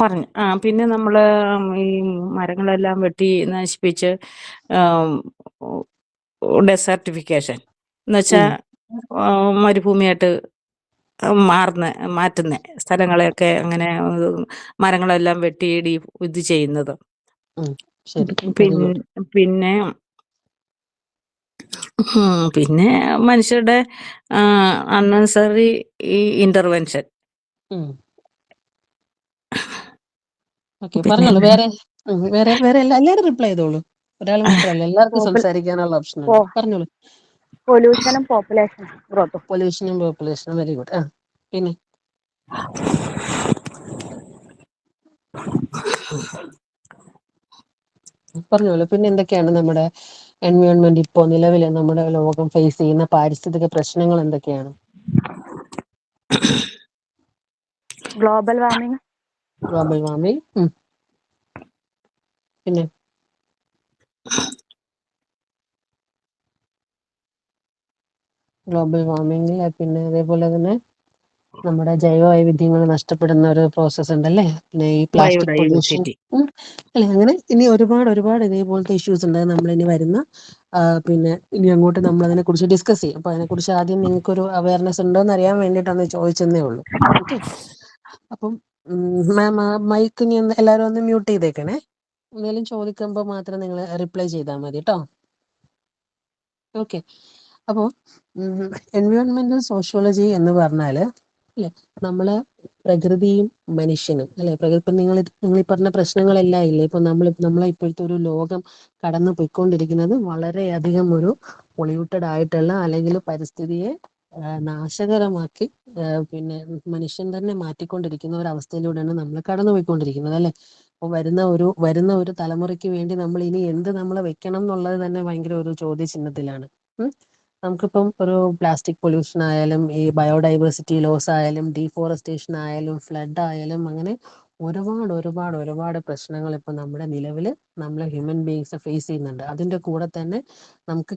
പറഞ്ഞു. പിന്നെ നമ്മള് ഈ മരങ്ങളെല്ലാം വെട്ടി നശിപ്പിച്ച് ഡെസർട്ടിഫിക്കേഷൻ എന്നുവെച്ചാ ഉം. മരുഭൂമിയായിട്ട് മാറ്റുന്ന സ്ഥലങ്ങളെയൊക്കെ അങ്ങനെ മരങ്ങളെല്ലാം വെട്ടി ഇത് ചെയ്യുന്നത്. ശരി, വെരി ഗുഡ്. പിന്നെ പിന്നെ മനുഷ്യരുടെ അൺനെസറി ഈ ഇന്റർവെൻഷൻ. ഓക്കെ, പിന്നെ പറഞ്ഞോളൂ. വേറെ വേറെ വേറെ എല്ലാവരും റിപ്ലൈ ചെയ്തോളൂ. ഒരാൾ മാത്രമല്ല, എല്ലാവർക്കും സംസാരിക്കാനുള്ള ഓപ്ഷൻ ഉണ്ട്. പറഞ്ഞോളൂ. പൊല്യൂഷനും പോപ്പുലേഷൻ ഗ്രോത്തും. പൊല്യൂഷനും പോപ്പുലേഷനും, വെരി ഗുഡ്. പിന്നെ പറഞ്ഞോളൂ. പിന്നെ എന്തൊക്കെയാണ് നമ്മുടെ എൻവയോൺമെന്റ് ഇപ്പോൾ നിലവിൽ നമ്മുടെ ലോകം ഫേസ് ചെയ്യുന്ന പാരിസ്ഥിതിക പ്രശ്നങ്ങൾ എന്തൊക്കെയാണ്? Global warming. Global warming. പിന്നെ ഗ്ലോബൽ വാർമിംഗിൽ പിന്നെ അതേപോലെ തന്നെ നമ്മുടെ ജൈവ വൈവിധ്യങ്ങൾ നഷ്ടപ്പെടുന്ന ഒരു പ്രോസസ് ഉണ്ടല്ലേ. പിന്നെ ഈ പ്ലാസ്റ്റിക് പൊല്യൂഷൻ. ബയോഡൈവേഴ്സിറ്റി. അല്ലെ, അങ്ങനെ ഇനി ഒരുപാട് ഒരുപാട് ഇതേപോലത്തെ ഇഷ്യൂസ് ഉണ്ട്. നമ്മളിനി വരുന്ന പിന്നെ ഇനി അങ്ങോട്ട് നമ്മൾ അതിനെ കുറിച്ച് ഡിസ്കസ് ചെയ്യും. അപ്പൊ അതിനെക്കുറിച്ച് ആദ്യം നിങ്ങൾക്ക് ഒരു അവയർനെസ് ഉണ്ടോന്ന് അറിയാൻ വേണ്ടിയിട്ടൊന്ന് ചോദിച്ചെന്നേ ഉള്ളൂ. ഓക്കെ, അപ്പം മാം മൈക്ക് ഇനി എല്ലാവരും ഒന്ന് മ്യൂട്ട് ചെയ്തേക്കണേ. എന്തെങ്കിലും ചോദിക്കുമ്പോൾ മാത്രം നിങ്ങൾ റിപ്ലൈ ചെയ്താൽ മതി കേട്ടോ. ഓക്കെ, അപ്പോൾ എൻവയോൺമെന്റൽ സോഷ്യോളജി എന്ന് പറഞ്ഞാല് അല്ലെ, നമ്മള് പ്രകൃതിയും മനുഷ്യനും അല്ലെ, ഇപ്പം നിങ്ങൾ ഈ പറഞ്ഞ പ്രശ്നങ്ങളെല്ലാം ഇല്ലേ, ഇപ്പൊ നമ്മളെ ഇപ്പോഴത്തെ ഒരു ലോകം കടന്നു പോയിക്കൊണ്ടിരിക്കുന്നത് വളരെയധികം ഒരു പൊള്യൂട്ടഡ് ആയിട്ടുള്ള, അല്ലെങ്കിൽ പരിസ്ഥിതിയെ നാശകരമാക്കി പിന്നെ മനുഷ്യൻ തന്നെ മാറ്റിക്കൊണ്ടിരിക്കുന്ന ഒരു അവസ്ഥയിലൂടെയാണ് നമ്മൾ കടന്നു പോയിക്കൊണ്ടിരിക്കുന്നത് അല്ലെ. അപ്പൊ വരുന്ന ഒരു തലമുറയ്ക്ക് വേണ്ടി നമ്മൾ ഇനി എന്ത് നമ്മൾ വെക്കണം എന്നുള്ളത് തന്നെ ഭയങ്കര ഒരു ചോദ്യചിഹ്നത്തിലാണ്. നമുക്കിപ്പം ഒരു പ്ലാസ്റ്റിക് പൊല്യൂഷൻ ആയാലും, ഈ ബയോഡൈവേഴ്സിറ്റി ലോസ് ആയാലും, ഡീഫോറസ്റ്റേഷൻ ആയാലും, ഫ്ലഡ് ആയാലും, അങ്ങനെ ഒരുപാട് ഒരുപാട് ഒരുപാട് പ്രശ്നങ്ങൾ ഇപ്പൊ നമ്മുടെ നിലവിൽ നമ്മളെ ഹ്യൂമൻ ബീങ്സ് ഫേസ് ചെയ്യുന്നുണ്ട്. അതിന്റെ കൂടെ തന്നെ നമുക്ക്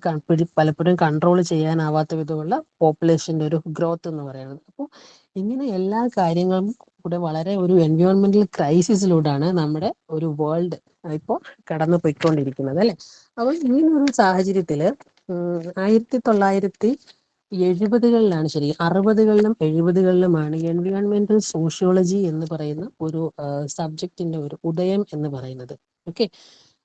പലപ്പോഴും കൺട്രോൾ ചെയ്യാനാവാത്ത വിധമുള്ള പോപ്പുലേഷന്റെ ഒരു ഗ്രോത്ത് എന്ന് പറയുന്നത്. അപ്പോൾ ഇങ്ങനെ എല്ലാ കാര്യങ്ങളും കൂടെ വളരെ ഒരു എൻവയോൺമെന്റൽ ക്രൈസിസിലൂടെയാണ് നമ്മുടെ ഒരു വേൾഡ് ഇപ്പോൾ കടന്നു പോയിക്കൊണ്ടിരിക്കുന്നത് അല്ലെ. അപ്പോൾ ഇങ്ങനെ ഒരു സാഹചര്യത്തില് 1970-കളിലാണ്, ശരി 60-കളിലും 70-കളിലുമാണ് എൻവയോൺമെന്റൽ സോഷ്യോളജി എന്ന് പറയുന്ന ഒരു സബ്ജക്റ്റിന്റെ ഒരു ഉദയം എന്ന് പറയുന്നത്. ഓക്കെ,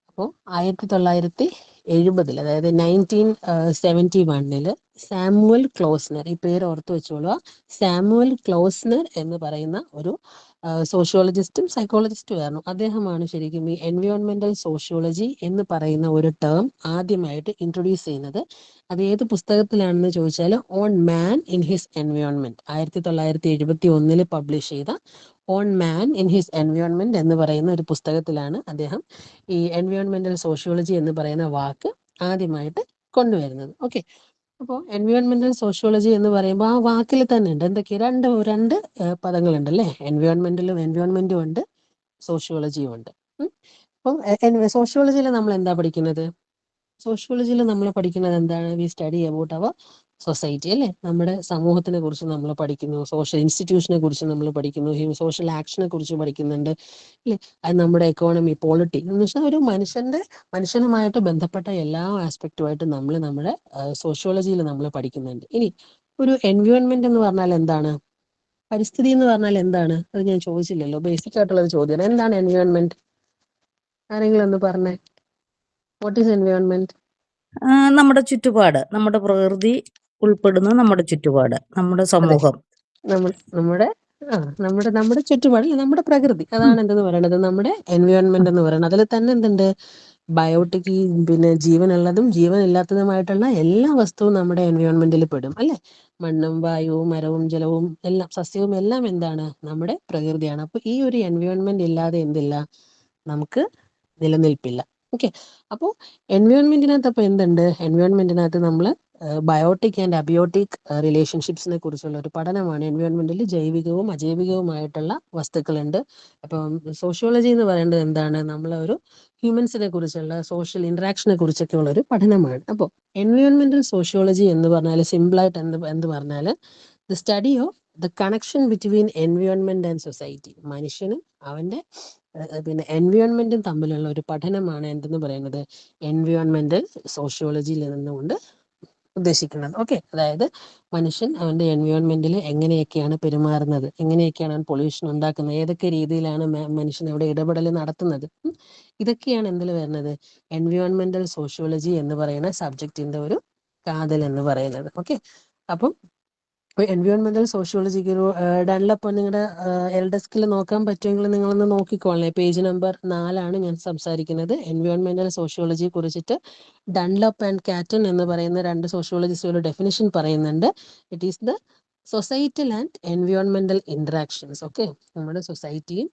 അപ്പോൾ 1970, അതായത് 1971 സാമുവൽ ക്ലോസ്നർ, ഈ പേര് ഓർത്ത് വെച്ചോളുക, സാമുവൽ ക്ലോസ്നർ എന്ന് പറയുന്ന ഒരു സോഷ്യോളജിസ്റ്റും സൈക്കോളജിസ്റ്റും ആയിരുന്നു. അദ്ദേഹമാണ് ശരിക്കും ഈ എൻവയോൺമെന്റൽ സോഷ്യോളജി എന്ന് പറയുന്ന ഒരു ടേം ആദ്യമായിട്ട് ഇൻട്രൊഡ്യൂസ് ചെയ്യുന്നത്. അത് ഏത് പുസ്തകത്തിലാണെന്ന് ചോദിച്ചാൽ on man in his environment, 1971 publish ചെയ്ത on man in his environment എന്ന് പറയുന്ന ഒരു പുസ്തകത്തിലാണ് അദ്ദേഹം ഈ എൻവയോൺമെന്റൽ സോഷ്യോളജി എന്ന് പറയുന്ന വാക്ക് ആദ്യമായിട്ട് കൊണ്ടുവരുന്നത്. ഓക്കെ, അപ്പോൾ എൻവയോൺമെന്റൽ സോഷ്യോളജി എന്ന് പറയുമ്പോൾ ആ വാക്കിൽ തന്നെ ഉണ്ട് എന്തൊക്കെ, രണ്ട് പദങ്ങളുണ്ട് അല്ലേ. എൻവയോൺമെന്റും ഉണ്ട്, സോഷ്യോളജിയും ഉണ്ട്. അപ്പം സോഷ്യോളജിയിൽ നമ്മൾ എന്താ പഠിക്കുന്നത്? സോഷ്യോളജിയിൽ നമ്മൾ പഠിക്കുന്നത് എന്താണ്? We study about our society അല്ലേ. നമ്മുടെ സമൂഹത്തിനെ കുറിച്ച് നമ്മൾ പഠിക്കുന്നു, സോഷ്യൽ ഇൻസ്റ്റിറ്റ്യൂഷനെ കുറിച്ച് നമ്മൾ പഠിക്കുന്നു, സോഷ്യൽ ആക്ഷനെ കുറിച്ച് പഠിക്കുന്നുണ്ട് അല്ലേ. അത് നമ്മുടെ എക്കോണമി, പോളിറ്റി എന്ന് വെച്ചാൽ ഒരു മനുഷ്യനുമായിട്ട് ബന്ധപ്പെട്ട എല്ലാ ആസ്പെക്റ്റുമായിട്ട് നമ്മൾ നമ്മുടെ സോഷ്യോളജിയിൽ നമ്മൾ പഠിക്കുന്നുണ്ട്. ഇനി ഒരു എൻവയോൺമെന്റ് എന്ന് പറഞ്ഞാൽ എന്താണ്? പരിസ്ഥിതി എന്ന് പറഞ്ഞാൽ എന്താണ്? അത് ഞാൻ ചോദിച്ചില്ലല്ലോ, ബേസിക് ആയിട്ടുള്ള ചോദ്യമാണ്. എന്താണ് എൻവയോൺമെന്റ്? ആരെങ്കിലും ഒന്ന് പറഞ്ഞേ, വാട്ട് ഈസ് എൻവയോൺമെന്റ്? നമ്മുടെ ചുറ്റുപാട്, നമ്മുടെ പ്രകൃതി ഉൾപ്പെടുന്ന നമ്മുടെ ചുറ്റുപാട്, നമ്മുടെ സമൂഹം, നമ്മുടെ നമ്മുടെ ചുറ്റുപാട്, നമ്മുടെ പ്രകൃതി, അതാണ് എന്തെന്ന് പറയുന്നത് നമ്മുടെ എൻവയോൺമെന്റ് എന്ന് പറയുന്നത്. അതിൽ തന്നെ എന്തുണ്ട്? ബയോട്ടിക്, പിന്നെ ജീവനുള്ളതും ജീവനില്ലാത്തതുമായിട്ടുള്ള എല്ലാ വസ്തുവും നമ്മുടെ എൻവയോൺമെന്റിൽ പെടും അല്ലെ. മണ്ണും വായുവും മരവും ജലവും എല്ലാം, സസ്യവും എല്ലാം എന്താണ്? നമ്മുടെ പ്രകൃതിയാണ്. അപ്പൊ ഈ ഒരു എൻവയോൺമെന്റ് ഇല്ലാതെ എന്തില്ല, നമുക്ക് നിലനിൽപ്പില്ല. ഓക്കെ, അപ്പോൾ എൻവയോൺമെന്റിനകത്ത് അപ്പൊ എന്തുണ്ട്? എൻവയോൺമെന്റിനകത്ത് നമ്മൾ ബയോട്ടിക് ആൻഡ് അബയോട്ടിക് റിലേഷൻഷിപ്സിനെ കുറിച്ചുള്ള ഒരു പഠനമാണ്. എൻവയോൺമെന്റിൽ ജൈവികവും അജൈവികവുമായിട്ടുള്ള വസ്തുക്കളുണ്ട്. അപ്പം സോഷ്യോളജി എന്ന് പറയുന്നത് എന്താണ്? നമ്മളെ ഒരു ഹ്യൂമൻസിനെ കുറിച്ചുള്ള സോഷ്യൽ ഇന്ററാക്ഷനെ കുറിച്ചൊക്കെ ഉള്ള ഒരു പഠനമാണ്. അപ്പോൾ എൻവയോൺമെന്റൽ സോഷ്യോളജി എന്ന് പറഞ്ഞാൽ സിമ്പിളായിട്ട് എന്ത് പറഞ്ഞാൽ the study of the connection between environment and society. മനുഷ്യനും അവന്റെ പിന്നെ എൻവയോൺമെന്റും തമ്മിലുള്ള ഒരു പഠനമാണ് എന്തെന്ന് പറയുന്നത് എൻവയോൺമെന്റൽ സോഷ്യോളജിയിൽ നിന്നുകൊണ്ട് ഉദ്ദേശിക്കുന്നത്. ഓക്കെ, അതായത് മനുഷ്യൻ അവന്റെ എൻവയോൺമെന്റിൽ എങ്ങനെയൊക്കെയാണ് പെരുമാറുന്നത്, എങ്ങനെയൊക്കെയാണ് അവൻ പൊല്യൂഷൻ ഉണ്ടാക്കുന്നത്, ഏതൊക്കെ രീതിയിലാണ് മനുഷ്യൻ അവിടെ ഇടപെടൽ നടത്തുന്നത്. ഇതൊക്കെയാണ് എന്തിൽ വരുന്നത് എൻവയോൺമെന്റൽ സോഷ്യോളജി എന്ന് പറയുന്ന സബ്ജക്റ്റിന്റെ ഒരു കാതൽ എന്ന് പറയുന്നത്. ഓക്കെ, അപ്പം എൻവയോൺമെന്റൽ സോഷ്യോളജിക്ക് ഒരു ഡൺലപ്പ് നിങ്ങളുടെ എൽഡെസ്കിൽ നോക്കാൻ പറ്റുമെങ്കിൽ നിങ്ങളൊന്ന് നോക്കിക്കോളേ. പേജ് നമ്പർ 4 ഞാൻ സംസാരിക്കുന്നത്. എൻവയോൺമെന്റൽ സോഷ്യോളജിയെ കുറിച്ചിട്ട് ഡൺലപ്പ് ആൻഡ് കാറ്റൺ എന്ന് പറയുന്ന 2 സോഷ്യോളജിസ്റ്റ് ഒരു ഡെഫിനിഷൻ പറയുന്നുണ്ട്. It is the societal and എൻവയോൺമെന്റൽ ഇന്ററാക്ഷൻസ്. ഓക്കെ, നമ്മുടെ സൊസൈറ്റിയും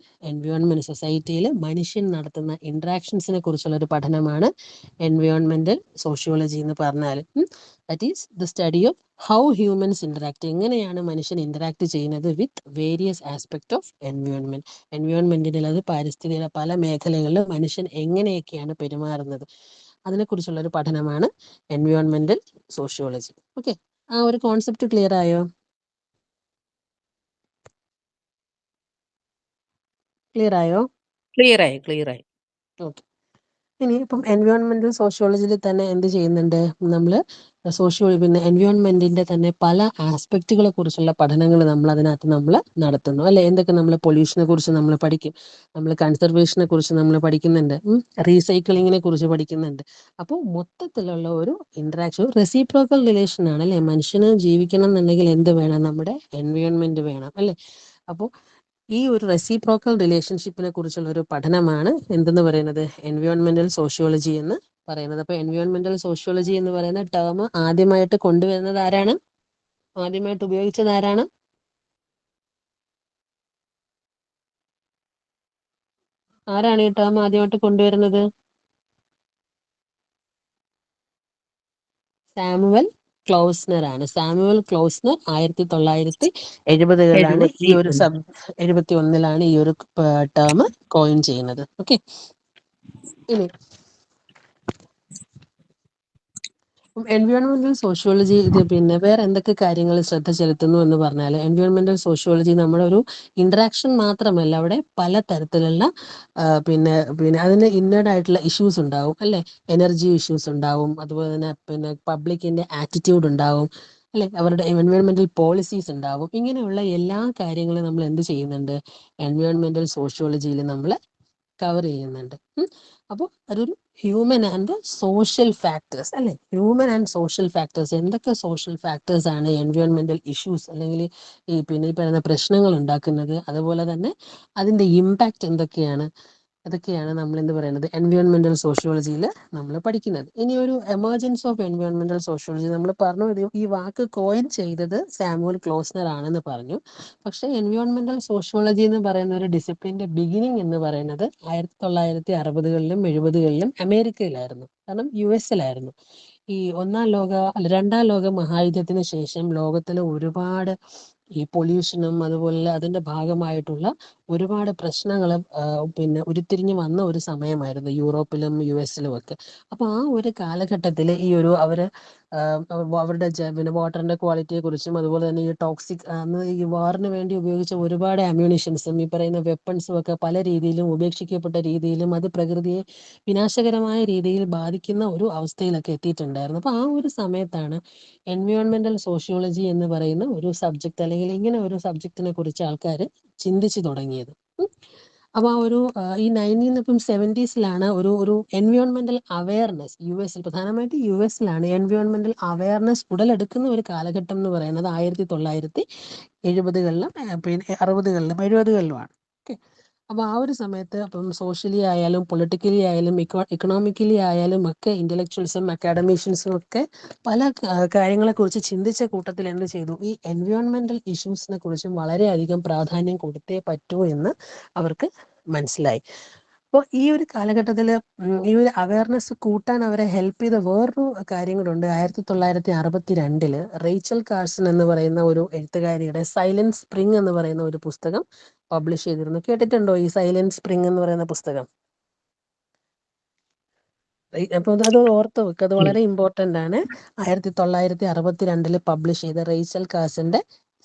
സൊസൈറ്റിയിൽ മനുഷ്യൻ നടത്തുന്ന ഇന്ററാക്ഷൻസിനെ കുറിച്ചുള്ള ഒരു പഠനമാണ് എൻവയോൺമെന്റൽ സോഷ്യോളജി എന്ന് പറഞ്ഞാൽ. That is the study of how humans interact, എങ്ങനെയാണ് മനുഷ്യൻ ഇന്ററാക്ട് ചെയ്യുന്നത് with various aspect of environment. എൻവയോൺമെന്റിൽ, അത് പാരിസ്ഥിതിക പല മേഖലകളിലും മനുഷ്യൻ എങ്ങനെയൊക്കെയാണ് പെരുമാറുന്നത്, അതിനെക്കുറിച്ചുള്ള ഒരു പഠനമാണ് എൻവയോൺമെന്റൽ സോഷ്യോളജി. ഓക്കെ, ആ ഒരു കോൺസെപ്റ്റ് ക്ലിയർ ആയോ? ക്ലിയർ ആയോ? ക്ലിയർ ആയി. ഓക്കെ, ഇനി ഇപ്പം എൻവയോൺമെന്റൽ സോഷ്യോളജിയിൽ തന്നെ എന്ത് ചെയ്യുന്നുണ്ട് നമ്മൾ പിന്നെ എൻവയോൺമെന്റിന്റെ തന്നെ പല ആസ്പെക്റ്റുകളെ കുറിച്ചുള്ള പഠനങ്ങൾ നമ്മൾ അതിനകത്ത് നമ്മൾ നടത്തുന്നു അല്ലെ. എന്തൊക്കെ നമ്മൾ പൊല്യൂഷനെ കുറിച്ച് നമ്മൾ പഠിക്കും, നമ്മൾ കൺസർവേഷനെ കുറിച്ച് നമ്മൾ പഠിക്കുന്നുണ്ട്, റീസൈക്ലിങ്ങിനെ കുറിച്ച് പഠിക്കുന്നുണ്ട്. അപ്പോൾ മൊത്തത്തിലുള്ള ഒരു ഇന്ററാക്ഷൻ, റെസിപ്രോക്കൽ റിലേഷൻ ആണ് അല്ലെ. മനുഷ്യന് ജീവിക്കണം എന്നുണ്ടെങ്കിൽ എന്ത് വേണം, നമ്മുടെ എൻവയോൺമെന്റ് വേണം അല്ലെ. അപ്പോൾ ഈ ഒരു റെസിപ്രോക്കൽ റിലേഷൻഷിപ്പിനെ കുറിച്ചുള്ള ഒരു പഠനമാണ് എന്തെന്ന് പറയുന്നത് എൻവയോൺമെന്റൽ സോഷ്യോളജി എന്ന് പറയുന്നത്. അപ്പൊ എൻവയോൺമെന്റൽ സോഷ്യോളജി എന്ന് പറയുന്ന ടേം ആദ്യമായിട്ട് കൊണ്ടുവരുന്നത് ആരാണ്, ആദ്യമായിട്ട് ഉപയോഗിച്ചത് ആരാണ്? ആരാണ് ഈ ടേം ആദ്യമായിട്ട് കൊണ്ടുവരുന്നത്? സാമുവൽ ക്ലൗസ്നർ ആണ്. സാമുവൽ ക്ലൗസ്നർ 1970കളിലാണ് ഈ ഒരു 71 ഈ ഒരു ടേം കോയിൻ ചെയ്യുന്നത്. ഓക്കെ, ഇനി എൻവയോൺമെന്റൽ സോഷ്യോളജി ഇത് പിന്നെ വേറെ എന്തൊക്കെ കാര്യങ്ങൾ ശ്രദ്ധ ചെലുത്തുന്നു എന്ന് പറഞ്ഞാൽ, എൻവയോൺമെന്റൽ സോഷ്യോളജി നമ്മുടെ ഒരു ഇന്ററാക്ഷൻ മാത്രമല്ല, അവിടെ പല തരത്തിലുള്ള പിന്നെ അതിന് ഇന്നേഡ് ആയിട്ടുള്ള ഇഷ്യൂസ് ഉണ്ടാവും അല്ലെ. എനർജി ഇഷ്യൂസ് ഉണ്ടാവും, അതുപോലെ തന്നെ പിന്നെ പബ്ലിക്കിന്റെ ആറ്റിറ്റ്യൂഡ് ഉണ്ടാവും അല്ലെ, അവരുടെ എൻവയോൺമെന്റൽ പോളിസീസ് ഉണ്ടാവും. ഇങ്ങനെയുള്ള എല്ലാ കാര്യങ്ങളും നമ്മൾ എന്ത് ചെയ്യുന്നുണ്ട് എൻവയോൺമെന്റൽ സോഷ്യോളജിയിൽ നമ്മൾ കവർ ചെയ്യുന്നുണ്ട്. അപ്പോൾ അതൊരു ഹ്യൂമൻ ആൻഡ് സോഷ്യൽ ഫാക്ടേഴ്സ് അല്ലെ. ഹ്യൂമൻ ആൻഡ് സോഷ്യൽ ഫാക്ടേഴ്സ്, എന്തൊക്കെ സോഷ്യൽ ഫാക്ടേഴ്സ് ആണ് എൻവയോൺമെന്റൽ ഇഷ്യൂസ് അല്ലെങ്കിൽ ഈ പറയുന്ന പ്രശ്നങ്ങൾ ഉണ്ടാക്കുന്നത്, അതുപോലെ തന്നെ അതിന്റെ ഇമ്പാക്റ്റ് എന്തൊക്കെയാണ്, അതൊക്കെയാണ് നമ്മൾ എന്ത് പറയുന്നത് എൻവയോൺമെന്റൽ സോഷ്യോളജിയിൽ നമ്മൾ പഠിക്കുന്നത്. ഇനി ഒരു എമർജൻസ് ഓഫ് എൻവയോൺമെന്റൽ സോഷ്യോളജി നമ്മൾ പറഞ്ഞു, ഈ വാക്ക് കോയിൻ ചെയ്തത് സാമുവൽ ക്ലോസ്നർ ആണെന്ന് പറഞ്ഞു. പക്ഷെ എൻവയോൺമെന്റൽ സോഷ്യോളജി എന്ന് പറയുന്ന ഒരു ഡിസിപ്ലിന്റെ ബിഗിനിങ് എന്ന് പറയുന്നത് 1960കളിലും 70കളിലും അമേരിക്കയിലായിരുന്നു. കാരണം US-ലായിരുന്നു. ഈ രണ്ടാം ലോക മഹായുദ്ധത്തിന് ശേഷം ലോകത്തിലെ ഒരുപാട് ഈ പൊല്യൂഷനും അതുപോലെ അതിന്റെ ഭാഗമായിട്ടുള്ള ഒരുപാട് പ്രശ്നങ്ങൾ ഉരുത്തിരിഞ്ഞു വന്ന ഒരു സമയമായിരുന്നു യൂറോപ്പിലും US-ലും ഒക്കെ. അപ്പൊ ആ ഒരു കാലഘട്ടത്തിൽ ഈ ഒരു അവരുടെ വാട്ടറിന്റെ ക്വാളിറ്റിയെ കുറിച്ചും അതുപോലെ തന്നെ ഈ ടോക്സിക് ഈ വാറിന് വേണ്ടി ഉപയോഗിച്ച ഒരുപാട് അമ്യൂണിഷൻസും ഈ പറയുന്ന വെപ്പൺസും ഒക്കെ പല രീതിയിലും ഉപേക്ഷിക്കപ്പെട്ട രീതിയിലും അത് പ്രകൃതിയെ വിനാശകരമായ രീതിയിൽ ബാധിക്കുന്ന ഒരു അവസ്ഥയിലൊക്കെ എത്തിയിട്ടുണ്ടായിരുന്നു. അപ്പൊ ആ ഒരു സമയത്താണ് എൻവയോൺമെന്റൽ സോഷ്യോളജി എന്ന് പറയുന്ന ഒരു സബ്ജക്ട് അല്ലെങ്കിൽ ഇങ്ങനെ ഒരു സബ്ജക്റ്റിനെ കുറിച്ച് ആൾക്കാർ ചിന്തിച്ചു തുടങ്ങിയത്. അപ്പൊ ആ ഒരു ഈ 1970s ഒരു എൻവയോൺമെന്റൽ അവയർനെസ് US-ൽ, പ്രധാനമായിട്ട് US-ലാണ് എൻവയോൺമെന്റൽ അവയർനെസ് ഉടലെടുക്കുന്ന ഒരു കാലഘട്ടം എന്ന് പറയുന്നത് 1970കളിലും 60കളിലും 70കളിലുമാണ്. ഓക്കെ, അപ്പൊ ആ ഒരു സമയത്ത് അപ്പം സോഷ്യലി ആയാലും പൊളിറ്റിക്കലി ആയാലും ഇക്കണോമിക്കലി ആയാലും ഒക്കെ ഇന്റലക്ച്വൽസും അക്കാഡമീഷ്യൻസും ഒക്കെ പല കാര്യങ്ങളെ കുറിച്ച് ചിന്തിച്ച കൂട്ടത്തിൽ എന്ത് ചെയ്തു, ഈ എൻവയോൺമെന്റൽ ഇഷ്യൂസിനെ കുറിച്ചും വളരെയധികം പ്രാധാന്യം കൊടുത്തേ പറ്റൂ എന്ന് അവർക്ക് മനസ്സിലായി. അപ്പോൾ ഈ ഒരു കാലഘട്ടത്തിൽ ഈ ഒരു അവയർനെസ് കൂട്ടാൻ അവരെ ഹെൽപ്പ് ചെയ്ത വേറൊരു കാര്യങ്ങളുണ്ട്. 1962 റേച്ചൽ കാർസൺ എന്ന് പറയുന്ന ഒരു എഴുത്തുകാരിയുടെ സൈലന്റ് സ്പ്രിംഗ് എന്ന് പറയുന്ന ഒരു പുസ്തകം പബ്ലിഷ് ചെയ്തിരുന്നു. കേട്ടിട്ടുണ്ടോ ഈ സൈലന്റ് സ്പ്രിംഗ് എന്ന് പറയുന്ന പുസ്തകം? അപ്പൊ അത് ഓർത്ത് വെക്കുക, അത് വളരെ ഇമ്പോർട്ടന്റ് ആണ്. 1962 പബ്ലിഷ് ചെയ്ത റേച്ചൽ കാർസന്റെ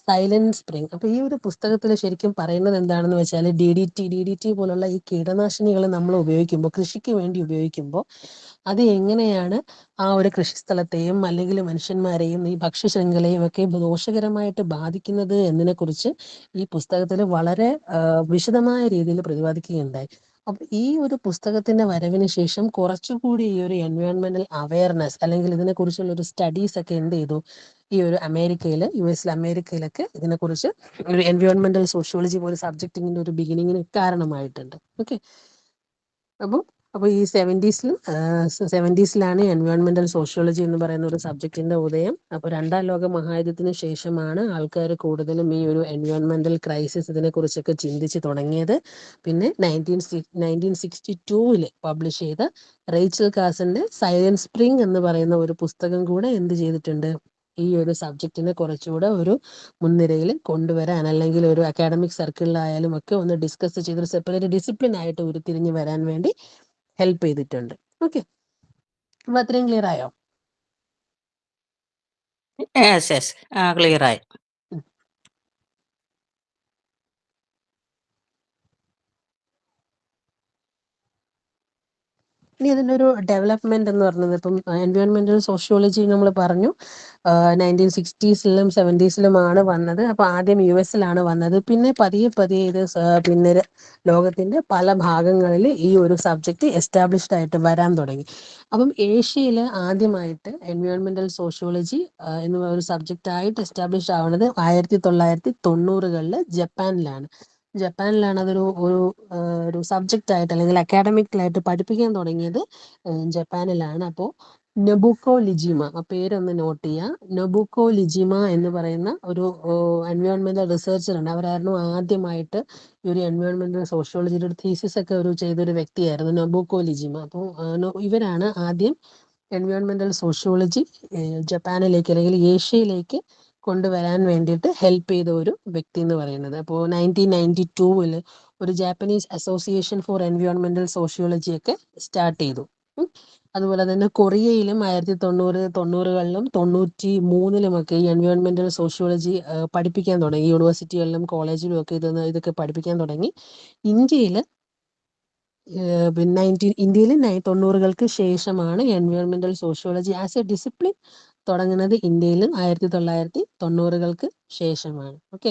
സൈലന്റ് സ്പ്രിംഗ്. അപ്പൊ ഈ ഒരു പുസ്തകത്തിൽ ശരിക്കും പറയുന്നത് എന്താണെന്ന് വെച്ചാൽ DDT പോലുള്ള ഈ കീടനാശിനികൾ നമ്മൾ ഉപയോഗിക്കുമ്പോൾ, കൃഷിക്ക് വേണ്ടി ഉപയോഗിക്കുമ്പോൾ, അത് എങ്ങനെയാണ് ആ ഒരു കൃഷിസ്ഥലത്തെയും അല്ലെങ്കിൽ മനുഷ്യന്മാരെയും ഈ ഭക്ഷ്യശൃംഖലയും ഒക്കെ ദോഷകരമായിട്ട് ബാധിക്കുന്നത് എന്നതിനെ കുറിച്ച് ഈ പുസ്തകത്തിൽ വളരെ വിശദമായ രീതിയിൽ പ്രതിപാദിക്കുകയുണ്ടായി. അപ്പൊ ഈ ഒരു പുസ്തകത്തിന്റെ വരവിന് ശേഷം കുറച്ചുകൂടി ഈ ഒരു എൻവയോൺമെന്റൽ അവയർനെസ് അല്ലെങ്കിൽ ഇതിനെക്കുറിച്ചുള്ള ഒരു സ്റ്റഡീസ് ഒക്കെ എന്ത് ചെയ്തു, ഈ ഒരു അമേരിക്കയിലൊക്കെ ഇതിനെക്കുറിച്ച് ഒരു എൻവയോൺമെന്റൽ സോഷ്യോളജി പോലെ സബ്ജക്റ്റിന്റെ ഒരു ബിഗിനിങ്ങിന് കാരണമായിട്ടുണ്ട്. ഓക്കെ. അപ്പോൾ ഈ 70s-ലാണ് എൻവയോൺമെന്റൽ സോഷ്യോളജി എന്ന് പറയുന്ന ഒരു സബ്ജക്റ്റിന്റെ ഉദയം. അപ്പോൾ 2ാം ലോക മഹായുദ്ധത്തിന് ശേഷമാണ് ആൾക്കാർ കൂടുതലും ഈ ഒരു എൻവയോൺമെന്റൽ ക്രൈസിസ് ഇതിനെ കുറിച്ചൊക്കെ ചിന്തിച്ച് തുടങ്ങിയത്. പിന്നെ 1962 പബ്ലിഷ് ചെയ്ത റേച്ചൽ കാർസന്റെ സൈലന്റ് സ്പ്രിംഗ് എന്ന് പറയുന്ന ഒരു പുസ്തകം കൂടെ എന്ത് ചെയ്തിട്ടുണ്ട്, ഈ ഒരു സബ്ജക്റ്റിനെ കുറച്ചുകൂടെ ഒരു മുൻനിരയിൽ കൊണ്ടുവരാൻ, അല്ലെങ്കിൽ ഒരു അക്കാഡമിക് സർക്കിളിലായാലും ഒക്കെ ഒന്ന് ഡിസ്കസ് ചെയ്തൊരു സെപ്പറേറ്റ് ഡിസിപ്ലിൻ ആയിട്ട് ഉരുത്തിരിഞ്ഞ് വരാൻ വേണ്ടി ഹെൽപ്പ് ചെയ്തിട്ടുണ്ട്. ഓക്കെ. അപ്പൊ അത്രയും ക്ലിയർ ആയോ? യെസ് ക്ലിയർ ആയി. ഇനി ഇതിൻ്റെ ഒരു ഡെവലപ്മെന്റ് എന്ന് പറഞ്ഞത്, ഇപ്പം എൻവയോൺമെന്റൽ സോഷ്യോളജി നമ്മൾ പറഞ്ഞു 1960s-ലും 70s-ലുമാണ് വന്നത്. അപ്പൊ ആദ്യം US-ലാണ് വന്നത്. പിന്നെ പതിയെ ഇത് പിന്നെ ലോകത്തിന്റെ പല ഭാഗങ്ങളിൽ ഈ ഒരു സബ്ജക്റ്റ് എസ്റ്റാബ്ലിഷ്ഡ് ആയിട്ട് വരാൻ തുടങ്ങി. അപ്പം ഏഷ്യയിൽ ആദ്യമായിട്ട് എൻവയോൺമെന്റൽ സോഷ്യോളജി എന്ന ഒരു സബ്ജക്റ്റ് ആയിട്ട് എസ്റ്റാബ്ലിഷ് ആവുന്നത് 1990-കളിൽ ജപ്പാനിലാണ് അതൊരു ഒരു സബ്ജക്റ്റ് ആയിട്ട് അല്ലെങ്കിൽ അക്കാഡമിക്കലായിട്ട് പഠിപ്പിക്കാൻ തുടങ്ങിയത് ജപ്പാനിലാണ്. അപ്പോൾ നൊബുക്കോ ലിജിമ, ആ പേരൊന്ന് നോട്ട് ചെയ്യുക. നൊബുക്കോ ലിജിമ എന്ന് പറയുന്ന ഒരു എൻവയോൺമെന്റൽ റിസർച്ചറുണ്ട്. അവരായിരുന്നു ആദ്യമായിട്ട് ഈ ഒരു എൻവയോൺമെന്റൽ സോഷ്യോളജിയുടെ ഒരു തീസിസ് ഒക്കെ ചെയ്തൊരു വ്യക്തിയായിരുന്നു നൊബുക്കോ ലിജിമ. അപ്പോൾ ഇവരാണ് ആദ്യം എൻവയോൺമെന്റൽ സോഷ്യോളജി ജപ്പാനിലേക്ക് അല്ലെങ്കിൽ ഏഷ്യയിലേക്ക് കൊണ്ടുവരാൻ വേണ്ടിയിട്ട് ഹെൽപ്പ് ചെയ്ത ഒരു വ്യക്തി എന്ന് പറയുന്നത്. അപ്പോൾ 1992 ഒരു ജാപ്പനീസ് അസോസിയേഷൻ ഫോർ എൻവയോൺമെന്റൽ സോഷ്യോളജി ഒക്കെ സ്റ്റാർട്ട് ചെയ്തു. അതുപോലെ തന്നെ കൊറിയയിലും 1990-കളിലും 93-ലുമൊക്കെ ഈ എൻവയോൺമെന്റൽ സോഷ്യോളജി പഠിപ്പിക്കാൻ തുടങ്ങി. യൂണിവേഴ്സിറ്റികളിലും കോളേജിലും ഒക്കെ ഇതൊക്കെ പഠിപ്പിക്കാൻ തുടങ്ങി. ഇന്ത്യയിൽ 90-കൾക്ക് ശേഷമാണ് എൻവയോൺമെന്റൽ സോഷ്യോളജി ആസ് എ ഡിസിപ്ലിൻ തുടങ്ങുന്നത്. ഇന്ത്യയിലും 1990-കൾക്ക് ശേഷമാണ്. ഓക്കെ.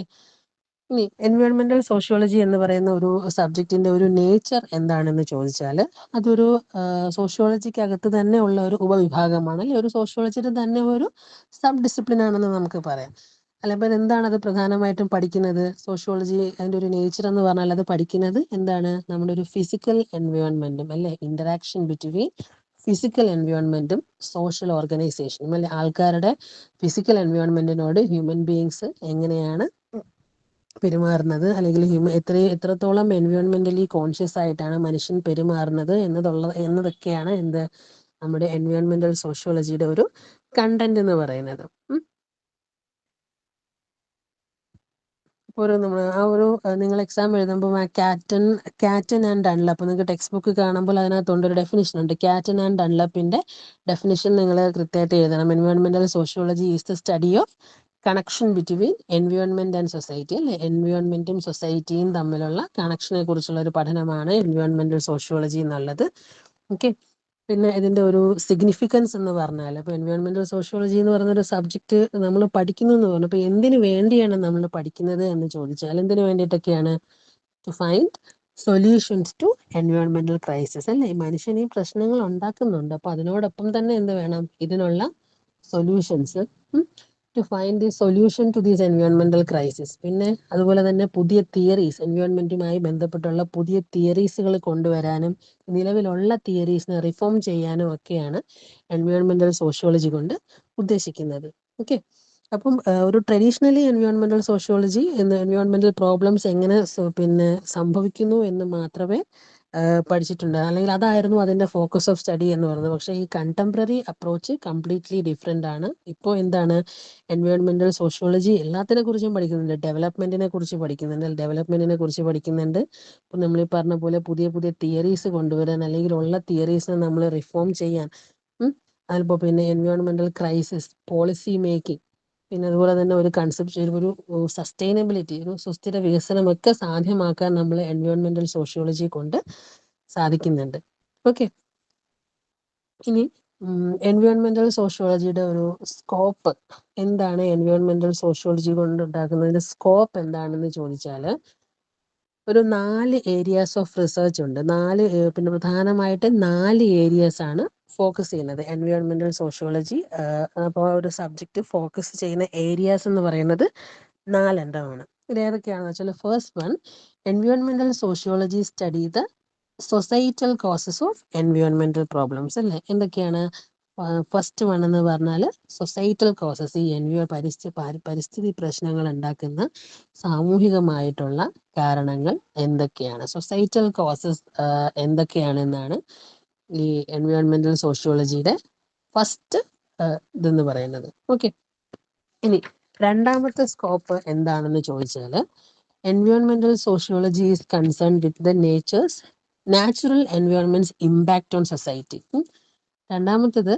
ഇനി എൻവയോൺമെന്റൽ സോഷ്യോളജി എന്ന് പറയുന്ന ഒരു സബ്ജക്റ്റിന്റെ ഒരു നേച്ചർ എന്താണെന്ന് ചോദിച്ചാൽ, അതൊരു സോഷ്യോളജിക്കകത്ത് തന്നെ ഉള്ള ഒരു ഉപവിഭാഗമാണ്, അല്ലെങ്കിൽ ഒരു സോഷ്യോളജിയുടെ തന്നെ ഒരു സബ് ഡിസിപ്ലിൻ ആണെന്ന് നമുക്ക് പറയാം. അല്ലപ്പോൾ എന്താണ് അത് പ്രധാനമായിട്ടും പഠിക്കുന്നത്? സോഷ്യോളജി അതിൻ്റെ ഒരു നേച്ചർ എന്ന് പറഞ്ഞാൽ അത് പഠിക്കുന്നത് എന്താണ്, നമ്മുടെ ഒരു ഫിസിക്കൽ എൻവയോൺമെന്റും അല്ലെ, ഇന്ററാക്ഷൻ ബിറ്റ്വീൻ ഫിസിക്കൽ എൻവയോൺമെന്റും സോഷ്യൽ ഓർഗനൈസേഷനും അല്ലെ, ആൾക്കാരുടെ ഫിസിക്കൽ എൻവയോൺമെന്റിനോട് ഹ്യൂമൻ ബീയിങ്സ് എങ്ങനെയാണ് പെരുമാറുന്നത്, അല്ലെങ്കിൽ എത്രത്തോളം എൻവയോൺമെന്റലി കോൺഷ്യസ് ആയിട്ടാണ് മനുഷ്യൻ പെരുമാറുന്നത് എന്നതൊക്കെയാണ് നമ്മുടെ എൻവയോൺമെന്റൽ സോഷ്യോളജിയുടെ ഒരു കണ്ടന്റ് എന്ന് പറയുന്നത്. നിങ്ങൾ എക്സാം എഴുതുമ്പോൾ കാറ്റൻ ആൻഡ് ഡൺലപ്പ് നിങ്ങൾക്ക് ടെക്സ്റ്റ് ബുക്ക് കാണുമ്പോൾ അതിനകത്തുണ്ട് ഒരു ഡെഫിനിഷൻ ഉണ്ട്. കാറ്റൻ ആൻഡ് ഡൺലപ്പിന്റെ ഡെഫിനിഷൻ നിങ്ങൾ കൃത്യമായിട്ട് എഴുതണം. എൻവയോൺമെന്റൽ sociology is the study of connection between environment and society അല്ലെ, എൻവയോൺമെന്റും സൊസൈറ്റിയും തമ്മിലുള്ള കണക്ഷനെ കുറിച്ചുള്ള ഒരു പഠനമാണ് എൻവയോൺമെന്റൽ സോഷ്യോളജി എന്നുള്ളത്. ഓക്കെ. പിന്നെ ഇതിന്റെ ഒരു സിഗ്നിഫിക്കൻസ് എന്ന് പറഞ്ഞാൽ, ഇപ്പൊ എൻവയോൺമെന്റൽ സോഷ്യോളജി എന്ന് പറയുന്ന ഒരു സബ്ജക്ട് നമ്മൾ പഠിക്കുന്നു എന്ന് പറഞ്ഞു. അപ്പൊ എന്തിനു വേണ്ടിയാണ് നമ്മൾ പഠിക്കുന്നത് എന്ന് ചോദിച്ചാൽ, എന്തിനു വേണ്ടിയിട്ടൊക്കെയാണ്? ടു ഫൈൻഡ് സൊല്യൂഷൻസ് ടു എൻവയോൺമെന്റൽ ക്രൈസിസ് അല്ലെ, മനുഷ്യൻ ഈ പ്രശ്നങ്ങൾ ഉണ്ടാക്കുന്നുണ്ട്. അപ്പൊ അതിനോടൊപ്പം തന്നെ എന്ത് വേണം, ഇതിനുള്ള solutions, to find the solution to these എൻവയോൺമെന്റൽ ക്രൈസിസ്. പിന്നെ അതുപോലെ തന്നെ പുതിയ തിയറീസ്, എൻവയോൺമെന്റുമായി ബന്ധപ്പെട്ടുള്ള പുതിയ തിയറീസുകൾ കൊണ്ടുവരാനും നിലവിലുള്ള തിയറീസിനെ റിഫോം ചെയ്യാനും ഒക്കെയാണ് എൻവയോൺമെന്റൽ സോഷ്യോളജി കൊണ്ട് ഉദ്ദേശിക്കുന്നത്. ഓക്കെ. അപ്പം ഒരു ട്രഡീഷണലി എൻവയോൺമെന്റൽ സോഷ്യോളജി എൻവയോൺമെന്റൽ പ്രോബ്ലംസ് എങ്ങനെ സംഭവിക്കുന്നു എന്ന് മാത്രമേ പഠിച്ചിട്ടുണ്ട്, അല്ലെങ്കിൽ അതായിരുന്നു അതിന്റെ ഫോക്കസ് ഓഫ് സ്റ്റഡി എന്ന് പറയുന്നത്. പക്ഷേ ഈ കണ്ടംപററി അപ്രോച്ച് കംപ്ലീറ്റ്ലി ഡിഫറെന്റ് ആണ്. ഇപ്പോൾ എന്താണ്, എൻവയോൺമെന്റൽ സോഷ്യോളജി എല്ലാത്തിനെ കുറിച്ചും പഠിക്കുന്നുണ്ട്. ഡെവലപ്മെന്റിനെ കുറിച്ച് പഠിക്കുന്നുണ്ട്. ഇപ്പം നമ്മൾ ഈ പറഞ്ഞ പോലെ പുതിയ തിയറീസ് കൊണ്ടുവരാൻ, അല്ലെങ്കിൽ ഉള്ള തിയറീസിനെ നമ്മൾ റിഫോം ചെയ്യാൻ, അതിപ്പോൾ പിന്നെ എൻവയോൺമെന്റൽ ക്രൈസിസ് പോളിസി മേക്കിംഗ്, പിന്നെ അതുപോലെ തന്നെ ഒരു കൺസെപ്റ്റ് ഒരു സസ്റ്റൈനബിലിറ്റി, ഒരു സുസ്ഥിര വികസനമൊക്കെ സാധ്യമാക്കാൻ നമ്മൾ എൻവയോൺമെന്റൽ സോഷ്യോളജി കൊണ്ട് സാധിക്കുന്നുണ്ട്. ഓക്കെ, ഇനി എൻവയോൺമെന്റൽ സോഷ്യോളജിയുടെ ഒരു സ്കോപ്പ് എന്താണ്, എൻവയോൺമെന്റൽ സോഷ്യോളജി കൊണ്ട് ഉണ്ടാക്കുന്നതിന്റെ സ്കോപ്പ് എന്താണെന്ന് ചോദിച്ചാൽ ഒരു 4 ഏരിയാസ് ഓഫ് റിസർച്ച് ഉണ്ട്. പിന്നെ പ്രധാനമായിട്ട് 4 ഏരിയാസ് ആണ് ഫോക്കസ് ചെയ്യുന്നത് എൻവയോൺമെന്റൽ സോഷ്യോളജി. അപ്പോൾ ഒരു സബ്ജക്റ്റ് ഫോക്കസ് ചെയ്യുന്ന ഏരിയാസ് എന്ന് പറയുന്നത് 4 എണ്ണമാണ്. ഇത് ഏതൊക്കെയാണെന്ന് വെച്ചാൽ, first one, എൻവയോൺമെന്റൽ sociology study the societal causes of എൻവയോൺമെന്റൽ problems അല്ലേ. എന്തൊക്കെയാണ് ഫസ്റ്റ് വൺ എന്ന് പറഞ്ഞാൽ സൊസൈറ്റൽ കോസസ്, ഈ പരിസ്ഥിതി പ്രശ്നങ്ങൾ ഉണ്ടാക്കുന്ന സാമൂഹികമായിട്ടുള്ള കാരണങ്ങൾ എന്തൊക്കെയാണ്, സൊസൈറ്റൽ കോസസ് എന്തൊക്കെയാണെന്നാണ് ഈ എൻവയോൺമെന്റൽ സോഷ്യോളജിയുടെ ഫസ്റ്റ് ഇതെന്ന് പറയുന്നത്. ഓക്കെ, ഇനി രണ്ടാമത്തെ സ്കോപ്പ് എന്താണെന്ന് ചോദിച്ചാൽ, എൻവയോൺമെന്റൽ sociology is concern with the natural environments impact on society. രണ്ടാമത്തത്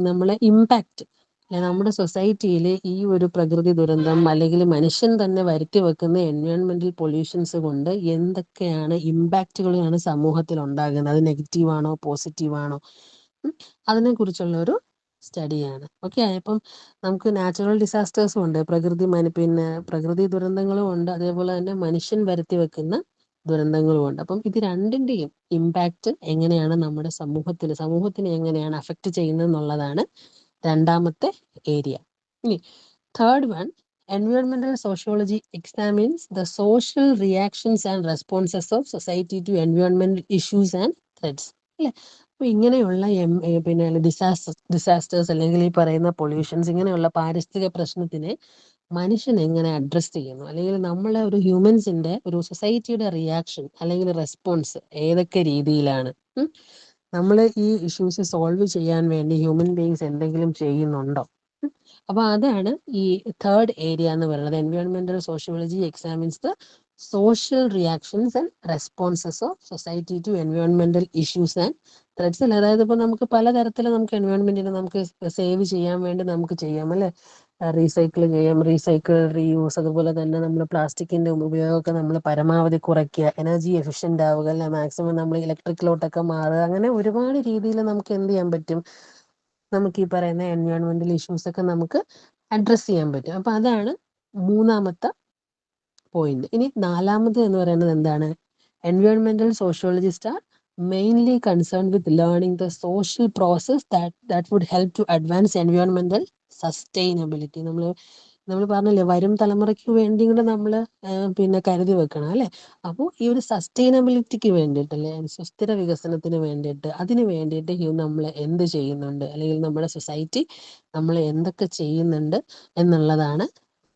നമ്മളെ ഇമ്പാക്റ്റ്, നമ്മുടെ സൊസൈറ്റിയിൽ ഈ ഒരു പ്രകൃതി ദുരന്തം അല്ലെങ്കിൽ മനുഷ്യൻ തന്നെ വരുത്തി വെക്കുന്ന എൻവയോൺമെന്റൽ പൊല്യൂഷൻസ് കൊണ്ട് എന്തൊക്കെയാണ് ഇമ്പാക്റ്റുകളാണ് സമൂഹത്തിൽ ഉണ്ടാകുന്നത്, അത് നെഗറ്റീവാണോ പോസിറ്റീവാണോ, അതിനെ കുറിച്ചുള്ള ഒരു സ്റ്റഡിയാണ്. ഓക്കെ, ഇപ്പം നമുക്ക് നാച്ചുറൽ ഡിസാസ്റ്റേഴ്സും ഉണ്ട്, പിന്നെ പ്രകൃതി ദുരന്തങ്ങളും ഉണ്ട്, അതേപോലെ തന്നെ മനുഷ്യൻ വരുത്തി വെക്കുന്ന ദുരന്തങ്ങളും ഉണ്ട്. അപ്പം ഇത് രണ്ടിന്റെയും ഇമ്പാക്റ്റ് എങ്ങനെയാണ് നമ്മുടെ സമൂഹത്തിനെ എങ്ങനെയാണ് അഫക്റ്റ് ചെയ്യുന്നത് എന്നുള്ളതാണ് രണ്ടാമത്തെ ഏരിയ. ഇനി third one, എൻവയോൺമെന്റൽ sociology examines the social reactions and responses of society to എൻവയോൺമെന്റൽ ഇഷ്യൂസ് ആൻഡ് ത്രെറ്റ്സ് അല്ലെ. അപ്പൊ ഇങ്ങനെയുള്ള പിന്നെ ഡിസാസ്റ്റേഴ്സ് അല്ലെങ്കിൽ ഈ പറയുന്ന പൊല്യൂഷൻസ്, ഇങ്ങനെയുള്ള പാരിസ്ഥിതിക പ്രശ്നത്തിനെ മനുഷ്യൻ എങ്ങനെ അഡ്രസ് ചെയ്യുന്നു, അല്ലെങ്കിൽ നമ്മളെ ഒരു ഹ്യൂമൻസിന്റെ ഒരു സൊസൈറ്റിയുടെ റിയാക്ഷൻ അല്ലെങ്കിൽ റെസ്പോൺസ് ഏതൊക്കെ രീതിയിലാണ്, നമ്മൾ ഈ ഇഷ്യൂസ് സോൾവ് ചെയ്യാൻ വേണ്ടി ഹ്യൂമൻ ബീങ്സ് എന്തെങ്കിലും ചെയ്യുന്നുണ്ടോ. അപ്പൊ അതാണ് ഈ തേർഡ് ഏരിയ എന്ന് പറയുന്നത്. എൻവയോൺമെന്റൽ sociology examines the social reactions and responses of society to എൻവയോൺമെന്റൽ ഇഷ്യൂസ് ആൻഡ് ത്രെറ്റ്സ് അല്ലേ. അതായത് ഇപ്പൊ നമുക്ക് പലതരത്തിൽ നമുക്ക് എൻവയോൺമെന്റിനെ നമുക്ക് സേവ് ചെയ്യാൻ വേണ്ടി നമുക്ക് ചെയ്യാം അല്ലെ. റീസൈക്കിൾ ചെയ്യാം, റീയൂസ്, അതുപോലെ തന്നെ നമ്മൾ പ്ലാസ്റ്റിക്കിന്റെ ഉപയോഗമൊക്കെ നമ്മൾ പരമാവധി കുറയ്ക്കുക, എനർജി എഫിഷ്യന്റ് ആവുക അല്ലെ, മാക്സിമം നമ്മൾ ഇലക്ട്രിക്കിലോട്ടൊക്കെ മാറുക, അങ്ങനെ ഒരുപാട് രീതിയിൽ നമുക്ക് എന്ത് ചെയ്യാൻ പറ്റും, നമുക്ക് ഈ പറയുന്ന എൻവയോൺമെന്റൽ ഇഷ്യൂസ് ഒക്കെ നമുക്ക് അഡ്രസ് ചെയ്യാൻ പറ്റും. അപ്പൊ അതാണ് മൂന്നാമത്തെ പോയിന്റ്. ഇനി നാലാമത് എന്ന് പറയുന്നത് എന്താണ്, എൻവയോൺമെന്റൽ sociologist R mainly concerned with learning the social process that would help to advance എൻവയോൺമെന്റൽ sustainability. നമ്മൾ പറഞ്ഞില്ലേ, വരും തലമുറയ്ക്ക് വേണ്ടി കൂടെ നമ്മൾ പിന്നെ കരുതി വെക്കണം അല്ലെ. അപ്പോൾ ഈ ഒരു സസ്റ്റൈനബിലിറ്റിക്ക് വേണ്ടിയിട്ടല്ലേ, സുസ്ഥിര വികസനത്തിന് വേണ്ടിയിട്ട്, അതിന് വേണ്ടിയിട്ട് നമ്മൾ എന്ത് ചെയ്യുന്നുണ്ട്, അല്ലെങ്കിൽ നമ്മുടെ സൊസൈറ്റി നമ്മൾ എന്തൊക്കെ ചെയ്യുന്നുണ്ട് എന്നുള്ളതാണ്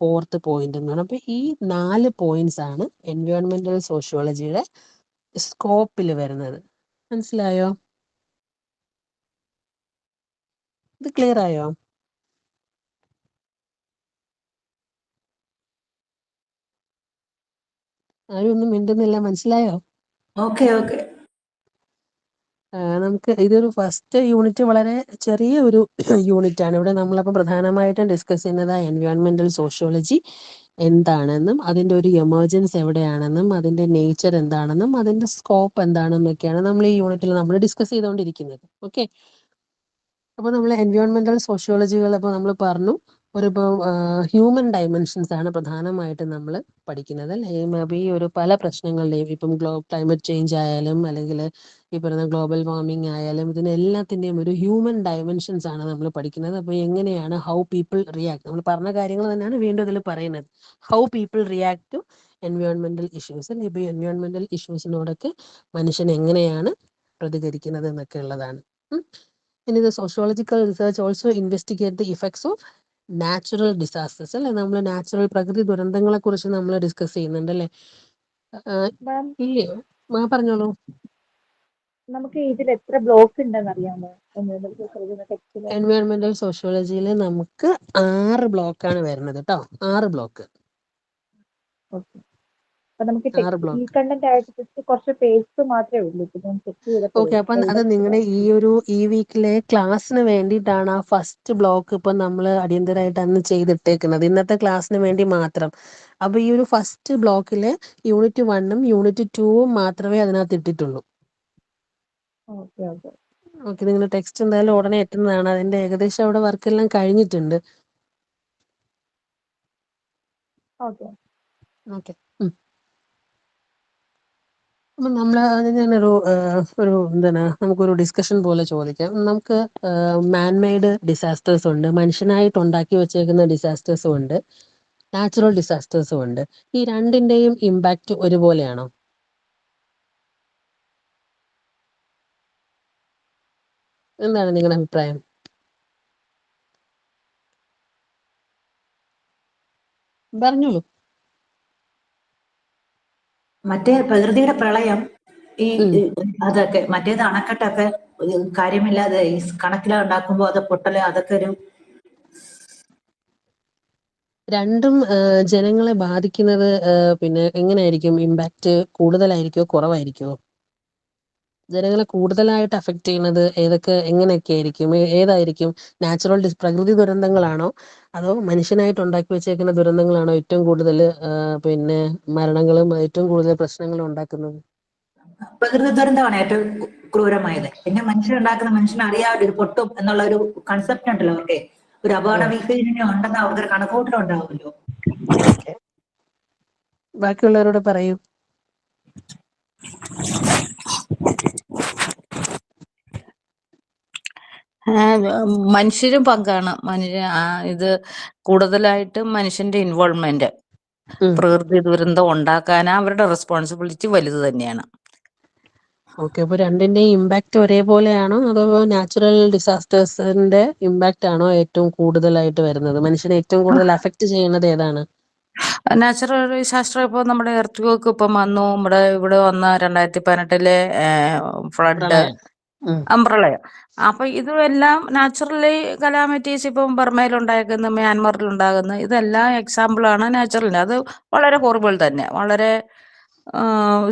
ഫോർത്ത് പോയിന്റ് എന്ന് പറയുന്നത്. അപ്പൊ ഈ 4 പോയിന്റ്സ് ആണ് എൻവയോൺമെന്റൽ സോഷ്യോളജിയുടെ സ്കോപ്പിൽ വരുന്നത്. മനസ്സിലായോ? ഇത് ക്ലിയർ ആയോ? ആരും ഒന്നും മിണ്ടുന്നില്ല. മനസ്സിലായോ? Okay okay. നമുക്ക് ഇതൊരു ഫസ്റ്റ് യൂണിറ്റ് വളരെ ചെറിയ ഒരു യൂണിറ്റ് ആണ്. ഇവിടെ നമ്മളപ്പോൾ പ്രധാനമായിട്ടും ഡിസ്കസ് ചെയ്യുന്നത് എൻവയോൺമെന്റൽ സോഷ്യോളജി എന്താണെന്നും അതിന്റെ ഒരു എമർജൻസ് എവിടെയാണെന്നും അതിന്റെ നേച്ചർ എന്താണെന്നും അതിന്റെ സ്കോപ്പ് എന്താണെന്നൊക്കെയാണ് നമ്മൾ ഈ യൂണിറ്റിൽ നമ്മൾ ഡിസ്കസ് ചെയ്തുകൊണ്ടിരിക്കുന്നത്. ഓക്കെ, അപ്പോൾ നമ്മൾ എൻവയോൺമെന്റൽ സോഷ്യോളജികൾ അപ്പോൾ നമ്മൾ പറഞ്ഞു ഇപ്പോൾ ഹ്യൂമൻ ഡയമെൻഷൻസ് ആണ് പ്രധാനമായിട്ടും നമ്മൾ പഠിക്കുന്നത് അല്ലേ. ഈ ഒരു പല പ്രശ്നങ്ങളുടെയും ഇപ്പം ക്ലൈമറ്റ് ചേഞ്ച് ആയാലും അല്ലെങ്കിൽ ഈ പറയുന്ന ഗ്ലോബൽ വാർമിംഗ് ആയാലും ഇതിനെല്ലാത്തിൻ്റെയും ഒരു ഹ്യൂമൻ ഡയമെൻഷൻസ് ആണ് നമ്മൾ പഠിക്കുന്നത്. അപ്പോൾ എങ്ങനെയാണ് ഹൗ പീപ്പിൾ റിയാക്ട്, നമ്മൾ പറഞ്ഞ കാര്യങ്ങൾ തന്നെയാണ് വീണ്ടും ഇതിൽ പറയുന്നത്, ഹൗ പീപ്പിൾ റിയാക്ട് ടു എൻവയോൺമെന്റൽ ഇഷ്യൂസ്. ഇപ്പോൾ എൻവയോൺമെന്റൽ ഇഷ്യൂസിനോടൊക്കെ മനുഷ്യൻ എങ്ങനെയാണ് പ്രതികരിക്കുന്നത് എന്നൊക്കെ ഉള്ളതാണ്. ഇനി ഇത് sociological research also investigate the effects of natural disasters അല്ലെ. നമ്മൾ നാച്ചുറൽ പ്രകൃതി ദുരന്തങ്ങളെ കുറിച്ച് നമ്മൾ ഡിസ്കസ് ചെയ്യുന്നുണ്ട് അല്ലേ. മാം, പറഞ്ഞോളൂ. നമുക്ക് ഇതിൽ എത്ര ബ്ലോക്ക് ഉണ്ടെന്ന് അറിയാമോ? ടെക്സ്റ്റില് എൻവയോൺമെന്റൽ സോഷ്യോളജിയിൽ നമുക്ക് 6 ബ്ലോക്കാണ് വരുന്നത് കേട്ടോ. 6 ബ്ലോക്ക്. ഓക്കെ. അപ്പൊ നമുക്ക് 6 ഈ ബ്ലോക്ക്. കണ്ടന്റ് ആയിട്ട് just കുറച്ച് പേജ് മാത്രമേ ഉള്ളൂ ഇപ്പൊ ഞാൻ ചെക്ക് ചെയ്തപ്പോഴേ ഓക്കെ. അപ്പം അത് എഴുതത്തില്ല. നിങ്ങളുടെ ഈ വീക്കിലെ ക്ലാസ്സിന് വേണ്ടിയിട്ടാണ് ആ ഫസ്റ്റ് ബ്ലോക്ക് ഇപ്പം നമ്മൾ അടിയന്തരമായിട്ട് അന്ന് ചെയ്തിട്ടേക്കുന്നത്, ഇന്നത്തെ ക്ലാസ്സിന് വേണ്ടി മാത്രം. അപ്പൊ ഈ ഒരു ഫസ്റ്റ് ബ്ലോക്കില് യൂണിറ്റ് 1ഉം യൂണിറ്റ് 2ഉം മാത്രമേ അതിനകത്ത് ഇട്ടിട്ടുള്ളൂ. ഓക്കെ ഓക്കെ ഓക്കെ, നിങ്ങൾ ടെക്സ്റ്റ് എന്തായാലും ഉടനെ എത്തുന്നതാണ്. അതിന്റെ ഏകദേശം അവിടെ വർക്കെല്ലാം കഴിഞ്ഞിട്ടുണ്ട്. ഓക്കെ. ഓക്കെ. അപ്പം നമ്മൾ ഞാനൊരു ഒരു എന്താണ് നമുക്കൊരു ഡിസ്കഷൻ പോലെ ചോദിക്കാം. നമുക്ക് മാൻമെയ്ഡ് ഡിസാസ്റ്റേഴ്സ് ഉണ്ട്, മനുഷ്യനായിട്ട് ഉണ്ടാക്കി വെച്ചേക്കുന്ന ഡിസാസ്റ്റേഴ്സും ഉണ്ട്, നാച്ചുറൽ ഡിസാസ്റ്റേഴ്സും ഉണ്ട്. ഈ രണ്ടിന്റെയും ഇമ്പാക്റ്റ് ഒരുപോലെയാണോ? എന്താണ് നിങ്ങളുടെ അഭിപ്രായം? പറഞ്ഞോളൂ. മറ്റേ പ്രകൃതിയുടെ പ്രളയം ഈ ഉം. അതൊക്കെ മറ്റേത് അണക്കെട്ടൊക്കെ കാര്യമില്ലാതെ ഈ കണക്കില ഉണ്ടാക്കുമ്പോൾ അത് പൊട്ടല് അതൊക്കെ ഒരു രണ്ടും ജനങ്ങളെ ബാധിക്കുന്നത് പിന്നെ എങ്ങനെയായിരിക്കും? ഇമ്പാക്റ്റ് കൂടുതലായിരിക്കോ കുറവായിരിക്കോ? ജനങ്ങളെ കൂടുതലായിട്ട് അഫക്റ്റ് ചെയ്യുന്നത് എങ്ങനെയൊക്കെ ആയിരിക്കും? ഏതായിരിക്കും? പ്രകൃതി ദുരന്തങ്ങളാണോ അതോ മനുഷ്യനായിട്ട് ഉണ്ടാക്കി വെച്ചേക്കുന്ന ദുരന്തങ്ങളാണോ ഏറ്റവും കൂടുതൽ പിന്നെ മരണങ്ങളും ഏറ്റവും കൂടുതൽ പ്രശ്നങ്ങളും ഉണ്ടാക്കുന്നത്? പ്രകൃതി ദുരന്തമാണ് ഏറ്റവും ക്രൂരമായത്. പിന്നെ മനുഷ്യനുണ്ടാക്കുന്ന മനുഷ്യന് അറിയാമല്ലോ ഒരു പൊട്ടും എന്നുള്ള ഒരു കൺസെപ്റ്റ് ഉണ്ടല്ലോ അവർക്ക്. ഒരു അപകട ഭീഷണി ഉണ്ടെന്ന് അവർക്കൊരു കണക്കൂട്ടലുണ്ടാവുമല്ലോ. ഓക്കെ, ബാക്കിയുള്ളവരോട് പറയൂ. മനുഷ്യരും പങ്കാണ്. ഇത് കൂടുതലായിട്ടും മനുഷ്യന്റെ ഇൻവോൾവ്മെന്റ് ഉം. പ്രകൃതി ദുരന്തം ഉണ്ടാക്കാൻ അവരുടെ റെസ്പോൺസിബിലിറ്റി വലുത് തന്നെയാണ്. ഓക്കെ, അപ്പൊ രണ്ടിന്റെയും ഇമ്പാക്റ്റ് ഒരേപോലെയാണോ അതോ നാച്ചുറൽ ഡിസാസ്റ്റേഴ്സിന്റെ ഇമ്പാക്റ്റ് ആണോ ഏറ്റവും കൂടുതലായിട്ട് വരുന്നത്? മനുഷ്യനെ ഏറ്റവും കൂടുതൽ അഫക്റ്റ് ചെയ്യുന്നത് ഏതാണ്? നാച്ചുറൽ ഡിസാസ്റ്റർ ഇപ്പോൾ നമ്മുടെ എർത്ത് ക്വേക്ക് ഇപ്പം വന്നു, ഇവിടെ വന്ന 2018 ഫ്ലഡ്, പ്രളയം. പ്രളയം. അപ്പൊ ഇതുമെല്ലാം നാച്ചുറലി കലാമിറ്റീസ്. ഇപ്പം ബർമയിൽ ഉണ്ടാകുന്ന, മ്യാൻമറിൽ ഉണ്ടാകുന്ന ഇതെല്ലാം എക്സാമ്പിളാണ് നാച്ചുറലിന്. അത് വളരെ ഹോറിബിൾ തന്നെ, വളരെ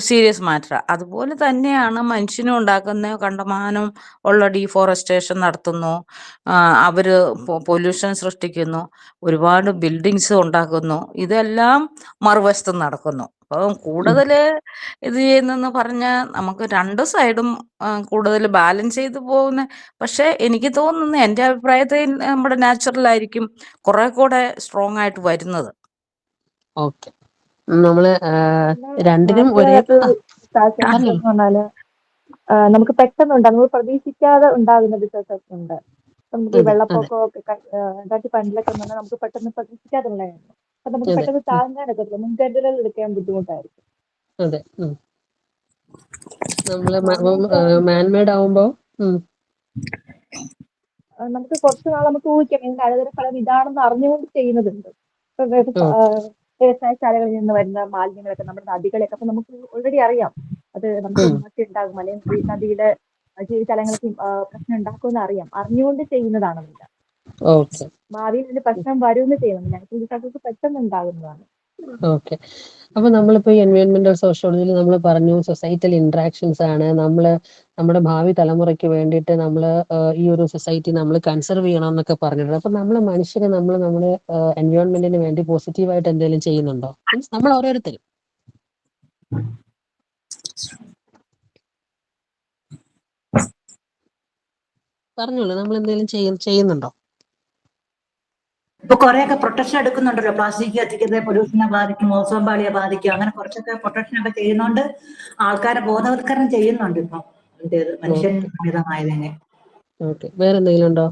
സീരിയസ് മാറ്റർ. അതുപോലെ തന്നെയാണ് മനുഷ്യനും ഉണ്ടാക്കുന്ന കണ്ടമാനം ഉള്ള ഡീഫോറസ്റ്റേഷൻ നടത്തുന്നു, അവര് പൊല്യൂഷൻ സൃഷ്ടിക്കുന്നു, ഒരുപാട് ബിൽഡിങ്സ് ഉണ്ടാക്കുന്നു. ഇതെല്ലാം മറുവശത്ത് നടക്കുന്നു. അപ്പം കൂടുതൽ ഇത് ചെയ്യുന്നെന്ന് പറഞ്ഞാൽ നമുക്ക് രണ്ട് സൈഡും കൂടുതൽ ബാലൻസ് ചെയ്ത് പോകുന്ന. പക്ഷെ എനിക്ക് തോന്നുന്നു, എൻ്റെ അഭിപ്രായത്തിൽ നമ്മുടെ നാച്ചുറൽ ആയിരിക്കും കുറെ കൂടെ സ്ട്രോങ് ആയിട്ട് വരുന്നത്. ഓക്കെ, നമ്മള് രണ്ടിനും ഒരേ നാച്ചുറൽ പറഞ്ഞോളൂ. എന്ന് പറഞ്ഞാല് നമുക്ക് പെട്ടെന്ന് ഉണ്ടാകും, നമ്മൾ പ്രതീക്ഷിക്കാതെ ഉണ്ടാകുന്ന ഡിസാസ്റ്റേഴ്സ് ഉണ്ട്. നമുക്ക് ഈ അതെ, അതെ, വെള്ളപ്പൊക്കമൊക്കെ 2015 എന്ന് പറഞ്ഞാൽ നമുക്ക് പെട്ടെന്ന് പ്രതീക്ഷിക്കാതെ ഉണ്ടായിരുന്നു. അപ്പൊ നമുക്ക് അതെ. പെട്ടെന്ന് താങ്ങാനൊക്കെ പറ്റില്ല, മുൻകരുതലുകൾ എടുക്കാൻ ബുദ്ധിമുട്ടായിരിക്കും. അതെ. നമ്മള് മാൻമെയ്ഡ് മാൻമേഡ് ആവുമ്പോ നമുക്ക് കുറച്ച് നാൾ നമുക്ക് ഊഹിക്കാം ഇതിന്റെ അനന്തരഫലം ഇതാണെന്ന് അറിഞ്ഞുകൊണ്ട് ചെയ്യുന്നതുണ്ട്. ഇപ്പൊ ഓക്കെ. വ്യവസായശാലകളിൽ നിന്ന് വരുന്ന മാലിന്യങ്ങളൊക്കെ നമ്മുടെ നദികളൊക്കെ അപ്പൊ നമുക്ക് ഓൾറെഡി അറിയാം അത് നമുക്ക് മാറ്റി ഉണ്ടാകും, അല്ലെങ്കിൽ നദിയുടെ ജീവജാലങ്ങൾക്ക് പ്രശ്നം ഉണ്ടാക്കുമെന്ന് അറിയാം. അറിഞ്ഞുകൊണ്ട് ചെയ്യുന്നതാണെന്നില്ല, ഓക്കെ. ഭാവിയിൽ ഇതിന് പ്രശ്നം വരുമെന്ന് ചെയ്യുന്നത് നാച്ചുറൽ ഡിസാസ്റ്റേഴ്സ് പെട്ടെന്ന് ഉണ്ടാകുന്നതാണ്. ഓക്കെ, അപ്പൊ നമ്മളിപ്പോ എൻവയോൺമെന്റൽ സോഷ്യോളജിയിൽ നമ്മൾ പറഞ്ഞു സൊസൈറ്റൽ ഇന്ററാക്ഷൻസ് ആണ് നമ്മുടെ ഭാവി തലമുറയ്ക്ക് വേണ്ടിയിട്ട് നമ്മൾ ഈ ഒരു സൊസൈറ്റി നമ്മൾ കൺസർവ് ചെയ്യണം എന്നൊക്കെ പറഞ്ഞിട്ടുണ്ട്. അപ്പൊ നമ്മൾ മനുഷ്യരെ നമ്മുടെ എൻവയോൺമെന്റിന് വേണ്ടി പോസിറ്റീവായിട്ട് എന്തെങ്കിലും ചെയ്യുന്നുണ്ടോ? മീൻസ് നമ്മൾ ഓരോരുത്തരും പറഞ്ഞോളൂ, നമ്മൾ എന്തെങ്കിലും ചെയ്യുന്നുണ്ടോ? ഇപ്പൊ കുറെയൊക്കെ പ്രൊട്ടക്ഷൻ എടുക്കുന്നുണ്ടല്ലോ. പ്ലാസ്റ്റിക് കത്തിക്കുന്നത് പൊല്യൂഷനെ ബാധിക്കും, ഓസോൺ പാളിയെ ബാധിക്കും, അങ്ങനെ കുറച്ചൊക്കെ പ്രൊട്ടക്ഷൻ ഒക്കെ ചെയ്യുന്നോണ്ട് ആൾക്കാരെ ബോധവൽക്കരണം ചെയ്യുന്നുണ്ട് ഇപ്പൊ മനുഷ്യൻ സഹിതമായതിനെ. ഓക്കെ, വേറെ എന്തെങ്കിലും ഉണ്ടോ?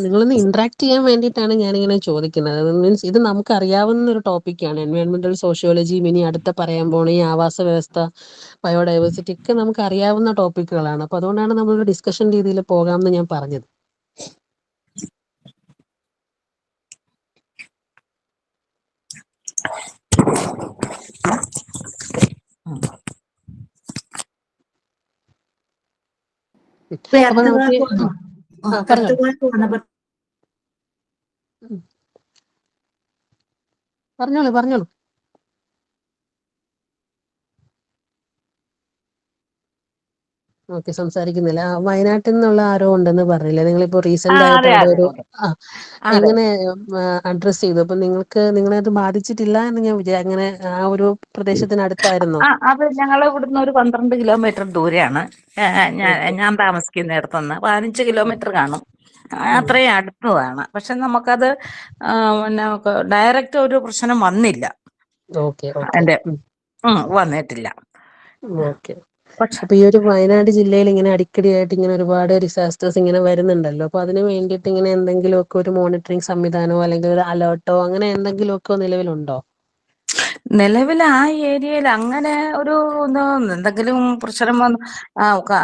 നിങ്ങളൊന്ന് ഇന്ററാക്ട് ചെയ്യാൻ വേണ്ടിയിട്ടാണ് ഞാനിങ്ങനെ ചോദിക്കുന്നത്. മീൻസ് ഇത് നമുക്ക് അറിയാവുന്ന ഒരു ടോപ്പിക്കാണ് എൻവയോൺമെന്റൽ സോഷ്യോളജി. ഇനി അടുത്ത പറയാൻ പോണ ഈ ആവാസ വ്യവസ്ഥ, ബയോഡൈവേഴ്സിറ്റി ഒക്കെ നമുക്ക് അറിയാവുന്ന ടോപ്പിക്കുകളാണ്. അപ്പൊ അതുകൊണ്ടാണ് നമ്മളൊരു ഡിസ്കഷൻ രീതിയിൽ പോകാമെന്ന് ഞാൻ പറഞ്ഞത്. ഇപ്പൊ അപ്പൊ എർത്ത് നമുക്ക് ക്വേക്ക് വന്നപ്പോ പറഞ്ഞോളൂ. എർത്ത് ക്വേക്ക് വന്നപ്പോ പറഞ്ഞോളൂ. ഓക്കെ, സംസാരിക്കുന്നില്ല. വയനാട്ടിൽ നിന്നുള്ള ആരോ ഉണ്ടെന്ന് പറഞ്ഞില്ലേ? നിങ്ങളിപ്പോ റീസെന്റ് ആയിട്ട് അതെ അവിടെ അതെ ഒരു അതെ അതെ. എങ്ങനെ അഡ്രസ് ചെയ്തു? അപ്പൊ നിങ്ങളെ അത് ബാധിച്ചിട്ടില്ല എന്ന് ഞാൻ അങ്ങനെ ആ ഒരു പ്രദേശത്തിനടുത്തായിരുന്നോ? അത് ഞങ്ങൾ ഇവിടുന്ന് ഒരു 12 കിലോമീറ്റർ ദൂരെയാണ്. ഓക്കെ. ഞാൻ താമസിക്കുന്നിടത്തുനിന്ന് 15 കിലോമീറ്റർ കാണും. അത്രയും അടുത്തതാണ്. പക്ഷെ നമുക്കത് പിന്നെ ഡയറക്റ്റ് ഒരു പ്രശ്നം വന്നില്ല. ഓക്കെ. എന്റെ വന്നിട്ടില്ല. ഓക്കെ. പക്ഷെ അപ്പൊ ഈ ഒരു വയനാട് ജില്ലയിൽ ഇങ്ങനെ അടിക്കടിയായിട്ട് ഇങ്ങനെ ഒരുപാട് ഡിസാസ്റ്റേഴ്സ് ഇങ്ങനെ വരുന്നുണ്ടല്ലോ. അപ്പൊ അതിന് വേണ്ടിയിട്ട് ഇങ്ങനെ എന്തെങ്കിലുമൊക്കെ ഒരു മോണിറ്ററിംഗ് സംവിധാനമോ അല്ലെങ്കിൽ ഒരു അലേർട്ടോ അങ്ങനെ എന്തെങ്കിലുമൊക്കെ നിലവിലുണ്ടോ? നിലവിൽ ആ ഏരിയയിൽ അങ്ങനെ ഒരു എന്തെങ്കിലും പ്രശ്നം വന്ന്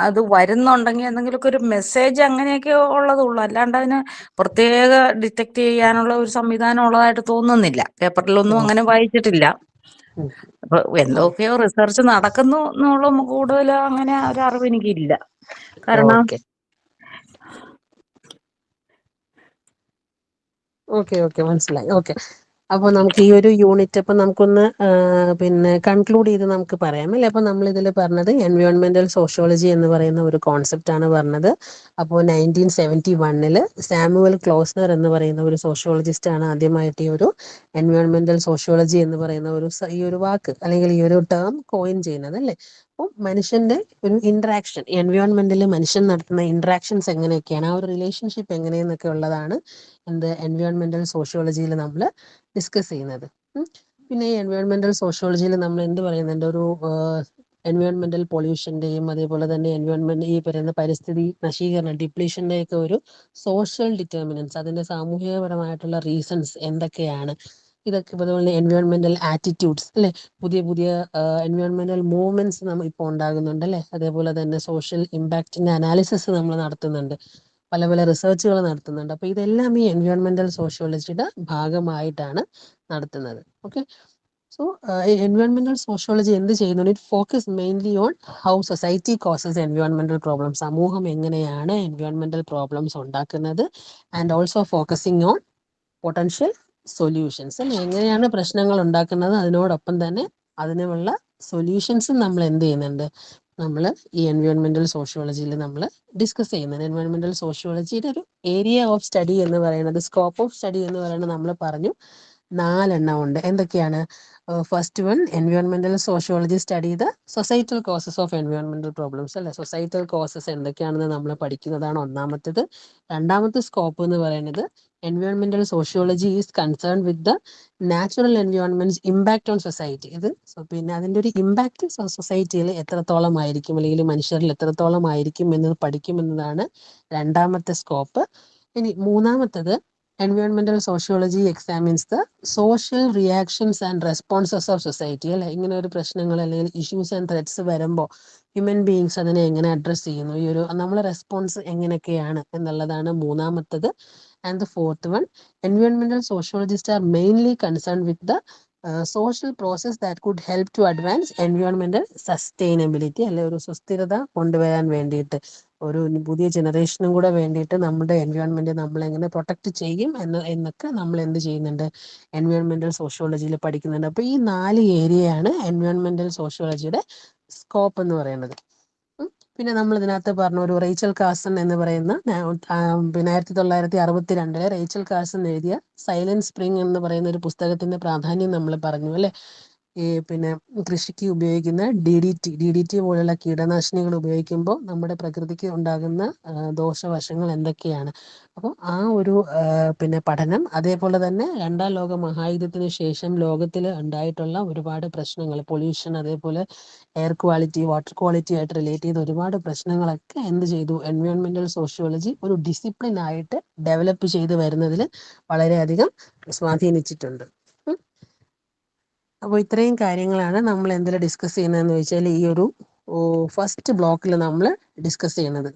അത് വരുന്നുണ്ടെങ്കിൽ എന്തെങ്കിലുമൊക്കെ ഒരു മെസ്സേജ് അങ്ങനെയൊക്കെ ഉള്ളതുള്ളൂ. അല്ലാണ്ട് അതിന് പ്രത്യേക ഡിറ്റക്ട് ചെയ്യാനുള്ള ഒരു സംവിധാനം ഉള്ളതായിട്ട് തോന്നുന്നില്ല. പേപ്പറിലൊന്നും അങ്ങനെ വായിച്ചിട്ടില്ല. ഉം. അപ്പൊ എന്തൊക്കെയോ റിസർച്ച് നടക്കുന്നു എന്നുള്ള കൂടുതൽ അങ്ങനെ ഒരു അറിവ് എനിക്കില്ല. കാരണം ഓക്കെ. മനസ്സിലായി. ഓക്കെ. അപ്പൊ നമുക്ക് ഈ ഒരു യൂണിറ്റ് അപ്പൊ നമുക്കൊന്ന് പിന്നെ കൺക്ലൂഡ് ചെയ്ത് നമുക്ക് പറയാം അല്ലെ? അപ്പൊ നമ്മൾ ഇതിൽ പറഞ്ഞത് എൻവയോൺമെന്റൽ സോഷ്യോളജി എന്ന് പറയുന്ന ഒരു കോൺസെപ്റ്റ് ആണ് പറഞ്ഞത്. അപ്പോൾ 1971 സാമുവൽ ക്ലോസ്നർ എന്ന് പറയുന്ന ഒരു സോഷ്യോളജിസ്റ്റ് ആണ് ആദ്യമായിട്ട് ഈ ഒരു എൻവയോൺമെന്റൽ സോഷ്യോളജി എന്ന് പറയുന്ന ഈ ഒരു വാക്ക് അല്ലെങ്കിൽ ഈ ഒരു ടേം കോയിൻ ചെയ്യുന്നത് അല്ലേ? അപ്പോൾ മനുഷ്യന്റെ ഒരു ഇന്ററാക്ഷൻ, എൻവയോൺമെന്റിൽ മനുഷ്യൻ നടത്തുന്ന ഇന്ററാക്ഷൻസ് എങ്ങനെയൊക്കെയാണ്, ആ ഒരു റിലേഷൻഷിപ്പ് എങ്ങനെയെന്നൊക്കെ ഉള്ളതാണ് എൻവയോൺമെന്റൽ സോഷ്യോളജിയിൽ നമ്മൾ ഡിസ്കസ് ചെയ്യുന്നത്. പിന്നെ ഈ എൻവയോൺമെന്റൽ സോഷ്യോളജിയിൽ നമ്മൾ എന്ത് പറയുന്നുണ്ട്, ഒരു എൻവയോൺമെന്റൽ പൊല്യൂഷന്റെയും അതേപോലെ തന്നെ ഈ പറയുന്ന പരിസ്ഥിതി നശീകരണം, ഡിപ്ലീഷന്റെ ഒക്കെ ഒരു സോഷ്യൽ ഡിറ്റർമിനൻസ്, അതിന്റെ സാമൂഹികപരമായിട്ടുള്ള റീസൺസ് എന്തൊക്കെയാണ്, ഇതൊക്കെ അതുപോലെ എൻവയോൺമെന്റൽ ആറ്റിറ്റ്യൂഡ്സ് അല്ലെ, പുതിയ എൻവയോൺമെന്റൽ മൂവ്മെന്റ്സ് ഇപ്പോൾ ഉണ്ടാകുന്നുണ്ട് അല്ലെ, അതേപോലെ തന്നെ സോഷ്യൽ ഇമ്പാക്റ്റിന്റെ അനാലിസിസ് നമ്മൾ നടത്തുന്നുണ്ട്, പല റിസർച്ചുകൾ നടത്തുന്നുണ്ട്. അപ്പൊ ഇതെല്ലാം ഈ എൻവയോൺമെന്റൽ സോഷ്യോളജിയുടെ ഭാഗമായിട്ടാണ് നടത്തുന്നത്. ഓക്കെ. സോ എൻവയോൺമെന്റൽ സോഷ്യോളജി എന്ത് ചെയ്യുന്നു? It focus mainly on how society causes എൻവയോൺമെന്റൽ പ്രോബ്ലംസ്, സമൂഹം എങ്ങനെയാണ് എൻവയോൺമെന്റൽ പ്രോബ്ലംസ് ഉണ്ടാക്കുന്നത്, and also focusing on potential solutions അല്ലെ, എങ്ങനെയാണ് പ്രശ്നങ്ങൾ ഉണ്ടാക്കുന്നത്, അതിനോടൊപ്പം തന്നെ അതിനുള്ള സൊല്യൂഷൻസും നമ്മൾ എന്ത് ചെയ്യുന്നുണ്ട്, നമ്മൾ ഈ എൻവയോൺമെന്റൽ സോഷ്യോളജിയിൽ നമ്മൾ ഡിസ്കസ് ചെയ്യുന്നത്. എൻവയോൺമെന്റൽ സോഷ്യോളജിയുടെ ഒരു ഏരിയ ഓഫ് സ്റ്റഡി എന്ന് പറയുന്നത്, സ്കോപ്പ് ഓഫ് സ്റ്റഡി എന്ന് പറയുന്നത് നമ്മൾ പറഞ്ഞു 4 ഉണ്ട്. എന്തൊക്കെയാണ്? First one, എൻവയോൺമെന്റൽ sociology study the societal causes of എൻവയോൺമെന്റൽ problems അല്ലെ, സൊസൈറ്റൽ കോസസ് എന്തൊക്കെയാണെന്ന് നമ്മൾ പഠിക്കുന്നതാണ് ഒന്നാമത്തേത്. രണ്ടാമത്തെ സ്കോപ്പ് എന്ന് പറയുന്നത് എൻവയോൺമെന്റൽ sociology is concern with the natural environments impact on society. പിന്നെ അതിന്റെ ഒരു ഇമ്പാക്ട് സൊസൈറ്റിയിൽ എത്രത്തോളം ആയിരിക്കും അല്ലെങ്കിൽ മനുഷ്യരിൽ എത്രത്തോളം ആയിരിക്കും എന്നത് പഠിക്കുമെന്നതാണ് രണ്ടാമത്തെ സ്കോപ്പ്. ഇനി മൂന്നാമത്തത്, എൻവയോൺമെന്റൽ sociology examines the social reactions and responses of society അല്ലെ, ഇങ്ങനെ ഒരു പ്രശ്നങ്ങൾ അല്ലെങ്കിൽ ഇഷ്യൂസ് ആൻഡ് ത്രെറ്റ്സ് വരുമ്പോൾ ഹ്യൂമൻ ബീയിങ്സ് അതിനെ എങ്ങനെ അഡ്രസ് ചെയ്യുന്നു, ഈ ഒരു നമ്മളെ റെസ്പോൺസ് എങ്ങനെയൊക്കെയാണ് എന്നുള്ളതാണ് മൂന്നാമത്തത്. And the fourth one, എൻവയോൺമെന്റൽ sociologist R mainly concern with the social process that could help to advance എൻവയോൺമെന്റൽ sustainability അല്ലെ, ഒരു സുസ്ഥിരത കൊണ്ടുവരാൻ വേണ്ടിയിട്ട്, ഒരു പുതിയ ജനറേഷനും കൂടെ വേണ്ടിയിട്ട് നമ്മുടെ എൻവയോൺമെന്റ് നമ്മൾ എങ്ങനെ പ്രൊട്ടക്ട് ചെയ്യും എന്നൊക്കെ നമ്മൾ എന്ത് ചെയ്യുന്നുണ്ട്, എൻവയോൺമെന്റൽ സോഷ്യോളജിയിൽ പഠിക്കുന്നുണ്ട്. അപ്പൊ ഈ 4 ഏരിയയാണ് എൻവയോൺമെന്റൽ സോഷ്യോളജിയുടെ സ്കോപ്പ് എന്ന് പറയുന്നത്. പിന്നെ നമ്മൾ ഇതിനകത്ത് പറഞ്ഞു, ഒരു റേച്ചൽ കാർസൺ എന്ന് പറയുന്ന 1962 റേച്ചൽ കാർസൺ എഴുതിയ സൈലന്റ് സ്പ്രിംഗ് എന്ന് പറയുന്ന ഒരു പുസ്തകത്തിന്റെ പ്രാധാന്യം നമ്മൾ പറഞ്ഞു അല്ലെ. ഈ പിന്നെ കൃഷിക്ക് ഉപയോഗിക്കുന്ന DDT പോലുള്ള കീടനാശിനികൾ ഉപയോഗിക്കുമ്പോൾ നമ്മുടെ പ്രകൃതിക്ക് ഉണ്ടാകുന്ന ദോഷവശങ്ങൾ എന്തൊക്കെയാണ്. അപ്പോൾ ആ ഒരു പിന്നെ പഠനം, അതേപോലെ തന്നെ 2ാം ലോക മഹായുദ്ധത്തിന് ശേഷം ലോകത്തിൽ ഉണ്ടായിട്ടുള്ള ഒരുപാട് പ്രശ്നങ്ങൾ, പൊല്യൂഷൻ, അതേപോലെ എയർ ക്വാളിറ്റി, വാട്ടർ ക്വാളിറ്റി ആയിട്ട് റിലേറ്റ് ചെയ്ത ഒരുപാട് പ്രശ്നങ്ങളൊക്കെ എന്ത് ചെയ്തു, എൻവയോൺമെന്റൽ സോഷ്യോളജി ഒരു ഡിസിപ്ലിൻ ആയിട്ട് ഡെവലപ്പ് ചെയ്ത് വരുന്നതിൽ വളരെയധികം സ്വാധീനിച്ചിട്ടുണ്ട്. അപ്പോൾ ഇത്രയും കാര്യങ്ങളാണ് നമ്മൾ എന്തിൽ ഡിസ്കസ് ചെയ്യുന്നതെന്ന് വെച്ചാൽ ഈ ഒരു ഫസ്റ്റ് ബ്ലോക്കിൽ നമ്മൾ ഡിസ്കസ് ചെയ്യുന്നത്.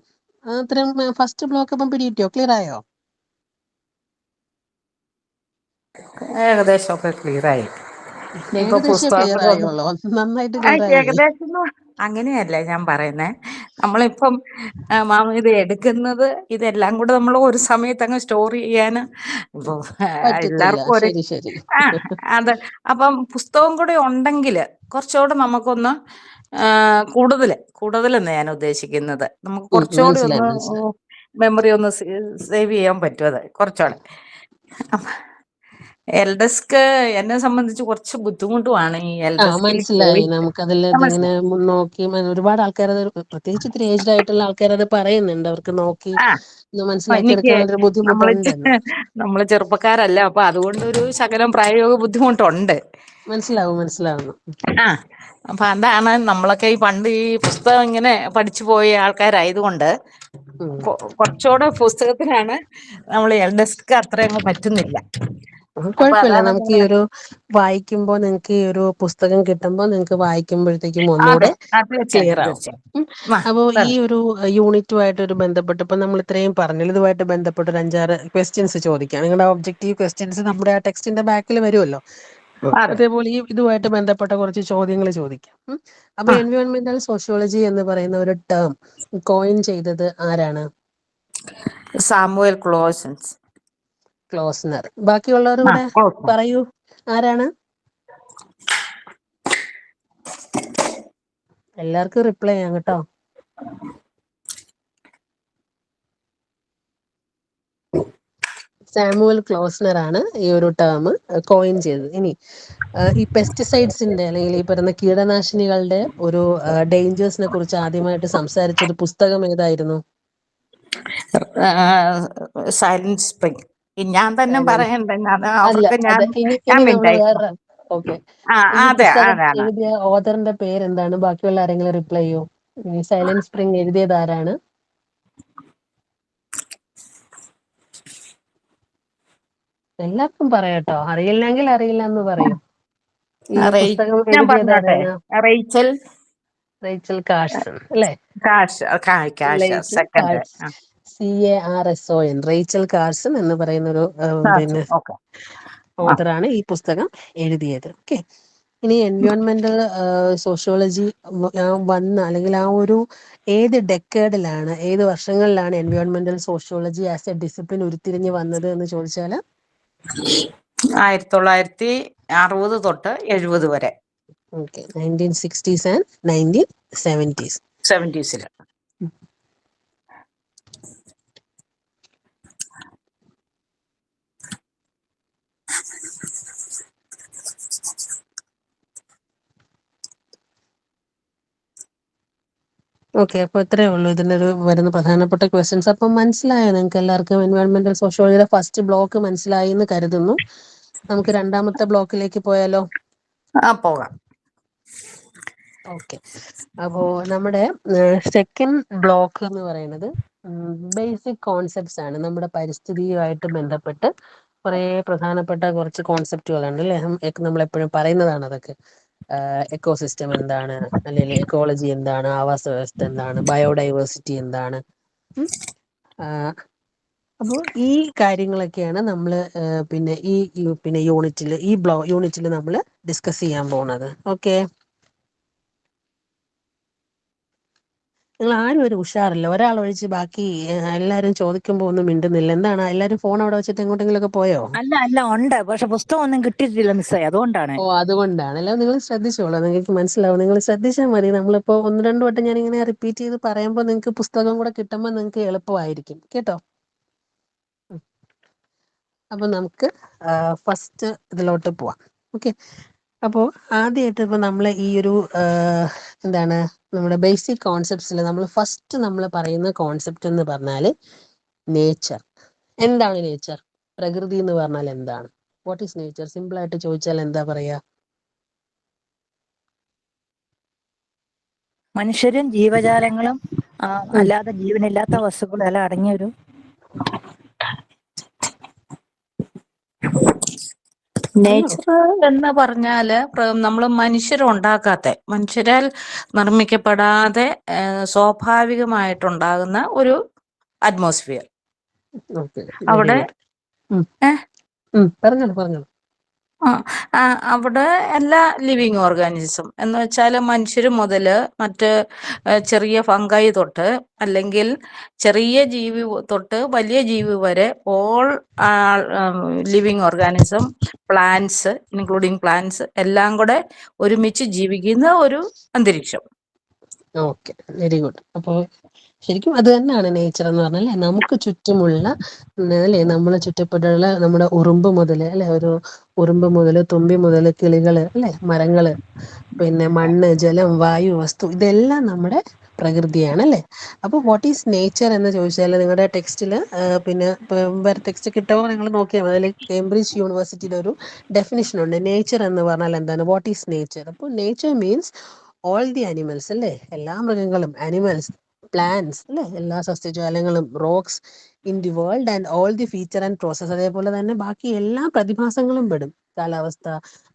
അത്രയും ഫസ്റ്റ് ബ്ലോക്ക് അപ്പം പിടികിട്ടിയോ? ക്ലിയർ ആയോ? ഏകദേശമൊക്കെ ക്ലിയർ ആയി. ഇനിയിപ്പോ ഏകദേശം ക്ലിയർ പുസ്തകത്തിലൊന്നും ആയോളോ? നന്നായിട്ട് ക്ലിയർ ആയില്ലേ? ഏകദേശം അങ്ങനെയല്ല ഞാൻ പറയുന്നേ. നമ്മളിപ്പം മാം ഇത് എടുക്കുന്നത് ഇതെല്ലാം കൂടെ നമ്മൾ ഒരു സമയത്ത് അങ്ങ് സ്റ്റോർ ചെയ്യാൻ ഇപ്പൊ പറ്റത്തില്ല. എല്ലാവർക്കും ഒരു ശരി, ശരി. ആ അത് അപ്പം പുസ്തകം കൂടെ ഉണ്ടെങ്കിൽ കുറച്ചുകൂടെ നമുക്കൊന്ന് കൂടുതലെന്ന് ഞാൻ ഉദ്ദേശിക്കുന്നത് നമുക്ക് കുറച്ചുകൂടി മനസ്സിലായി, ഒന്ന് മനസ്സിലായി. മെമ്മറി ഒന്ന് സേവ് ചെയ്യാൻ പറ്റും അത് കുറച്ചുകൂടെ. എൽഡെസ്ക് എന്നെ സംബന്ധിച്ച് കുറച്ച് ബുദ്ധിമുട്ടുമാണ് ഈ എൽഡെസ്കിൽ മനസ്സിലായി. പോയി. ഇതിങ്ങനെ നോക്കി ഒരുപാട് ആൾക്കാരത് പ്രത്യേകിച്ച് ഇത്തിരി ഏജ്ഡ് ആയിട്ടുള്ള ആൾക്കാരത് പറയുന്നുണ്ട്. അവർക്ക് നോക്കി ആ ഒന്ന് മനസ്സിലാക്കി എനിക്ക് എടുക്കാൻ വളരെ ബുദ്ധിമുട്ടുണ്ടെന്ന്. നമ്മള് ചെറുപ്പക്കാരല്ല, അപ്പൊ അതുകൊണ്ട് ഒരു ശകലം പ്രായോഗിക ബുദ്ധിമുട്ടുണ്ട്. മനസ്സിലാവും, മനസ്സിലാവുന്നു. ആ അപ്പൊ അതാണ് നമ്മളൊക്കെ ഈ പണ്ട് ഈ പുസ്തകം ഇങ്ങനെ പഠിച്ചു പോയ ആൾക്കാരായതുകൊണ്ട് ഉം. കുറച്ചുകൂടെ പുസ്തകത്തിനാണ് നമ്മൾ എൽഡെസ്ക് അത്രയങ്ങ് പറ്റുന്നില്ല. അപ്പൊ കുഴപ്പമില്ല. അതാണ് നമുക്ക് ഈ നിങ്ങളെ ഒരു വായിക്കുമ്പോൾ നിങ്ങൾക്ക് ഈ ഒരു പുസ്തകം കിട്ടുമ്പോൾ നിങ്ങൾക്ക് വായിക്കുമ്പോഴത്തേക്കും അതെ ഒന്നുകൂടെ ക്ലിയർ തീർച്ചയായിട്ടും ആവും. തീർച്ചയായിട്ടും. ആ അപ്പോൾ ഈ അതെ. ഒരു യൂണിറ്റുമായിട്ട് ഒരു ബന്ധപ്പെട്ട് ഇപ്പൊ നമ്മൾ ഇത്രയും പറഞ്ഞല്ലോ, ഇതുമായിട്ട് ബന്ധപ്പെട്ട് ഒരു 5-6 ക്വസ്റ്റ്യൻസ് ചോദിക്കാം. നിങ്ങളുടെ ഒബ്ജക്റ്റീവ് ക്വസ്റ്റ്യൻസ് നമ്മുടെ ആ ടെക്സ്റ്റിന്റെ ബാക്കിൽ വരുമല്ലോ. അതെ അതേപോലെ ഈ ഇതുമായിട്ട് ബന്ധപ്പെട്ട കുറച്ച് ചോദ്യങ്ങൾ ചോദിക്കാം. അപ്പൊ ആ എൻവയോൺമെന്റൽ സോഷ്യോളജി എന്ന് പറയുന്ന ഒരു ടേം കോയിൻ ചെയ്തത് ആരാണ്? സാമുവൽ ക്ലോസൻസ്. ക്ലോസ്നർ. ബാക്കിയുള്ളവർ ആ കൂടെ ക്ലോസൻസ്. പറയൂ, ആരാണ്? എല്ലാവർക്കും റിപ്ലൈ ചെയ്യാം കേട്ടോ. സാമുവൽ ക്ലോസ്നർ ആണ് ഈ ഒരു ടേം കോയിൻ ചെയ്തത്. ഇനി ഈ പെസ്റ്റിസൈഡ്സിന്റെ അല്ലെങ്കിൽ ഈ പറയുന്ന കീടനാശിനികളുടെ ഒരു ഡേഞ്ചേഴ്സിനെ കുറിച്ച് ആദ്യമായിട്ട് സംസാരിച്ചൊരു പുസ്തകം ഏതായിരുന്നു? Silent spring. ഞാൻ തന്നെ സൈലൻസ്. പറയണ്ടേ, അത് അല്ല, അവർക്ക് അത് ഞാൻ ഇനി നമ്മൾ മിണ്ടായിരിക്കും. വേറെ. ഓക്കെ. ആ ഈ അതെ പുസ്തകം അതാണ്. എഴുതിയ ഓഥറിന്റെ പേരെന്താണ്? ബാക്കിയുള്ള ആരെങ്കിലും റിപ്ലൈ ചെയ്യൂ. ഈ സൈലന്റ് സ്പ്രിംഗ് എഴുതിയത് ആരാണ്? എല്ലാവർക്കും പറയാട്ടോ, അറിയില്ലെങ്കിൽ അറിയില്ല എന്ന് പറയൂ. ഈ പുസ്തകം ഞാൻ എഴുതിയത് പറഞ്ഞോട്ടെ, ആരാണ്? റേച്ചൽ റേച്ചൽ കാഴ്സൺ അല്ലേ? Cash Rachel second. Carson. CARSON. Rachel Carson എന്ന് പറയുന്ന ഒരു പിന്നെ ഓക്കെ. ഓഥറാണ് ഈ പുസ്തകം എഴുതിയത്. ഓക്കെ. ഇനി എൻവയോൺമെന്റൽ സോഷ്യോളജി വന്ന അല്ലെങ്കിൽ ആ ഒരു ഏത് ഡെക്കേഡിലാണ്, ഏത് വർഷങ്ങളിലാണ് എൻവയോൺമെന്റൽ സോഷ്യോളജി ആസ് എ ഡിസിപ്ലിൻ ഉരുത്തിരിഞ്ഞ് വന്നത് എന്ന് ചോദിച്ചാൽ 1960 തൊട്ട് 70 വരെ. Okay. 1960s and 1970s. 70s. Okay. അപ്പൊ ഇത്രയേ ഉള്ളൂ ഇതിനൊരു വരുന്ന പ്രധാനപ്പെട്ട ക്വസ്റ്റ്യൻസ്. അപ്പം മനസ്സിലായോ നിങ്ങൾക്ക് എല്ലാവർക്കും? എൻവയോൺമെന്റൽ സോഷ്യോളജിയുടെ ഫസ്റ്റ് ബ്ലോക്ക് മനസ്സിലായി എന്ന് കരുതുന്നു. നമുക്ക് രണ്ടാമത്തെ ബ്ലോക്കിലേക്ക് പോയാലോ? പോകാം. ഓക്കെ. അപ്പോ നമ്മുടെ സെക്കൻഡ് ബ്ലോക്ക് എന്ന് പറയുന്നത് ബേസിക് കോൺസെപ്റ്റ്സ് ആണ്. നമ്മുടെ പരിസ്ഥിതിയുമായിട്ട് ബന്ധപ്പെട്ട് കുറെ പ്രധാനപ്പെട്ട കുറച്ച് കോൺസെപ്റ്റുകളുണ്ട് അല്ലേ? നമ്മൾ എപ്പോഴും പറയുന്നതാണ് അതൊക്കെ. എക്കോസിസ്റ്റം എന്താണ്, അല്ലെങ്കിൽ എക്കോളജി എന്താണ്, ആവാസ വ്യവസ്ഥ എന്താണ്, ബയോഡൈവേഴ്സിറ്റി എന്താണ്. അപ്പോൾ ഈ കാര്യങ്ങളൊക്കെയാണ് നമ്മൾ പിന്നെ പിന്നെ യൂണിറ്റിൽ നമ്മൾ ഡിസ്കസ് ചെയ്യാൻ പോകുന്നത്. ഓക്കെ. നിങ്ങൾ ആരും ഒരു ഉഷാറില്ല. ഒരാൾ ഒഴിച്ച് ബാക്കി എല്ലാവരും ചോദിക്കുമ്പോൾ ഒന്നും മിണ്ടുന്നില്ല. എന്താണ്? എല്ലാവരും ഫോൺ അവിടെ വെച്ചിട്ട് എങ്ങോട്ടെങ്കിലും ഒക്കെ പോയോ? അല്ല ഉണ്ട്, പക്ഷെ പുസ്തകം ഒന്നും കിട്ടിയിട്ടില്ല മിസ്സേ, അതുകൊണ്ടാണ്. ഓ, അതുകൊണ്ടാണല്ലോ. നിങ്ങൾ ശ്രദ്ധിച്ചോളൂ, നിങ്ങൾക്ക് മനസ്സിലാവും. നിങ്ങൾ ശ്രദ്ധിച്ചാൽ മതി. നമ്മളിപ്പോൾ 1-2 വട്ടം ഞാൻ ഇങ്ങനെ റിപ്പീറ്റ് ചെയ്ത് പറയുമ്പോൾ നിങ്ങൾക്ക് പുസ്തകം കൂടെ കിട്ടുമ്പോൾ നിങ്ങൾക്ക് എളുപ്പമായിരിക്കും കേട്ടോ. അപ്പൊ നമുക്ക് ഫസ്റ്റ് ഇതിലോട്ട് പോവാം. ഓക്കെ. അപ്പോൾ ആദ്യമായിട്ട് ഇപ്പൊ നമ്മൾ ഈ ഒരു എന്താണ് നമ്മുടെ ബേസിക് കോൺസെപ്റ്റ്സിൽ നമ്മൾ ഫസ്റ്റ് നമ്മൾ പറയുന്ന കോൺസെപ്റ്റ് എന്ന് പറഞ്ഞാൽ നേച്ചർ. എന്താണ് നേച്ചർ? പ്രകൃതി എന്ന് പറഞ്ഞാൽ എന്താണ്? What is nature? സിമ്പിൾ ആയിട്ട് ചോദിച്ചാൽ എന്താ പറയാ? മനുഷ്യരും ജീവജാലങ്ങളും അല്ലാതെ ജീവനില്ലാത്ത വസ്തുക്കളും എല്ലാം അടങ്ങിയൊരു നേച്ചർ എന്ന് പറഞ്ഞാല് നമ്മൾ മനുഷ്യരാൽ നിർമ്മിക്കപ്പെടാതെ സ്വാഭാവികമായിട്ടുണ്ടാകുന്ന ഒരു അറ്റ്മോസ്ഫിയർ. ഓക്കെ. വെരി അവിടെ ഗുഡ്. പറഞ്ഞോളൂ. ആ, അവിടെ എല്ലാ ലിവിങ് ഓർഗാനിസം എന്ന് വെച്ചാൽ മനുഷ്യർ മുതൽ മറ്റ് ചെറിയ ഫംഗൈ തൊട്ട് അല്ലെങ്കിൽ ചെറിയ ജീവി തൊട്ട് വലിയ ജീവി വരെ all living organism, plants including plants എല്ലാം കൂടെ ഒരുമിച്ച് ജീവിക്കുന്ന ഒരു അന്തരീക്ഷം. Okay, very good. അപ്പോൾ ശരിക്കും അത് തന്നെയാണ് നേച്ചർ എന്ന് പറഞ്ഞാൽ അല്ലേ, നമുക്ക് ചുറ്റുമുള്ള അല്ലേ, നമ്മളെ ചുറ്റപ്പെട്ടുള്ള നമ്മുടെ ഉറുമ്പ് മുതൽ അല്ലെ, ഒരു ഉറുമ്പ് മുതൽ തുമ്പി മുതൽ കിളികള് അല്ലെ, മരങ്ങള്, പിന്നെ മണ്ണ്, ജലം, വായു, വസ്തു, ഇതെല്ലാം നമ്മുടെ പ്രകൃതിയാണ് അല്ലേ. അപ്പോൾ വാട്ട് ഈസ് നേച്ചർ എന്ന് ചോദിച്ചാൽ നിങ്ങളുടെ ടെക്സ്റ്റിൽ പിന്നെ വേറെ ടെക്സ്റ്റ് കിട്ടുമ്പോൾ നിങ്ങൾ നോക്കിയാൽ മതി. അതിൽ കേംബ്രിഡ്ജ് യൂണിവേഴ്സിറ്റിയുടെ ഒരു ഡെഫിനിഷൻ ഉണ്ട്. നേച്ചർ എന്ന് പറഞ്ഞാൽ എന്താണ്, വാട്ട് ഈസ് നേച്ചർ. അപ്പോൾ nature means all the animals അല്ലേ, എല്ലാ മൃഗങ്ങളും, അനിമൽസ്, പ്ലാന്റ്സ് അല്ലേ, എല്ലാ സസ്യജാലങ്ങളും, rocks in the world and all the feature and process, അതേപോലെ തന്നെ ബാക്കി എല്ലാ പ്രതിഭാസങ്ങളും പെടും. കാലാവസ്ഥ,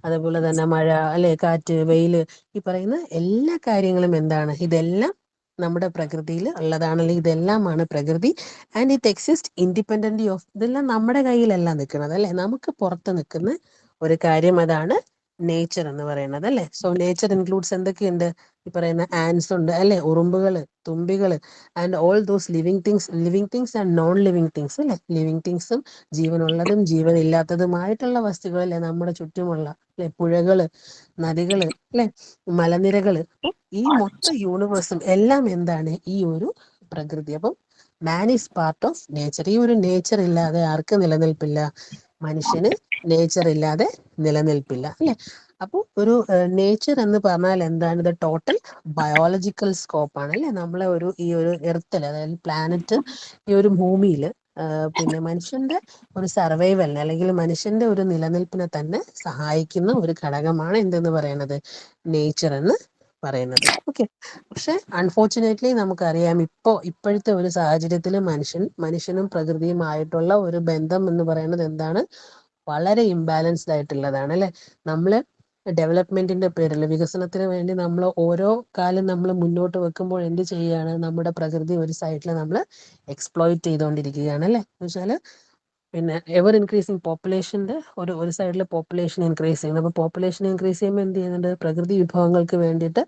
അതേപോലെ തന്നെ മഴ അല്ലെ, കാറ്റ്, വെയില്, ഈ പറയുന്ന എല്ലാ കാര്യങ്ങളും എന്താണ്, ഇതെല്ലാം നമ്മുടെ പ്രകൃതിയിൽ ഉള്ളതാണ്, അല്ലെങ്കിൽ ഇതെല്ലാമാണ് പ്രകൃതി. And it exist independent of, ഇതെല്ലാം നമ്മുടെ കയ്യിലല്ല നിൽക്കുന്നത് അല്ലെ, നമുക്ക് പുറത്ത് നിൽക്കുന്ന ഒരു കാര്യം, അതാണ് നേച്ചർ എന്ന് പറയുന്നത് അല്ലെ. സോ നേച്ചർ ഇൻക്ലൂഡ്സ് എന്തൊക്കെയുണ്ട്, ഈ പറയുന്ന ആൻസ് ഉണ്ട് അല്ലെ, ഉറുമ്പുകള്, തുമ്പികള്, and all those living things and non living things അല്ലെ. ലിവിങ് തിങ്സും ജീവനുള്ളതും ജീവനില്ലാത്തതുമായിട്ടുള്ള വസ്തുക്കൾ അല്ലെ, നമ്മുടെ ചുറ്റുമുള്ള അല്ലെ, പുഴകള്, നദികള് അല്ലെ, മലനിരകള്, അപ്പം ഈ മൊത്തം യൂണിവേഴ്സും എല്ലാം എന്താണ്, ഈ ഒരു പ്രകൃതി. അപ്പം man is part of nature. ഈ ഒരു നേച്ചർ ഇല്ലാതെ ആർക്ക് നിലനിൽപ്പില്ല, മനുഷ്യന് നേച്ചർ ഇല്ലാതെ നിലനിൽപ്പില്ല അല്ലെ. അപ്പോൾ ഒരു നേച്ചർ എന്ന് പറഞ്ഞാൽ എന്താണ്, ഇത് ടോട്ടൽ ബയോളജിക്കൽ സ്കോപ്പ് ആണ് അല്ലെ. നമ്മളെ ഒരു ഈ ഒരു എർത്തിൽ, അതായത് പ്ലാനറ്റ്, ഈ ഒരു ഭൂമിയിൽ പിന്നെ മനുഷ്യന്റെ ഒരു സർവൈവലിനെ അല്ലെങ്കിൽ മനുഷ്യന്റെ ഒരു നിലനിൽപ്പിനെ തന്നെ സഹായിക്കുന്ന ഒരു ഘടകമാണ് എന്തെന്ന് പറയുന്നത്, നേച്ചർ എന്ന് പറയുന്നത്. ഓക്കെ, പക്ഷെ അൺഫോർച്ചുനേറ്റ്ലി നമുക്കറിയാം, ഇപ്പോഴത്തെ ഒരു സാഹചര്യത്തിൽ മനുഷ്യനും പ്രകൃതിയുമായിട്ടുള്ള ഒരു ബന്ധം എന്ന് പറയുന്നത് എന്താണ്, വളരെ ഇംബാലൻസ്ഡ് ആയിട്ടുള്ളതാണ് അല്ലെ. നമ്മള് ഡെവലപ്മെന്റിന്റെ പേരിൽ, വികസനത്തിന് വേണ്ടി നമ്മൾ ഓരോ കാലം നമ്മൾ മുന്നോട്ട് വെക്കുമ്പോൾ എന്ത് ചെയ്യുകയാണ്, നമ്മുടെ പ്രകൃതി ഒരു സൈഡിൽ നമ്മൾ എക്സ്പ്ലോയിറ്റ് ചെയ്തുകൊണ്ടിരിക്കുകയാണ് അല്ലെ. എന്ന് വെച്ചാൽ പിന്നെ എവർ ഇൻക്രീസിങ് പോപ്പുലേഷന്റെ ഒരു സൈഡിൽ പോപ്പുലേഷൻ ഇൻക്രീസ് ചെയ്യുന്നു. അപ്പോൾ പോപ്പുലേഷൻ ഇൻക്രീസ് ചെയ്യുമ്പോൾ എന്ത് ചെയ്യുന്നുണ്ട്, പ്രകൃതി വിഭവങ്ങൾക്ക് വേണ്ടിയിട്ട്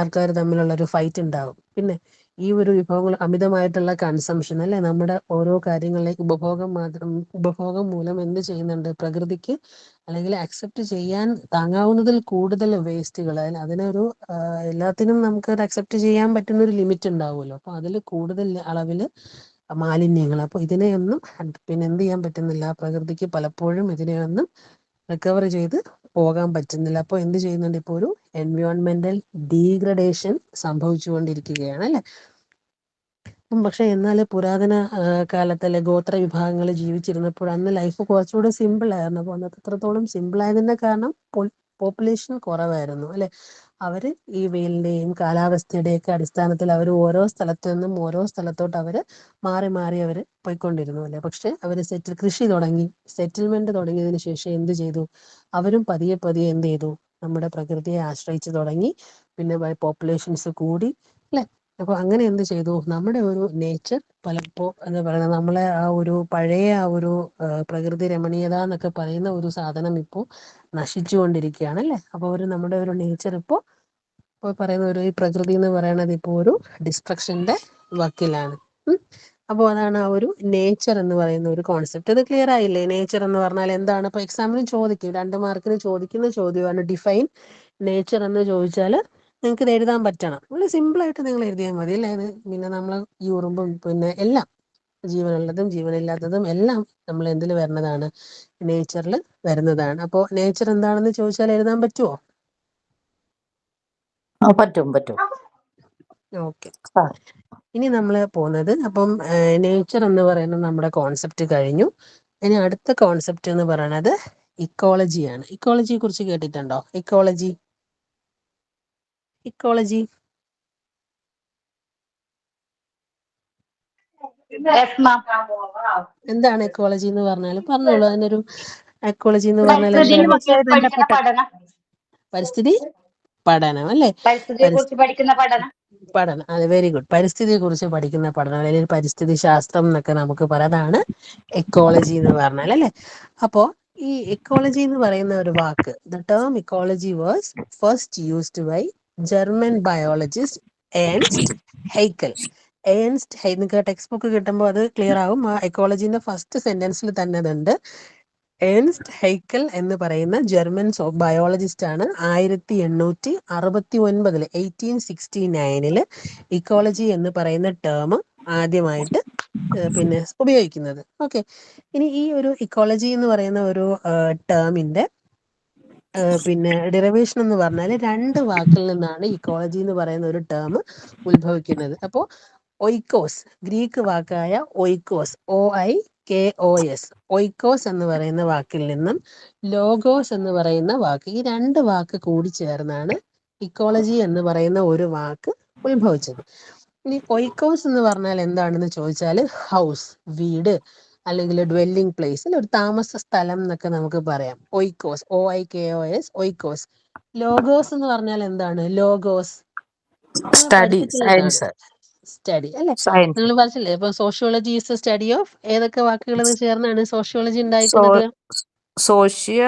ആൾക്കാർ തമ്മിലുള്ള ഒരു ഫൈറ്റ് ഉണ്ടാകും. പിന്നെ ഈ ഒരു വിഭവങ്ങൾ അമിതമായിട്ടുള്ള കൺസംഷൻ അല്ലെ, നമ്മുടെ ഓരോ കാര്യങ്ങളിലേക്ക് ഉപഭോഗം മൂലം എന്ത് ചെയ്യുന്നുണ്ട്, പ്രകൃതിക്ക് അല്ലെങ്കിൽ അക്സെപ്റ്റ് ചെയ്യാൻ താങ്ങാവുന്നതിൽ കൂടുതൽ വേസ്റ്റുകൾ, അതിനൊരു എല്ലാത്തിനും നമുക്ക് അക്സെപ്റ്റ് ചെയ്യാൻ പറ്റുന്ന ഒരു ലിമിറ്റ് ഉണ്ടാവുമല്ലോ. അപ്പൊ അതിൽ കൂടുതൽ അളവില് മാലിന്യങ്ങൾ. അപ്പൊ ഇതിനെയൊന്നും പിന്നെ എന്ത് ചെയ്യാൻ പറ്റുന്നില്ല, പ്രകൃതിക്ക് പലപ്പോഴും ഇതിനെയൊന്നും റിക്കവർ ചെയ്ത് പോകാൻ പറ്റുന്നില്ല. അപ്പോൾ എന്ത് ചെയ്യുന്നുണ്ട്, ഇപ്പോൾ ഒരു എൻവയോൺമെന്റൽ ഡീഗ്രഡേഷൻ സംഭവിച്ചുകൊണ്ടിരിക്കുകയാണ് അല്ലെ. പക്ഷെ എന്നാൽ പുരാതന കാലത്തല്ലെ ഗോത്ര വിഭാഗങ്ങൾ ജീവിച്ചിരുന്നപ്പോൾ അന്ന് ലൈഫ് കുറച്ചുകൂടെ സിമ്പിൾ ആയിരുന്നു. അപ്പോൾ അന്നത്തെ അത്രത്തോളം സിമ്പിൾ ആയതിന്റെ കാരണം പോപ്പുലേഷൻ കുറവായിരുന്നു അല്ലെ. അവര് ഈ വെയിലിന്റെയും കാലാവസ്ഥയുടെയും ഒക്കെ അടിസ്ഥാനത്തിൽ അവർ ഓരോ സ്ഥലത്തു നിന്നും ഓരോ സ്ഥലത്തോട്ട് അവര് മാറി മാറി അവര് പോയിക്കൊണ്ടിരുന്നു അല്ലെ. പക്ഷെ അവര് കൃഷി തുടങ്ങി, സെറ്റിൽമെന്റ് തുടങ്ങിയതിനു ശേഷം എന്ത് ചെയ്തു, അവരും പതിയെ പതിയെ എന്ത് ചെയ്തു, നമ്മുടെ പ്രകൃതിയെ ആശ്രയിച്ചു തുടങ്ങി. പിന്നെ പോപ്പുലേഷൻസ് കൂടി അല്ലെ. അപ്പൊ അങ്ങനെ എന്ത് ചെയ്തു, നമ്മുടെ ഒരു നേച്ചർ പലപ്പോ എന്താ പറയുക, നമ്മളെ ആ ഒരു പഴയ ആ ഒരു പ്രകൃതി രമണീയത എന്നൊക്കെ പറയുന്ന ഒരു സാധനം ഇപ്പോൾ നശിച്ചുകൊണ്ടിരിക്കുകയാണ് അല്ലെ. അപ്പൊ നമ്മുടെ ഒരു നേച്ചർ ഇപ്പോൾ പറയുന്ന ഒരു ഈ പ്രകൃതി എന്ന് പറയുന്നത് ഇപ്പോൾ ഒരു ഡിസ്ട്രക്ഷന്റെ വക്കിലാണ്. അപ്പോൾ അതാണ് ആ ഒരു നേച്ചർ എന്ന് പറയുന്ന ഒരു കോൺസെപ്റ്റ്. ഇത് ക്ലിയർ ആയില്ലേ, നേച്ചർ എന്ന് പറഞ്ഞാൽ എന്താണ്. ഇപ്പൊ എക്സാമിന് ചോദിക്കും, 2 മാർക്കിന് ചോദിക്കുന്ന ചോദ്യമാണ് ഡിഫൈൻ നേച്ചർ എന്ന് ചോദിച്ചാൽ നിങ്ങൾക്ക് ഇത് എഴുതാൻ പറ്റണം. വളരെ സിമ്പിൾ ആയിട്ട് നിങ്ങൾ എഴുതിയാൽ മതി അല്ലേ. പിന്നെ നമ്മൾ ഈ ഉറുമ്പും പിന്നെ എല്ലാം ജീവനുള്ളതും ജീവനില്ലാത്തതും എല്ലാം നമ്മൾ എന്തിൽ വരുന്നതാണ്, നേച്ചറിൽ വരുന്നതാണ്. അപ്പോൾ നേച്ചർ എന്താണെന്ന് ചോദിച്ചാൽ എഴുതാൻ പറ്റുമോ? പറ്റും. ഓക്കെ, ഇനി നമ്മൾ പോകുന്നത് അപ്പം നേച്ചർ എന്ന് പറയുന്നത് നമ്മുടെ കോൺസെപ്റ്റ് കഴിഞ്ഞു. ഇനി അടുത്ത കോൺസെപ്റ്റ് എന്ന് പറയുന്നത് ഇക്കോളജിയാണ്. ഇക്കോളജിയെ കുറിച്ച് കേട്ടിട്ടുണ്ടോ? ഇക്കോളജി എന്താണ് എക്കോളജി എന്ന് പറഞ്ഞാൽ പറഞ്ഞോളൂ. അതിനൊരു എക്കോളജി എന്ന് പറഞ്ഞാൽ എന്താണ്? പരിസ്ഥിതി പഠനം അല്ലെ. പഠനം, അതെ, വെരി ഗുഡ്. പരിസ്ഥിതിയെ കുറിച്ച് പഠിക്കുന്ന പഠനം അല്ലെങ്കിൽ പരിസ്ഥിതി ശാസ്ത്രം എന്നൊക്കെ നമുക്ക് പറയാതാണ് എക്കോളജി എന്ന് പറഞ്ഞാൽ അല്ലെ. അപ്പോ ഈ ഇക്കോളജി എന്ന് പറയുന്ന ഒരു വാക്ക്, the term ecology was first used by German biologist Ernst Haeckel. നിങ്ങൾക്ക് ടെക്സ്റ്റ് ബുക്ക് കിട്ടുമ്പോൾ അത് ക്ലിയർ ആവും. ആ എക്കോളജിന്റെ ഫസ്റ്റ് സെന്റൻസിൽ തന്നെ അതുണ്ട്. ഏൺസ്റ്റ് ഹെയ്ക്കൽ എന്ന് പറയുന്ന ജർമ്മൻ ബയോളജിസ്റ്റ് ആണ് 1869 1869 ഇക്കോളജി എന്ന് പറയുന്ന ടേം ആദ്യമായിട്ട് പിന്നെ ഉപയോഗിക്കുന്നത്. ഓക്കെ, ഇനി ഈ ഒരു ഇക്കോളജി എന്ന് പറയുന്ന ഒരു ടേമിന്റെ പിന്നെ ഡെറിവേഷൻ എന്ന് പറഞ്ഞാൽ 2 വാക്കിൽ നിന്നാണ് ഇക്കോളജി എന്ന് പറയുന്ന ഒരു ടേം ഉത്ഭവിക്കുന്നത്. അപ്പോൾ ഒയ്ക്കോസ്, ഗ്രീക്ക് വാക്കായ ഒയ്ക്കോസ്, OIKOS, ഒയ്ക്കോസ് എന്ന് പറയുന്ന വാക്കിൽ നിന്നും ലോഗോസ് എന്ന് പറയുന്ന വാക്ക്, ഈ 2 വാക്ക് കൂടി ചേർന്നാണ് ഇക്കോളജി എന്ന് പറയുന്ന ഒരു വാക്ക് ഉത്ഭവിച്ചത്. ഇനി ഒയ്ക്കോസ് എന്ന് പറഞ്ഞാൽ എന്താണെന്ന് ചോദിച്ചാൽ ഹൗസ്, വീട്, അല്ലെങ്കിൽ ഡ്വെല്ലിംഗ് പ്ലേസ്, ഒരു താമസ സ്ഥലം എന്നൊക്കെ നമുക്ക് പറയാം. ഒയ്ക്കോസ്, OIKOS, ഒയ്ക്കോസ്. ലോഗോസ് എന്ന് പറഞ്ഞാൽ എന്താണ്? ലോഗോസ് നിങ്ങൾ സ്റ്റഡി, പഠിച്ചിട്ടുള്ളതാണ്. സയൻസ്, സ്റ്റഡി അല്ലെ? സയൻസ്. നിങ്ങൾ പഠിച്ചില്ലേ? ഇപ്പൊ sociology is the study of, ഏതൊക്കെ വാക്കുകൾ ചേർന്നാണ് സോഷ്യോളജി സോ ഉണ്ടായിരിക്കുന്നത്? സോഷ്യ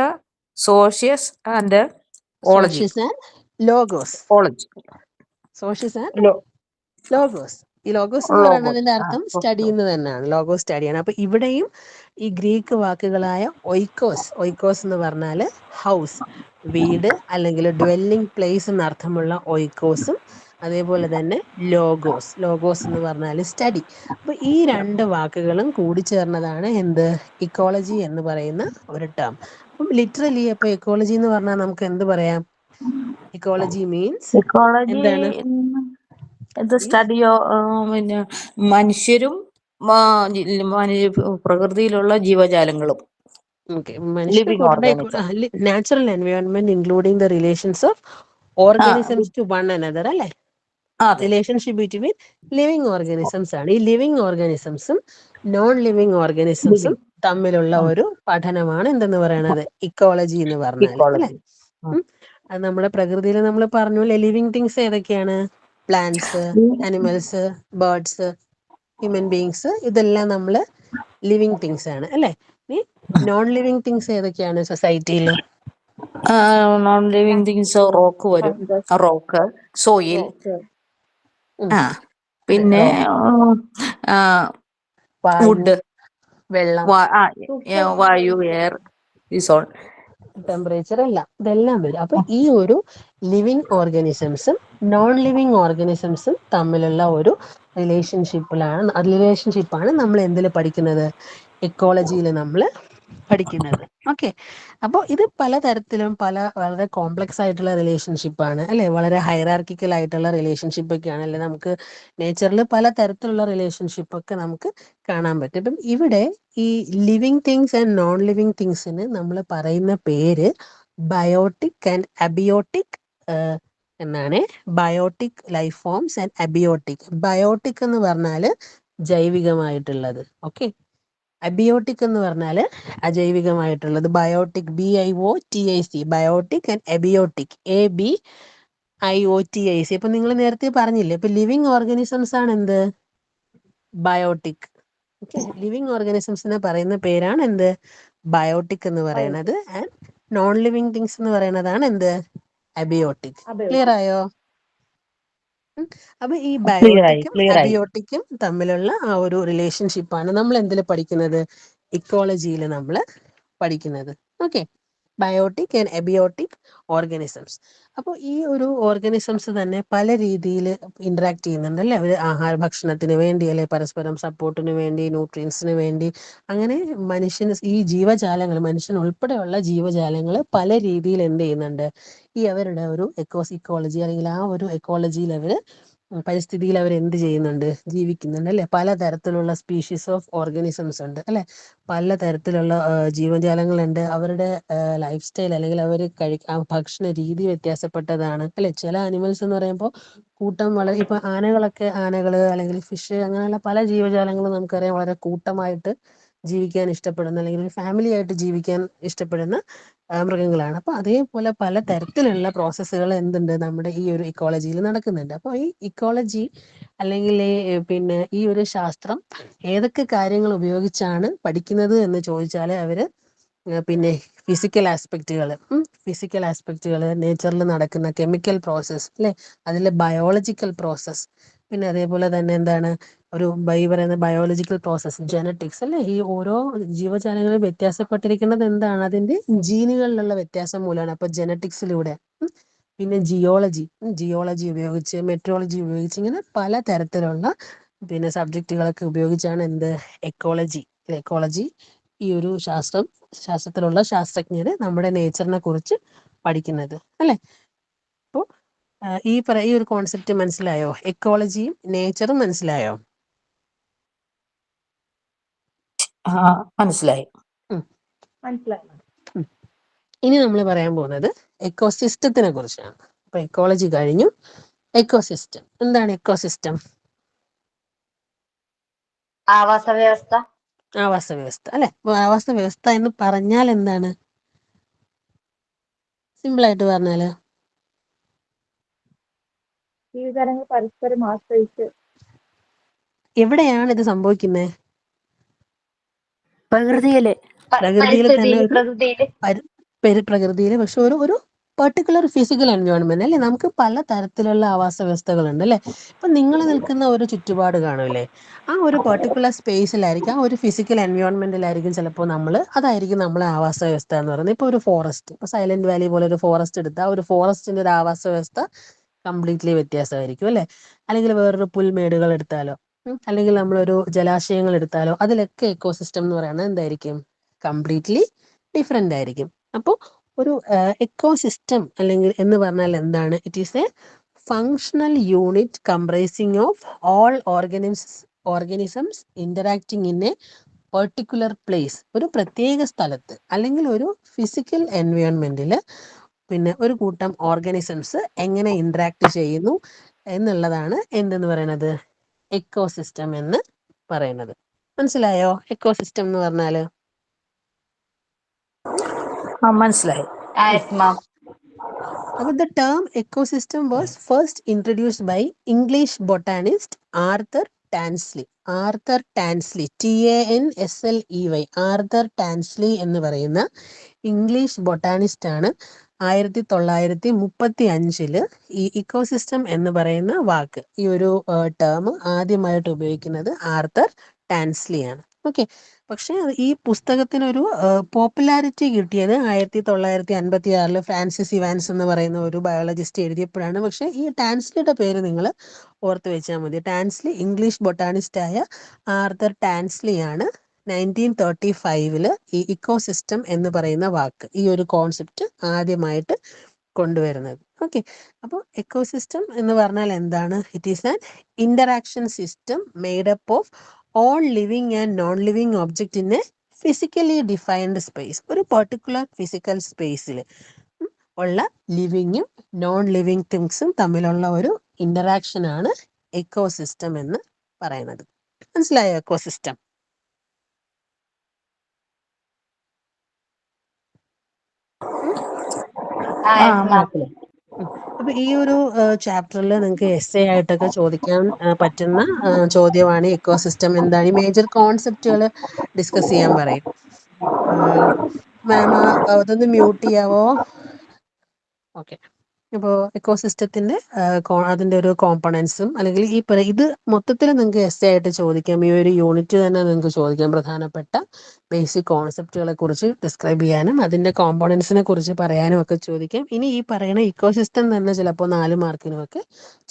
socius and ology. Socius and logos. Ology. Socius and logos. ഈ ലോഗോസ് എന്ന് പറയുന്നതിന്റെ അർത്ഥം സ്റ്റഡി എന്ന് തന്നെയാണ്. ലോഗോസ് സ്റ്റഡിയാണ്. അപ്പൊ ഇവിടെയും ഈ ഗ്രീക്ക് വാക്കുകളായ ഒയ്ക്കോസ് എന്ന് പറഞ്ഞാൽ ഹൗസ്, വീട്, അല്ലെങ്കിൽ ഡ്വെല്ലിംഗ് പ്ലേസ് എന്നർത്ഥമുള്ള ഒയ്ക്കോസും, അതേപോലെ തന്നെ ലോഗോസ് എന്ന് പറഞ്ഞാൽ സ്റ്റഡി. അപ്പൊ ഈ 2 വാക്കുകളും കൂടിച്ചേർന്നതാണ് എന്ത്? ഇക്കോളജി എന്ന് പറയുന്ന ഒരു ടേം. അപ്പം ലിറ്ററലി ഇപ്പൊ ഇക്കോളജി എന്ന് പറഞ്ഞാൽ നമുക്ക് എന്ത് പറയാം? ഇക്കോളജി മീൻസ് ഇക്കോളജി എന്താണ്? സ്റ്റഡിയോ പിന്നെ മനുഷ്യരും പ്രകൃതിയിലുള്ള ജീവജാലങ്ങളും, living organism. Natural environment including the relations of organisms to one another അല്ലെ? അതെ, റിലേഷൻഷിപ്പ് ബിറ്റ്വീൻ ലിവിങ് ഓർഗാനിസംസ് ആണ്. ഈ ലിവിങ് ഓർഗാനിസംസും നോൺ ലിവിങ് ഓർഗാനിസംസും തമ്മിലുള്ള ഒരു പഠനമാണ് എന്തെന്ന് പറയണത്? ഇക്കോളജി എന്ന് പറഞ്ഞാൽ അല്ലെ? ഇക്കോളജി. അത് നമ്മുടെ പ്രകൃതിയിൽ നമ്മൾ പറഞ്ഞു ലിവിങ് തിങ്സ് ഏതൊക്കെയാണ്? Plants, animals, birds, human beings, ഇതെല്ലാം നമ്മള് ലിവിങ് തിങ്സ് ആണ് അല്ലെ? ഈ നോൺ ലിവിങ് തിങ്സ് ഏതൊക്കെയാണ് സൊസൈറ്റിയിൽ? നോൺ ലിവിങ് തിങ്സ് റോക്ക് വരും, റോക്ക്, സോയിൽ, പിന്നെ വുഡ്, വെള്ളം, വായു, എയർ, ഈസോൺ, ടെമ്പറേച്ചർ, എല്ലാം ഇതെല്ലാം വരും. അപ്പൊ ഈ ഒരു ലിവിങ് ഓർഗാനിസംസും നോൺ ലിവിങ് ഓർഗാനിസംസും തമ്മിലുള്ള ഒരു റിലേഷൻഷിപ്പാണ് നമ്മൾ എന്തിൽ പഠിക്കുന്നത്? ഇക്കോളജിയിൽ നമ്മൾ പഠിക്കുന്നത്. ഓക്കെ, അപ്പോൾ ഇത് പലതരത്തിലും വളരെ കോംപ്ലക്സ് ആയിട്ടുള്ള റിലേഷൻഷിപ്പാണ് അല്ലെ? വളരെ ഹൈറാർക്കിക്കൽ ആയിട്ടുള്ള റിലേഷൻഷിപ്പ് ഒക്കെയാണ് അല്ലെ? നമുക്ക് നേച്ചറിൽ പല തരത്തിലുള്ള റിലേഷൻഷിപ്പ് ഒക്കെ നമുക്ക് കാണാൻ പറ്റും. ഇപ്പം ഇവിടെ ഈ living things and non living തിങ്സിന് നമ്മൾ പറയുന്ന പേര് ബയോട്ടിക് ആൻഡ് അബിയോട്ടിക് എന്നാണ്. Biotic life forms and abiotic. Biotic എന്ന് പറഞ്ഞാൽ ജൈവികമായിട്ടുള്ളത്. ഓക്കെ, അബിയോട്ടിക് എന്ന് പറഞ്ഞാൽ അജൈവികമായിട്ടുള്ളത്. Biotic, BIOTIC, biotic and abiotic, ABIOTIC. ഇപ്പൊ നിങ്ങൾ നേരത്തെ പറഞ്ഞില്ലേ, ഇപ്പൊ ലിവിങ് ഓർഗാനിസംസ് ആണ് എന്ത്? ബയോട്ടിക്. ഓക്കെ, ലിവിങ് ഓർഗാനിസംസിനെ പറയുന്ന പേരാണ് എന്ത്? ബയോട്ടിക് എന്ന് പറയുന്നത്. ആൻഡ് നോൺ ലിവിങ് തിങ്സ് എന്ന് പറയുന്നതാണ് എന്ത്? അബിയോട്ടിക്. ക്ലിയർ ആയോ? അപ്പൊ ഈ ബയോട്ടിക്കും ക്ലിയർ ആയി. അബിയോട്ടിക്കും തമ്മിലുള്ള ആ ഒരു റിലേഷൻഷിപ്പാണ് നമ്മൾ എന്തിൽ പഠിക്കുന്നത്? ഇക്കോളജിയിൽ നമ്മൾ പഠിക്കുന്നത്. Okay, biotic and abiotic organisms. അപ്പോൾ ഈ ഒരു ഓർഗാനിസംസ് തന്നെ പല രീതിയിൽ ഇന്ററാക്ട് ചെയ്യുന്നുണ്ട് അല്ലെ? അവർ ഭക്ഷണത്തിന് വേണ്ടി അല്ലെ, പരസ്പരം സപ്പോർട്ടിന് വേണ്ടി, ന്യൂട്രിയൻസിന് വേണ്ടി, അങ്ങനെ ഈ ജീവജാലങ്ങൾ, മനുഷ്യൻ ഉൾപ്പെടെയുള്ള ജീവജാലങ്ങൾ പല രീതിയിൽ എന്ത് ചെയ്യുന്നുണ്ട്? ഈ അവരുടെ ഒരു ഇക്കോളജി അല്ലെങ്കിൽ ആ ഒരു എക്കോളജിയിൽ പരിസ്ഥിതിയിൽ അവർ എന്ത് ചെയ്യുന്നുണ്ട്? ജീവിക്കുന്നുണ്ട് അല്ലെ? പലതരത്തിലുള്ള സ്പീഷീസ് ഓഫ് ഓർഗാനിസംസ് ഉണ്ട് അല്ലെ? പലതരത്തിലുള്ള ജീവജാലങ്ങളുണ്ട്. അവരുടെ ലൈഫ് സ്റ്റൈൽ അല്ലെങ്കിൽ അവർ ഭക്ഷണ രീതി വ്യത്യാസപ്പെട്ടതാണ് അല്ലെ? ചില ആനിമൽസ് എന്ന് പറയുമ്പോൾ കൂട്ടം വളരെ, ഇപ്പൊ ആനകള് അല്ലെങ്കിൽ ഫിഷ്, അങ്ങനെയുള്ള പല ജീവജാലങ്ങളും നമുക്കറിയാം വളരെ കൂട്ടമായിട്ട് ജീവിക്കാൻ ഇഷ്ടപ്പെടുന്ന അല്ലെങ്കിൽ ഒരു ഫാമിലി ആയിട്ട് ജീവിക്കാൻ ഇഷ്ടപ്പെടുന്ന മൃഗങ്ങളാണ്. അപ്പൊ അതേപോലെ പല തരത്തിലുള്ള പ്രോസസ്സുകൾ എന്തുണ്ട്? നമ്മുടെ ഈ ഒരു ഇക്കോളജിയിൽ നടക്കുന്നുണ്ട്. അപ്പോൾ ഈ ഇക്കോളജി അല്ലെങ്കിൽ പിന്നെ ഈ ഒരു ശാസ്ത്രം ഏതൊക്കെ കാര്യങ്ങൾ ഉപയോഗിച്ചാണ് പഠിക്കുന്നത് എന്ന് ചോദിച്ചാൽ അവര് പിന്നെ ഫിസിക്കൽ ആസ്പെക്റ്റുകൾ നേച്ചറിൽ നടക്കുന്ന കെമിക്കൽ പ്രോസസ്സ് അല്ലേ, അതിലെ ബയോളജിക്കൽ പ്രോസസ്സ്, പിന്നെ അതേപോലെ തന്നെ എന്താണ് ഈ പറയുന്ന ബയോളജിക്കൽ പ്രോസസ്സ്, ജനറ്റിക്സ് അല്ലേ. ഈ ഓരോ ജീവജാലങ്ങളും വ്യത്യാസപ്പെട്ടിരിക്കുന്നത് എന്താണ്, അതിന്റെ ജീനുകളിലുള്ള വ്യത്യാസം മൂലമാണ്. അപ്പൊ ജനറ്റിക്സിലൂടെ. പിന്നെ ജിയോളജി ഉപയോഗിച്ച്, മെട്രോളജി ഉപയോഗിച്ച്, ഇങ്ങനെ പല തരത്തിലുള്ള പിന്നെ സബ്ജക്റ്റുകളൊക്കെ ഉപയോഗിച്ചാണ് എക്കോളജി ഈ ഒരു ശാസ്ത്രത്തിലുള്ള ശാസ്ത്രജ്ഞര് നമ്മുടെ നേച്ചറിനെ കുറിച്ച് പഠിക്കുന്നത് അല്ലെ. അപ്പോൾ ഈ ഒരു കോൺസെപ്റ്റ് മനസ്സിലായോ? എക്കോളജിയും നേച്ചറും മനസ്സിലായോ? മനസ്സിലായി. മനസ്സിലായി. ഇനി നമ്മൾ പറയാൻ പോകുന്നത് എക്കോസിസ്റ്റത്തിനെ കുറിച്ചാണ്. അപ്പൊ എക്കോളജി കഴിഞ്ഞു, എക്കോസിസ്റ്റം എന്താണ്? എക്കോസിസ്റ്റം ആവാസ വ്യവസ്ഥ അല്ലെ. അപ്പൊ ആവാസ വ്യവസ്ഥ എന്ന് പറഞ്ഞാൽ എന്താണ്? സിമ്പിൾ ആയിട്ട് പറഞ്ഞാല് ജീവജാലങ്ങൾ പരസ്പരം ആശ്രയിച്ച് എവിടെയാണ് ഇത് സംഭവിക്കുന്നത്? പ്രകൃതിയില് പ്രകൃതിയിൽ തന്നെ പ്രകൃതിയിൽ, പക്ഷെ ഒരു പെർട്ടിക്കുലർ ഫിസിക്കൽ എൻവയോൺമെന്റ് അല്ലെ. നമുക്ക് പല തരത്തിലുള്ള ആവാസ വ്യവസ്ഥകളുണ്ട് അല്ലെ. ഇപ്പൊ നിങ്ങൾ നിൽക്കുന്ന ഒരു ചുറ്റുപാട് കാണൂലേ, ആ ഒരു പെർട്ടിക്കുലർ സ്പേസിലായിരിക്കും, ആ ഒരു ഫിസിക്കൽ എൻവയോൺമെന്റിലായിരിക്കും ചിലപ്പോൾ അതായിരിക്കും നമ്മളെ ആവാസ വ്യവസ്ഥ എന്ന് പറയുന്നത്. ഇപ്പൊ ഒരു ഫോറസ്റ്റ്, ഇപ്പൊ സൈലന്റ് വാലി പോലെ ഒരു ഫോറസ്റ്റ് എടുത്താൽ ആ ഒരു ഫോറസ്റ്റിന്റെ ഒരു ആവാസ വ്യവസ്ഥ കംപ്ലീറ്റ്ലി വ്യത്യാസമായിരിക്കും അല്ലെ. അല്ലെങ്കിൽ വേറൊരു പുൽമേടുകൾ എടുത്താലോ, അല്ലെങ്കിൽ നമ്മളൊരു ജലാശയങ്ങൾ എടുത്താലോ, അതിലൊക്കെ എക്കോസിസ്റ്റം എന്ന് പറയുന്നത് എന്തായിരിക്കും? കംപ്ലീറ്റ്ലി ഡിഫറെന്റ് ആയിരിക്കും. അപ്പോൾ ഒരു എക്കോസിസ്റ്റം അല്ലെങ്കിൽ എന്ന് പറഞ്ഞാൽ എന്താണ്? It is A functional unit comprising of all organisms interacting in A particular place. ഒരു പ്രത്യേക സ്ഥലത്ത് അല്ലെങ്കിൽ ഒരു ഫിസിക്കൽ എൻവയോൺമെന്റിൽ പിന്നെ ഒരു കൂട്ടം ഓർഗാനിസംസ് എങ്ങനെ ഇന്ററാക്ട് ചെയ്യുന്നു എന്നുള്ളതാണ് എന്തെന്ന് പറയുന്നത്? എക്കോസിസ്റ്റം എന്ന് പറയുന്നത്. മനസ്സിലായോ എക്കോസിസ്റ്റം എന്ന് പറഞ്ഞാല്? മനസ്സിലായി. അപ്പോൾ the term ecosystem was first introduced by English botanist Arthur Tansley. TANSLEY, Arthur Tansley എന്ന് പറയുന്ന ഇംഗ്ലീഷ് ബൊട്ടാനിസ്റ്റ് ആണ് 1935 ഈ ഇക്കോസിസ്റ്റം എന്ന് പറയുന്ന വാക്ക്, ഈ ഒരു ടേം ആദ്യമായിട്ട് ഉപയോഗിക്കുന്നത് ആർതർ ടാൻസ്ലി ആണ്. ഓക്കെ. പക്ഷെ ഈ പുസ്തകത്തിനൊരു പോപ്പുലാരിറ്റി കിട്ടിയത് 1956 ഫ്രാൻസിസ് ഇവാൻസ് എന്ന് പറയുന്ന ഒരു ബയോളജിസ്റ്റ് എഴുതിയപ്പോഴാണ്. പക്ഷെ ഈ ടാൻസ്ലിയുടെ പേര് നിങ്ങൾ ഓർത്ത് വെച്ചാൽ മതി. ടാൻസ്ലി, ഇംഗ്ലീഷ് ബൊട്ടാനിസ്റ്റ് ആയ ആർതർ ടാൻസ്ലി ആണ് 1935 ഈ ഇക്കോസിസ്റ്റം എന്ന് പറയുന്ന വാക്ക്, ഈ ഒരു കോൺസെപ്റ്റ് ആദ്യമായിട്ട് കൊണ്ടുവരുന്നത്. ഓക്കെ. അപ്പോൾ എക്കോസിസ്റ്റം എന്ന് പറഞ്ഞാൽ എന്താണ്? It is an interaction system made up of all living and non living object in A physically defined space. ഒരു പെർട്ടിക്കുലർ ഫിസിക്കൽ സ്പേസിൽ ഉള്ള ലിവിങ്ങും നോൺ ലിവിങ് തിങ്സും തമ്മിലുള്ള ഒരു ഇന്ററാക്ഷൻ ആണ് എക്കോസിസ്റ്റം എന്ന് പറയുന്നത്. മനസ്സിലായോ എക്കോസിസ്റ്റം? മനസ്സിലായി. അപ്പൊ ഈ ഒരു ചാപ്റ്ററിൽ നിങ്ങൾക്ക് എസ്സേ ആയിട്ടൊക്കെ ചോദിക്കാൻ പറ്റുന്ന ചോദ്യമാണ് എക്കോസിസ്റ്റം എന്താണ്. ഈ മേജർ കോൺസെപ്റ്റുകൾ ഡിസ്കസ് ചെയ്യാൻ പറയും. മാം അതൊന്ന് മ്യൂട്ട് ചെയ്യാവോ? ഓക്കെ. ഇപ്പോൾ എക്കോസിസ്റ്റത്തിന്റെ അതിന്റെ ഒരു കോമ്പണൻസും അല്ലെങ്കിൽ ഇത് മൊത്തത്തിൽ നിങ്ങൾക്ക് എസ്സേ ആയിട്ട് ചോദിക്കാം. ഈ ഒരു യൂണിറ്റ് തന്നെ നിങ്ങൾക്ക് ചോദിക്കാം. പ്രധാനപ്പെട്ട ബേസിക് കോൺസെപ്റ്റുകളെ കുറിച്ച് ഡിസ്ക്രൈബ് ചെയ്യാനും അതിന്റെ കോമ്പണൻസിനെ കുറിച്ച് പറയാനും ഒക്കെ ചോദിക്കാം. ഇനി ഈ പറയുന്ന ഇക്കോസിസ്റ്റം തന്നെ ചിലപ്പോൾ 4 മാർക്കിനും ഒക്കെ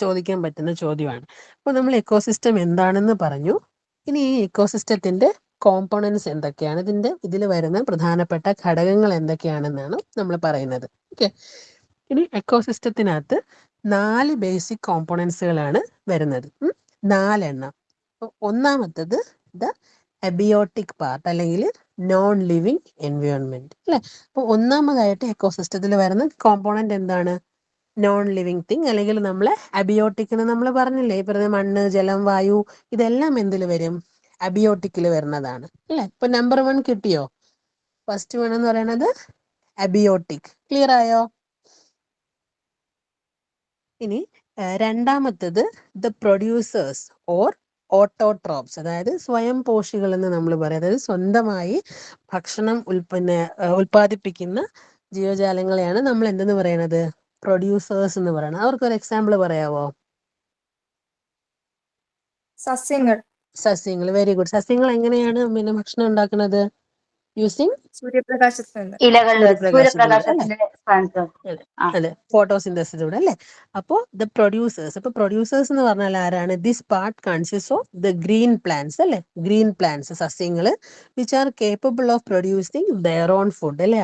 ചോദിക്കാൻ പറ്റുന്ന ചോദ്യമാണ്. അപ്പോൾ നമ്മൾ എക്കോസിസ്റ്റം എന്താണെന്ന് പറഞ്ഞു. ഇനി ഈ എക്കോസിസ്റ്റത്തിന്റെ കോമ്പണൻസ് എന്തൊക്കെയാണ്, ഇതിൽ വരുന്ന പ്രധാനപ്പെട്ട ഘടകങ്ങൾ എന്തൊക്കെയാണെന്നാണ് നമ്മൾ പറയുന്നത്. ഓക്കെ. ഇനി എക്കോസിസ്റ്റത്തിനകത്ത് 4 ബേസിക് കോമ്പോണൻസുകളാണ് വരുന്നത്. 4 എണ്ണം. ഒന്നാമത്തത് ദ എബിയോട്ടിക് പാർട്ട് അല്ലെങ്കിൽ നോൺ ലിവിങ് എൻവയോൺമെന്റ് അല്ലെ. അപ്പോൾ ഒന്നാമതായിട്ട് എക്കോസിസ്റ്റത്തിൽ വരുന്ന കോമ്പോണന്റ് എന്താണ്? നോൺ ലിവിങ് തിങ്, അല്ലെങ്കിൽ നമ്മളെ അബിയോട്ടിക് എന്ന് നമ്മൾ പറഞ്ഞില്ലേ, ഈ പറഞ്ഞ മണ്ണ്, ജലം, വായു, ഇതെല്ലാം എന്തിൽ വരും? അബിയോട്ടിക്കിൽ വരുന്നതാണ് അല്ലെ. ഇപ്പൊ നമ്പർ 1 കിട്ടിയോ? ഫസ്റ്റ് 1 എന്ന് പറയുന്നത് അബിയോട്ടിക്. ക്ലിയർ ആയോ? ഇനി രണ്ടാമത്തത് ദ പ്രൊഡ്യൂസേഴ്സ് ഓർ ഓട്ടോട്രോപ്സ്, അതായത് സ്വയം പോഷികൾ എന്ന് നമ്മൾ പറയും. അതായത് സ്വന്തമായി ഭക്ഷണം ഉൽപ്പാദിപ്പിക്കുന്ന ജീവജാലങ്ങളെയാണ് നമ്മൾ എന്തെന്ന് പറയണത്? പ്രൊഡ്യൂസേഴ്സ് എന്ന് പറയുന്നത്. അവർക്കൊരു എക്സാമ്പിൾ പറയാവോ? സസ്യങ്ങൾ. Very good. സസ്യങ്ങൾ എങ്ങനെയാണ് ഭക്ഷണം ഉണ്ടാക്കുന്നത്? യൂസിങ് ഇലകൾ സൂര്യപ്രകാശത്തിലൂടെ അല്ലെ? സൂര്യപ്രകാശത്തിന്റെ സ്ഥാനത്ത്. ആ അല്ലെ, ഫോട്ടോസിന്തസിലൂടെ അല്ലെ? അപ്പോ ദ പ്രൊഡ്യൂസേഴ്സ്, ഇപ്പൊ പ്രൊഡ്യൂസേഴ്സ് എന്ന് പറഞ്ഞാൽ ആരാണ്? This part consist of the green plants അല്ലെ? ഗ്രീൻ പ്ലാന്റ്സ്, സസ്യങ്ങള് which are capable of producing their own food അല്ലെ?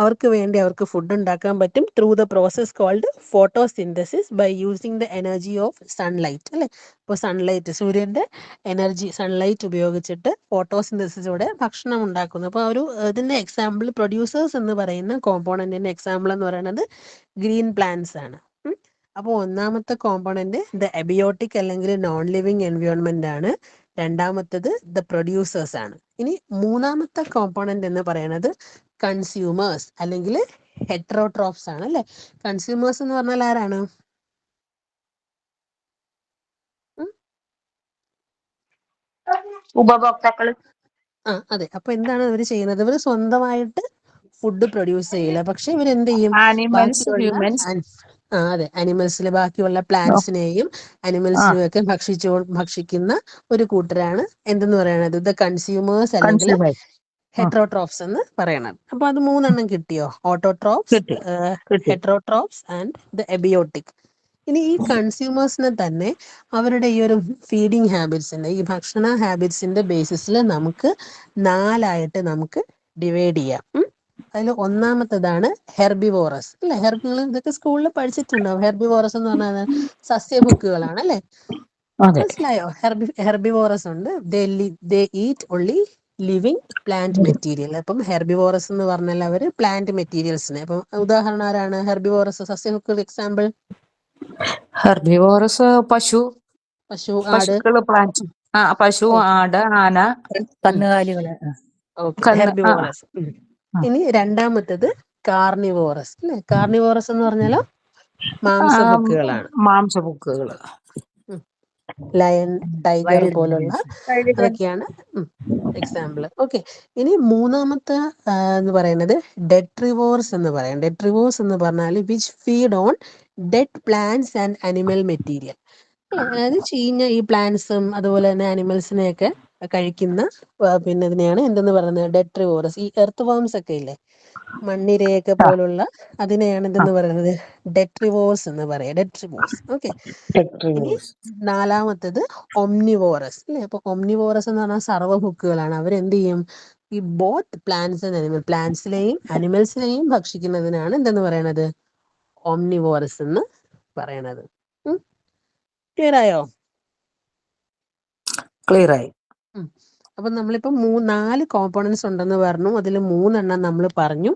അവർക്ക് വേണ്ടി അവർക്ക് ഫുഡ് ഉണ്ടാക്കാൻ പറ്റും through the process called photosynthesis by using the energy of sunlight അല്ലെ? ഇപ്പോൾ സൺലൈറ്റ്, സൂര്യന്റെ എനർജി, സൺലൈറ്റ് ഉപയോഗിച്ചിട്ട് ഫോട്ടോസിന്തസിലൂടെ ഭക്ഷണം ഉണ്ടാക്കുന്നു. അപ്പോൾ ഇതിന്റെ എക്സാമ്പിൾ, പ്രൊഡ്യൂസേഴ്സ് എന്ന് പറയുന്ന കോമ്പോണന്റിന്റെ എക്സാമ്പിൾ എന്ന് പറയുന്നത് ഗ്രീൻ പ്ലാന്റ്സ് ആണ്. അപ്പോൾ ഒന്നാമത്തെ കോമ്പോണന്റ് ദ എബിയോട്ടിക് അല്ലെങ്കിൽ നോൺ ലിവിങ് എൻവയോൺമെന്റ് ആണ്. രണ്ടാമത്തത് ദ പ്രൊഡ്യൂസേഴ്സ് ആണ്. ഇനി മൂന്നാമത്തെ കോമ്പോണന്റ് എന്ന് പറയുന്നത് കൺസ്യൂമേഴ്സ് അല്ലെങ്കിൽ ഹെറ്ററോട്രോപ്സ് ആണ് അല്ലെ? കൺസ്യൂമേഴ്സ് എന്ന് പറഞ്ഞാൽ ആരാണ്? ഉപഭോക്താക്കൾ. അതെ. അപ്പൊ എന്താണ് ഇവർ ചെയ്യുന്നത്? ഇവർ സ്വന്തമായിട്ട് ഫുഡ് പ്രൊഡ്യൂസ് ചെയ്യില്ല, പക്ഷെ ഇവരെന്ത് ചെയ്യും? ആനിമൽസ്, ബാക്കിയുള്ള ഹ്യൂമൻസ്. അതെ, അനിമൽസിലെ ബാക്കിയുള്ള പ്ലാന്റ്സിനെയും അനിമൽസിനെയും ഒക്കെ ഭക്ഷിക്കുന്ന ഒരു കൂട്ടരാണ് എന്തെന്ന് പറയണത്? ദ കൺസ്യൂമേഴ്സ് അല്ലെങ്കിൽ കൺസ്യൂമേഴ്സ്. ഹെറ്ററോട്രോപ്സ് എന്ന് പറയണത്. അപ്പൊ അത് 3 കിട്ടിയോ? ഓട്ടോട്രോപ്സ്, കിട്ടി. Heterotrophs and the എബിയോട്ടിക്. ഇനി ഈ കൺസ്യൂമേഴ്സിനെ തന്നെ അവരുടെ ഈ ഒരു ഫീഡിങ് ഹാബിറ്റ്സിന്റെ, ഈ ഭക്ഷണ ഹാബിറ്റ്സിന്റെ ബേസിസിൽ നമുക്ക് 4ആയിട്ട് നമുക്ക് ഡിവൈഡ് ചെയ്യാം. അതിൽ ഒന്നാമത്തേതാണ് ഹെർബിവോറസ് അല്ലെ? നിങ്ങൾ ഇതൊക്കെ സ്കൂളിൽ പഠിച്ചിട്ടുണ്ടാവും. ഹെർബിവോറസ് എന്ന് പറഞ്ഞാൽ സസ്യഭുക്കുകളാണ് അല്ലെ? അതെ. മനസ്സിലായോ? ഹെർബിവോറസ് ഉണ്ട്. They eat only living plant material. അപ്പം ഹെർബിവോറസ് എന്ന് പറഞ്ഞാൽ അവര് പ്ലാന്റ് മെറ്റീരിയൽസിനെ. അപ്പം ഉദാഹരണം ആരാണ് ഹെർബിവോറസ് സസ്യഭുക്കുകൾ? എക്സാമ്പിൾ ഹെർബിവോറസ് പശു, പശു, ആട്. പശുക്കള്, പ്ലാന്റ്. പശു, ആട്, ആന, കന്നുകാലികള്. Okay, herbivorous. ആ. ഇനി രണ്ടാമത്തത് കാർണിവോറസ് അല്ലെ? കാർണിവോറസ് എന്ന് പറഞ്ഞാലോ മാംസഭുക്കുകളാണ്. മാംസഭുക്കുകള്. ലയൺ, ടൈഗർ വൈൽഡ് പോലുള്ള അതൊക്കെയാണ് എക്സാമ്പിൾ. ഓക്കെ. ഇനി മൂന്നാമത്തെ എന്ന് പറയുന്നത് ഡെട്രിവോർസ് എന്ന് പറയാം. ഡെട്രിവോർസ് എന്ന് പറഞ്ഞാൽ which feed on dead plants and animal material അല്ലെ? അതായത് ചീഞ്ഞ ഈ പ്ലാന്റ്സും അതുപോലെ തന്നെ അനിമൽസിനെയൊക്കെ കഴിക്കുന്ന പിന്നെ ഇതിനെയാണ് എന്തെന്ന് പറയുന്നത്? ഡെട്രിവോറസ്. ഈ എർത്ത് വേംസ് ഒക്കെ ഇല്ലേ, മണ്ണിരയൊക്കെ പോലുള്ള അതിനെയാണ് എന്തെന്ന് പറയുന്നത്? ഡെട്രിവോർസ് എന്ന് പറയാം. ഡെട്രിവോർസ്. ഓക്കെ. ഇനി നാലാമത്തത് ഒംനിവോറസ് അല്ലെ? അപ്പൊ ഒംനിവോറസ് എന്ന് പറഞ്ഞാൽ സർവ്വഭുക്കുകളാണ്. അവരെന്ത് ചെയ്യും? ഈ ബോത്ത് പ്ലാന്റ്സ് ആൻഡ് അനിമൽ, പ്ലാന്റ്സിനെയും അനിമൽസിനെയും ഭക്ഷിക്കുന്നതിനാണ് എന്തെന്ന് പറയണത്? ഓംനിവോറസ് എന്ന് പറയണത്. ക്ലിയർ ആയോ? ക്ലിയർ ആയി. അപ്പൊ നമ്മളിപ്പോ 4 കോമ്പോണൻസ് ഉണ്ടെന്ന് പറഞ്ഞു. അതിൽ 3 നമ്മൾ പറഞ്ഞു.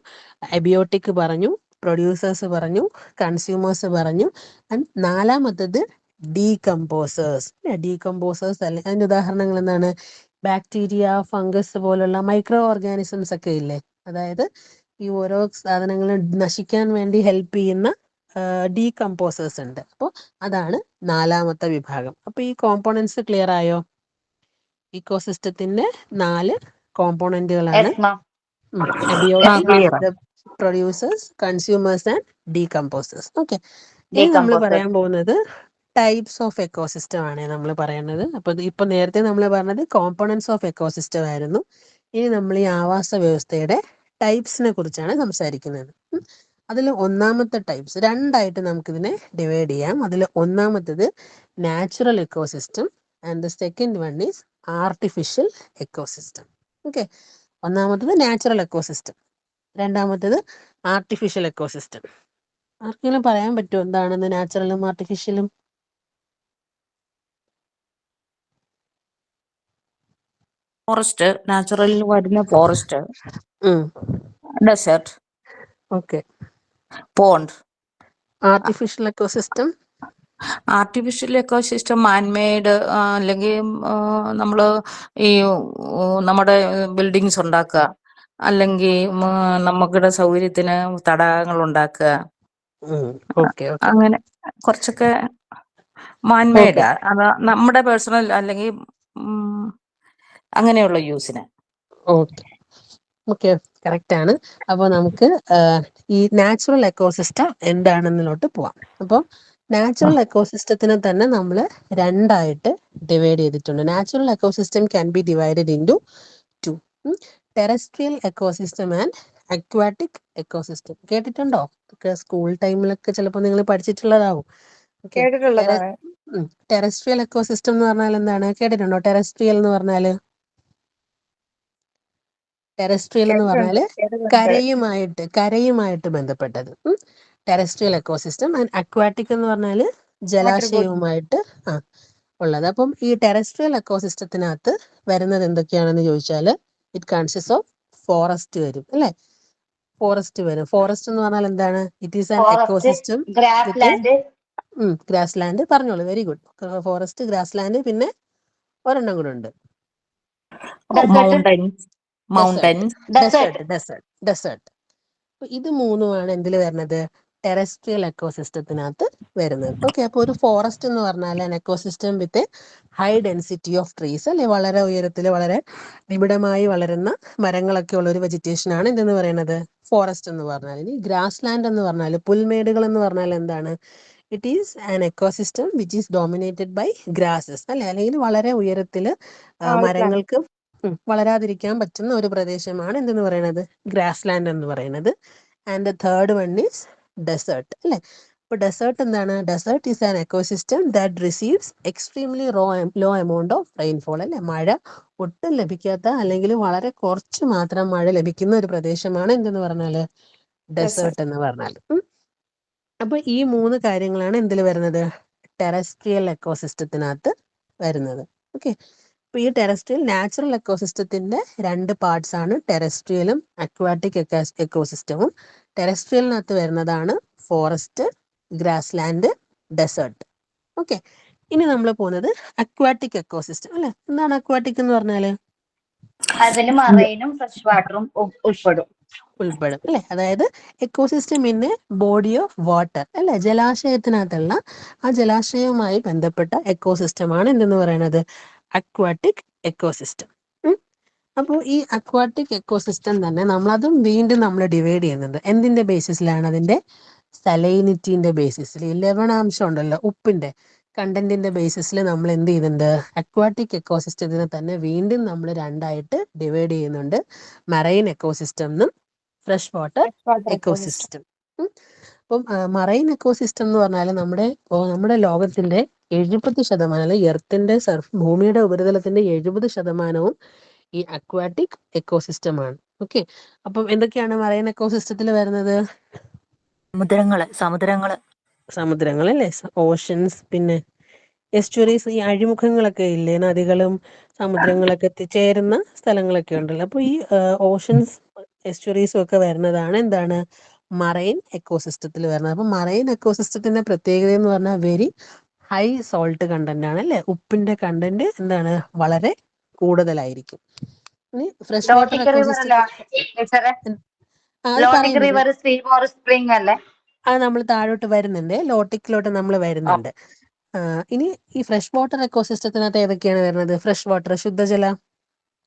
എബിയോട്ടിക് പറഞ്ഞു, പ്രൊഡ്യൂസേഴ്സ് പറഞ്ഞു, കൺസ്യൂമേഴ്സ് പറഞ്ഞു, ആൻഡ് നാലാമത്തത് ഡീകമ്പോസേഴ്സ്. ഡീകമ്പോസേഴ്സ് അല്ലെ? അതിന്റെ ഉദാഹരണങ്ങൾ എന്താണ്? ബാക്ടീരിയ, ഫംഗസ് പോലുള്ള മൈക്രോ ഓർഗാനിസംസ് ഒക്കെ ഇല്ലേ? അതായത് ഈ ഓരോ സാധനങ്ങളും നശിക്കാൻ വേണ്ടി ഹെൽപ്പ് ചെയ്യുന്ന ഡീകമ്പോസേഴ്സ് ഉണ്ട്. അപ്പോൾ അതാണ് നാലാമത്തെ വിഭാഗം. അപ്പൊ ഈ കോമ്പോണൻസ് ക്ലിയർ ആയോ? ഇക്കോസിസ്റ്റത്തിന്റെ 4 കോമ്പോണന്റുകളാണ്. Yes ma'am. Abiotic, producers, consumers and decomposers. Okay. ഇനി നമ്മൾ പറയാൻ പോകുന്നത് ടൈപ്സ് ഓഫ് എക്കോസിസ്റ്റം ആണ് നമ്മൾ പറയുന്നത്. അപ്പൊ ഇപ്പൊ നേരത്തെ നമ്മൾ പറഞ്ഞത് കോമ്പോണൻസ് ഓഫ് എക്കോസിസ്റ്റം ആയിരുന്നു. ഇനി നമ്മൾ ഈ ആവാസ വ്യവസ്ഥയുടെ ടൈപ്സിനെ കുറിച്ചാണ് സംസാരിക്കുന്നത്. അതിൽ ഒന്നാമത്തെ ടൈപ്സ് 2ആയിട്ട് നമുക്കിതിനെ ഡിവൈഡ് ചെയ്യാം. അതിൽ ഒന്നാമത്തത് natural ecosystem and the second one is artificial ecosystem. Okay. ഒന്നാമത്തത് നാച്ചുറൽ എക്കോസിസ്റ്റം, രണ്ടാമത്തത് ആർട്ടിഫിഷ്യൽ എക്കോസിസ്റ്റം. ആർക്കെങ്കിലും പറയാൻ പറ്റുമോ എന്താണെന്ന് നാച്ചുറലും ആർട്ടിഫിഷ്യലും? ഫോറസ്റ്റ്, നാച്ചുറലിൽ വരുന്ന forest, desert, okay. Pond. Artificial ecosystem? Artificial ecosystem manmade, അല്ലെങ്കിൽ നമ്മള് ഈ നമ്മുടെ ബിൽഡിങ്സ് ഉണ്ടാക്കുക, അല്ലെങ്കിൽ നമുക്കിടെ സൗകര്യത്തിന് തടാകങ്ങൾ ഉണ്ടാക്കുക, ഓക്കെ. അങ്ങനെ കുറച്ചൊക്കെ മാൻമെയ്ഡ് ഓക്കെ അത് നമ്മുടെ പേഴ്സണൽ അല്ലെങ്കിൽ അങ്ങനെയുള്ള യൂസിന്. ഓക്കെ ഓക്കെ കറക്റ്റ് ആണ്. അപ്പോൾ നമുക്ക് ഈ നാച്ചുറൽ എക്കോസിസ്റ്റം എന്താണെന്നിലോട്ട് പോവാം. അപ്പോൾ നാച്ചുറൽ എക്കോസിസ്റ്റത്തിനെ തന്നെ നമ്മൾ രണ്ടായിട്ട് ഡിവൈഡ് ചെയ്തിട്ടുണ്ട്. Natural ecosystem can be divided into two. Terrestrial ecosystem and aquatic ecosystem. കേട്ടിട്ടുണ്ടോ? സ്കൂൾ ടൈമിലൊക്കെ ചിലപ്പോൾ നിങ്ങൾ പഠിച്ചിട്ടുള്ളതാവും. ഓക്കെ. കേട്ടിട്ടുള്ളതാണ്. ടെറസ്ട്രിയൽ എക്കോസിസ്റ്റം എന്ന് പറഞ്ഞാൽ എന്താണ്? കേട്ടിട്ടുണ്ടോ? ടെറസ്ട്രിയൽ എന്ന് പറഞ്ഞാല് ടെറസ്ട്രിയൽ എന്ന് കേട്ടിട്ടുണ്ട് പറഞ്ഞാല് കേട്ടിട്ടുണ്ട്. കരയുമായിട്ട് ബന്ധപ്പെട്ടത്. Terrestrial ecosystem. ആൻഡ് അക്വാറ്റിക് എന്ന് പറഞ്ഞാല് വാട്ടർ ബോഡി. ജലാശയവുമായിട്ട് ഉള്ളത്. അപ്പം ഈ ടെറസ്ട്രിയൽ എക്കോസിസ്റ്റത്തിനകത്ത് വരുന്നത് എന്തൊക്കെയാണെന്ന് ചോദിച്ചാല് ഇറ്റ് കൺസിസ്റ്റ് ഓഫ് ഫോറസ്റ്റ് വരും അല്ലെ? ഫോറസ്റ്റ് വരും. ഫോറസ്റ്റ് എന്ന് പറഞ്ഞാൽ എന്താണ്? It is an forest, ecosystem grass with land, grass land. പറഞ്ഞോളൂ, very good. Forest, grass land, പിന്നെ ഒരെണ്ണം കൂടെ ഉണ്ട്, മൗണ്ടൻസ് ഡെസേർട്ട്. ഡെസേർട്ട്. ഡെസേർട്ട്. ഇത് മൂന്നുമാണ് എന്തിൽ വരുന്നത്? ടെറസ്ട്രിയൽ എക്കോസിസ്റ്റത്തിനകത്ത് വരുന്നത്. ഓക്കെ. അപ്പോൾ ഒരു ഫോറസ്റ്റ് എന്ന് പറഞ്ഞാൽ an ecosystem with high density of trees അല്ലെ? വളരെ ഉയരത്തിൽ വളരെ നിബിഡമായി വളരുന്ന മരങ്ങളൊക്കെ ഉള്ള ഒരു വെജിറ്റേഷൻ ആണ് എന്തെന്ന് പറയുന്നത്? ഫോറസ്റ്റ് എന്ന് പറഞ്ഞാൽ. ഇനി ഗ്രാസ് ലാൻഡ് എന്ന് പറഞ്ഞാൽ, പുൽമേടുകൾ എന്ന് പറഞ്ഞാൽ എന്താണ്? It is an ecosystem which is dominated by grasses അല്ലെ? അല്ലെങ്കിൽ വളരെ ഉയരത്തിൽ മരങ്ങൾക്ക് വളരാതിരിക്കാൻ പറ്റുന്ന ഒരു പ്രദേശമാണ് എന്തെന്ന് പറയുന്നത്? ഗ്രാസ് ലാൻഡ് എന്ന് പറയുന്നത്. And the third one is desert അല്ലെ? അപ്പോൾ ഡെസേർട്ട് എന്താണ്? Desert is an ecosystem that receives extremely low amount of rainfall അല്ലെ? മഴ ഒട്ടും ലഭിക്കാത്ത അല്ലെങ്കിൽ വളരെ കുറച്ച് മാത്രം മഴ ലഭിക്കുന്ന ഒരു പ്രദേശമാണ് എന്തെന്ന് പറഞ്ഞാല്? ഡെസേർട്ട് എന്ന് പറഞ്ഞാൽ. അപ്പൊ ഈ മൂന്ന് കാര്യങ്ങളാണ് എന്തിൽ വരുന്നത്? ടെറസ്ട്രിയൽ എക്കോസിസ്റ്റത്തിനകത്ത് വരുന്നത്. ഓക്കെ. അപ്പൊ ഈ ടെറസ്ട്രിയൽ നാച്ചുറൽ എക്കോസിസ്റ്റത്തിന്റെ രണ്ട് പാർട്സ് ആണ് ടെറസ്ട്രിയലും അക്വാറ്റിക് എക്കോസിസ്റ്റവും. ടെറസ്ട്രിയലിനകത്ത് വരുന്നതാണ് forest, grass land, desert. Okay. ഇനി നമ്മൾ പോകുന്നത് അക്വാറ്റിക് എക്കോസിസ്റ്റം അല്ലെ? എന്താണ് അക്വാറ്റിക് എന്ന് പറഞ്ഞാല്? അതിൽ മറൈനും ഫ്രഷ് വാട്ടറും ഉൾപ്പെടും അല്ലെ? അതായത് ecosystem in body of water അല്ലെ? ജലാശയത്തിനകത്തുള്ള ആ ജലാശയവുമായി ബന്ധപ്പെട്ട എക്കോസിസ്റ്റമാണ് എന്തെന്ന് പറയുന്നത്? Aquatic ecosystem. അപ്പോൾ ഈ അക്വാറ്റിക് എക്കോസിസ്റ്റം തന്നെ അതും വീണ്ടും നമ്മൾ ഡിവൈഡ് ചെയ്യുന്നുണ്ട്. എന്തിന്റെ ബേസിസിലാണ്? അതിന്റെ സലൈനിറ്റിന്റെ ബേസിസിൽ. ലവണാംശം ഉണ്ടല്ലോ, ഉപ്പിന്റെ കണ്ടന്റിന്റെ ബേസിസിൽ നമ്മൾ എന്ത് ചെയ്യുന്നുണ്ട്? അക്വാറ്റിക് എക്കോസിസ്റ്റത്തിനെ തന്നെ വീണ്ടും നമ്മൾ രണ്ടായിട്ട് ഡിവൈഡ് ചെയ്യുന്നുണ്ട്. മറൈൻ എക്കോസിസ്റ്റം എന്നും ഫ്രഷ് വാട്ടർ എക്കോസിസ്റ്റം. അപ്പം മറൈൻ എക്കോസിസ്റ്റം എന്ന് പറഞ്ഞാൽ നമ്മുടെ ലോകത്തിന്റെ 70% എർത്തിന്റെ ഭൂമിയുടെ ഉപരിതലത്തിന്റെ 70% ഈ അക്വാറ്റിക് എക്കോസിസ്റ്റം ആണ്. ഓക്കെ. അപ്പം എന്തൊക്കെയാണ് മറൈൻ എക്കോസിസ്റ്റത്തിൽ വരുന്നത്? സമുദ്രങ്ങൾ അല്ലേ? ഓഷൻസ്, പിന്നെ എസ്റ്റുറീസ്, ഈ അഴിമുഖങ്ങളൊക്കെ ഇല്ലേ? നദികളും സമുദ്രങ്ങളൊക്കെ എത്തിച്ചേരുന്ന സ്ഥലങ്ങളൊക്കെ ഉണ്ടല്ലോ. അപ്പോൾ ഈ ഓഷൻസ്, എസ്റ്റുറീസും ഒക്കെ വരുന്നതാണ് എന്താണ്? മറൈൻ എക്കോസിസ്റ്റത്തിൽ വരുന്നത്. അപ്പൊ മറൈൻ എക്കോസിസ്റ്റത്തിന്റെ പ്രത്യേകത എന്ന് പറഞ്ഞാൽ വെരി ഹൈ സോൾട്ട് കണ്ടന്റ് ആണ് അല്ലെ? ഉപ്പിന്റെ കണ്ടന്റ് എന്താണ്? വളരെ കൂടുതലായിരിക്കും. ഇനി ഫ്രഷ് വാട്ടർ എക്കോസിസ്റ്റം അത് പറയുന്നുണ്ട്. സ്പ്രിംഗ് അല്ലേ? അത് നമ്മൾ താഴോട്ട് വരുന്നുണ്ട്, ലോട്ടിക്കിലോട്ട് നമ്മൾ വരുന്നുണ്ട്. ഇനി ഈ ഫ്രഷ് വാട്ടർ എക്കോസിസ്റ്റത്തിനകത്ത് ഏതൊക്കെയാണ് വരുന്നത്? ഫ്രഷ് വാട്ടർ, ശുദ്ധജല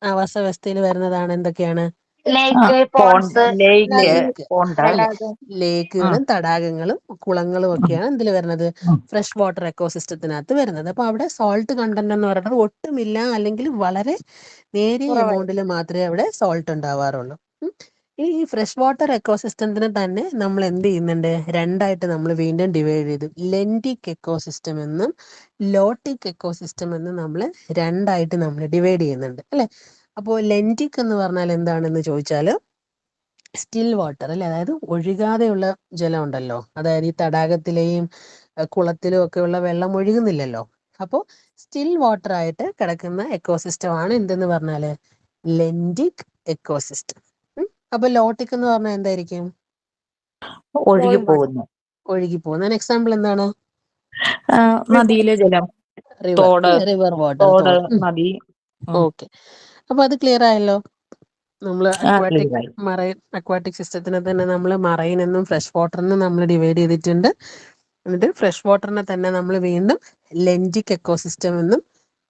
ആവാസ വ്യവസ്ഥയിൽ വരുന്നതാണ് എന്തൊക്കെയാണ്? ലേക്ക്, പോൺസ്, ലേക്ക് അല്ലെ? തടാകം. ലേക്കുകളും തടാകങ്ങളും കുളങ്ങളും ഒക്കെയാണ് എന്തിൽ വരുന്നത്? ഫ്രഷ് വാട്ടർ എക്കോസിസ്റ്റത്തിനകത്ത് വരുന്നത്. അപ്പൊ അവിടെ സോൾട്ട് കണ്ടന്റ് എന്ന് പറയുന്നത് ഒട്ടുമില്ല, അല്ലെങ്കിൽ വളരെ നേരിയ എമൗണ്ടിൽ മാത്രമേ അവിടെ സോൾട്ട് ഉണ്ടാവാറുള്ളൂ. ഈ ഫ്രഷ് വാട്ടർ എക്കോസിസ്റ്റത്തിന് തന്നെ നമ്മൾ എന്ത് ചെയ്യുന്നുണ്ട്? രണ്ടായിട്ട് നമ്മൾ വീണ്ടും ഡിവൈഡ് ചെയ്തു. ലെൻറ്റിക് എക്കോസിസ്റ്റം എന്നും ലോട്ടിക് എക്കോസിസ്റ്റം എന്നും നമ്മൾ രണ്ടായിട്ട് നമ്മൾ ഡിവൈഡ് ചെയ്യുന്നുണ്ട് അല്ലെ? അപ്പോൾ ലെൻറ്റിക് എന്ന് പറഞ്ഞാൽ എന്താണെന്ന് ചോദിച്ചാൽ സ്റ്റിൽ വാട്ടർ അല്ലെ? അതായത് ഒഴുകാതെയുള്ള ജലം ഉണ്ടല്ലോ, അതായത് ഈ തടാകത്തിലെയും കുളത്തിലും ഒക്കെ ഉള്ള വെള്ളം ഒഴുകുന്നില്ലല്ലോ. അപ്പോൾ സ്റ്റിൽ വാട്ടർ ആയിട്ട് കിടക്കുന്ന എക്കോസിസ്റ്റം ആണ് എന്തെന്ന് പറഞ്ഞാല്? ലെൻറ്റിക് എക്കോസിസ്റ്റം. അപ്പൊ ലോട്ടിക് എന്ന് പറഞ്ഞാൽ എന്തായിരിക്കും? ഒഴുകി പോകുന്നു. ഒഴുകി പോകുന്ന. എക്സാമ്പിൾ എന്താണ്? നദിയിലെ ജലം, തോട്, റിവർ വാട്ടർ, തോട്, തോട്. നദി. ഓക്കെ. അപ്പൊ അത് ക്ലിയർ ആയല്ലോ. നമ്മൾ clear ആയി. അക്വാറ്റിക് സിസ്റ്റത്തിനെ തന്നെ നമ്മൾ മറൈൻ എന്നും ഫ്രഷ് വാട്ടർ എന്നും നമ്മൾ ഡിവൈഡ് ചെയ്തിട്ടുണ്ട്. എന്നിട്ട് ഫ്രഷ് വാട്ടറിനെ തന്നെ നമ്മൾ വീണ്ടും ലെൻറ്റിക് എക്കോസിസ്റ്റം എന്നും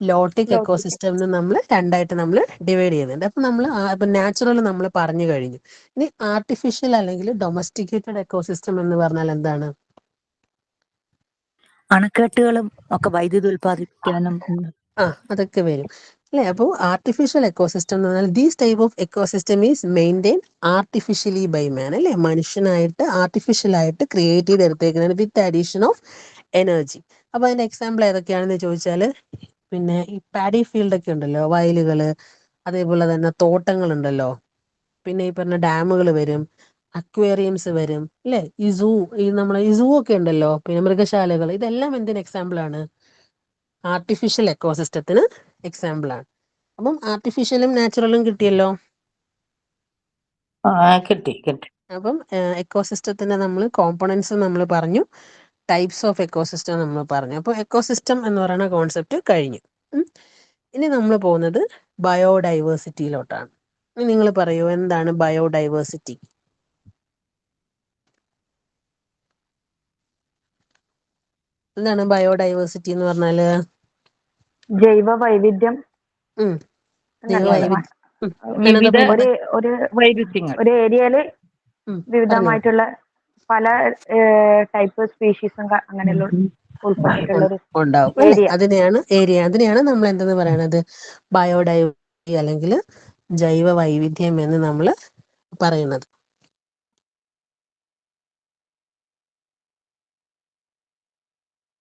ലോട്ടിക് ലോട്ടിക്ക് എക്കോസിസ്റ്റം എന്നും നമ്മൾ രണ്ടായിട്ട് നമ്മൾ ഡിവൈഡ് ചെയ്യുന്നുണ്ട്. അപ്പൊ നമ്മൾ ഇപ്പൊ നാച്ചുറൽ നമ്മൾ പറഞ്ഞു കഴിഞ്ഞു. ഇനി ആർട്ടിഫിഷ്യൽ അല്ലെങ്കിൽ ഡൊമസ്റ്റിക്കേറ്റഡ് എക്കോസിസ്റ്റം എന്ന് പറഞ്ഞാൽ എന്താണ്? അണക്കെട്ടുകളും ഒക്കെ വൈദ്യുതി ഉൽപ്പാദിപ്പിക്കാനും അതൊക്കെ വരും അല്ലെ. അപ്പോൾ ആർട്ടിഫിഷ്യൽ എക്കോസിസ്റ്റം എന്ന് പറഞ്ഞാൽ these type of ecosystem is maintain artificially by man, അല്ലെ, മനുഷ്യനായിട്ട് ആർട്ടിഫിഷ്യൽ ആയിട്ട് ക്രിയേറ്റ് ചെയ്തെടുത്തേക്കുന്നത് വിത്ത് അഡീഷൻ ഓഫ് എനർജി. അപ്പൊ അതിന്റെ എക്സാമ്പിൾ ഏതൊക്കെയാണെന്ന് ചോദിച്ചാൽ, പിന്നെ ഈ പാഡി ഫീൽഡ് ഒക്കെ ഉണ്ടല്ലോ, വയലുകള്, അതേപോലെ തന്നെ തോട്ടങ്ങളുണ്ടല്ലോ, പിന്നെ ഈ പറഞ്ഞ ഡാമുകൾ വരും, അക്വേറിയംസ് വരും, അല്ലെ, ഈ നമ്മളെ ഈ സൂ ഒക്കെ ഉണ്ടല്ലോ, പിന്നെ മൃഗശാലകൾ, ഇതെല്ലാം എന്തിന് എക്സാമ്പിൾ ആണ്? ആർട്ടിഫിഷ്യൽ എക്കോസിസ്റ്റത്തിന് എക്സാമ്പിൾ ആണ്. അപ്പം ആർട്ടിഫിഷ്യലും നാച്ചുറലും കിട്ടിയല്ലോ. കിട്ടി കിട്ടി. അപ്പം എക്കോസിസ്റ്റത്തിന്റെ നമ്മൾ കോമ്പണൻസ് നമ്മൾ പറഞ്ഞു, ടൈപ്സ് ഓഫ് എക്കോസിസ്റ്റം നമ്മൾ പറഞ്ഞു. അപ്പോൾ എക്കോസിസ്റ്റം എന്ന് പറയുന്ന കോൺസെപ്റ്റ് കഴിഞ്ഞു. ഇനി നമ്മൾ പോകുന്നത് ബയോഡൈവേഴ്സിറ്റിയിലോട്ടാണ്. ഇനി നിങ്ങൾ പറയൂ, എന്താണ് ബയോഡൈവേഴ്സിറ്റി? എന്താണ് ബയോഡൈവേഴ്സിറ്റി എന്ന് പറഞ്ഞാല്? ജൈവ വൈവിധ്യം ഉം എന്നല്ലേ ജൈവവൈവിധ്യം. വിവിധ ഒരു ഒരു വൈവിധ്യങ്ങൾ. ഒരു ഏരിയയില് പറഞ്ഞോളൂ. വിവിധമായിട്ടുള്ള പല ടൈപ്പ് സ്പീഷീസും അങ്ങനെയുള്ള ഉൾപ്പെട്ടിട്ടുള്ള ഒരു ഉണ്ടാവും അല്ലെ. ഏരിയ. അതിനെയാണ് നമ്മൾ എന്തെന്ന് പറയണത്? ബയോഡൈവേഴ്സിറ്റി അല്ലെങ്കിൽ ജൈവ വൈവിധ്യം എന്ന് നമ്മൾ പറയുന്നത്.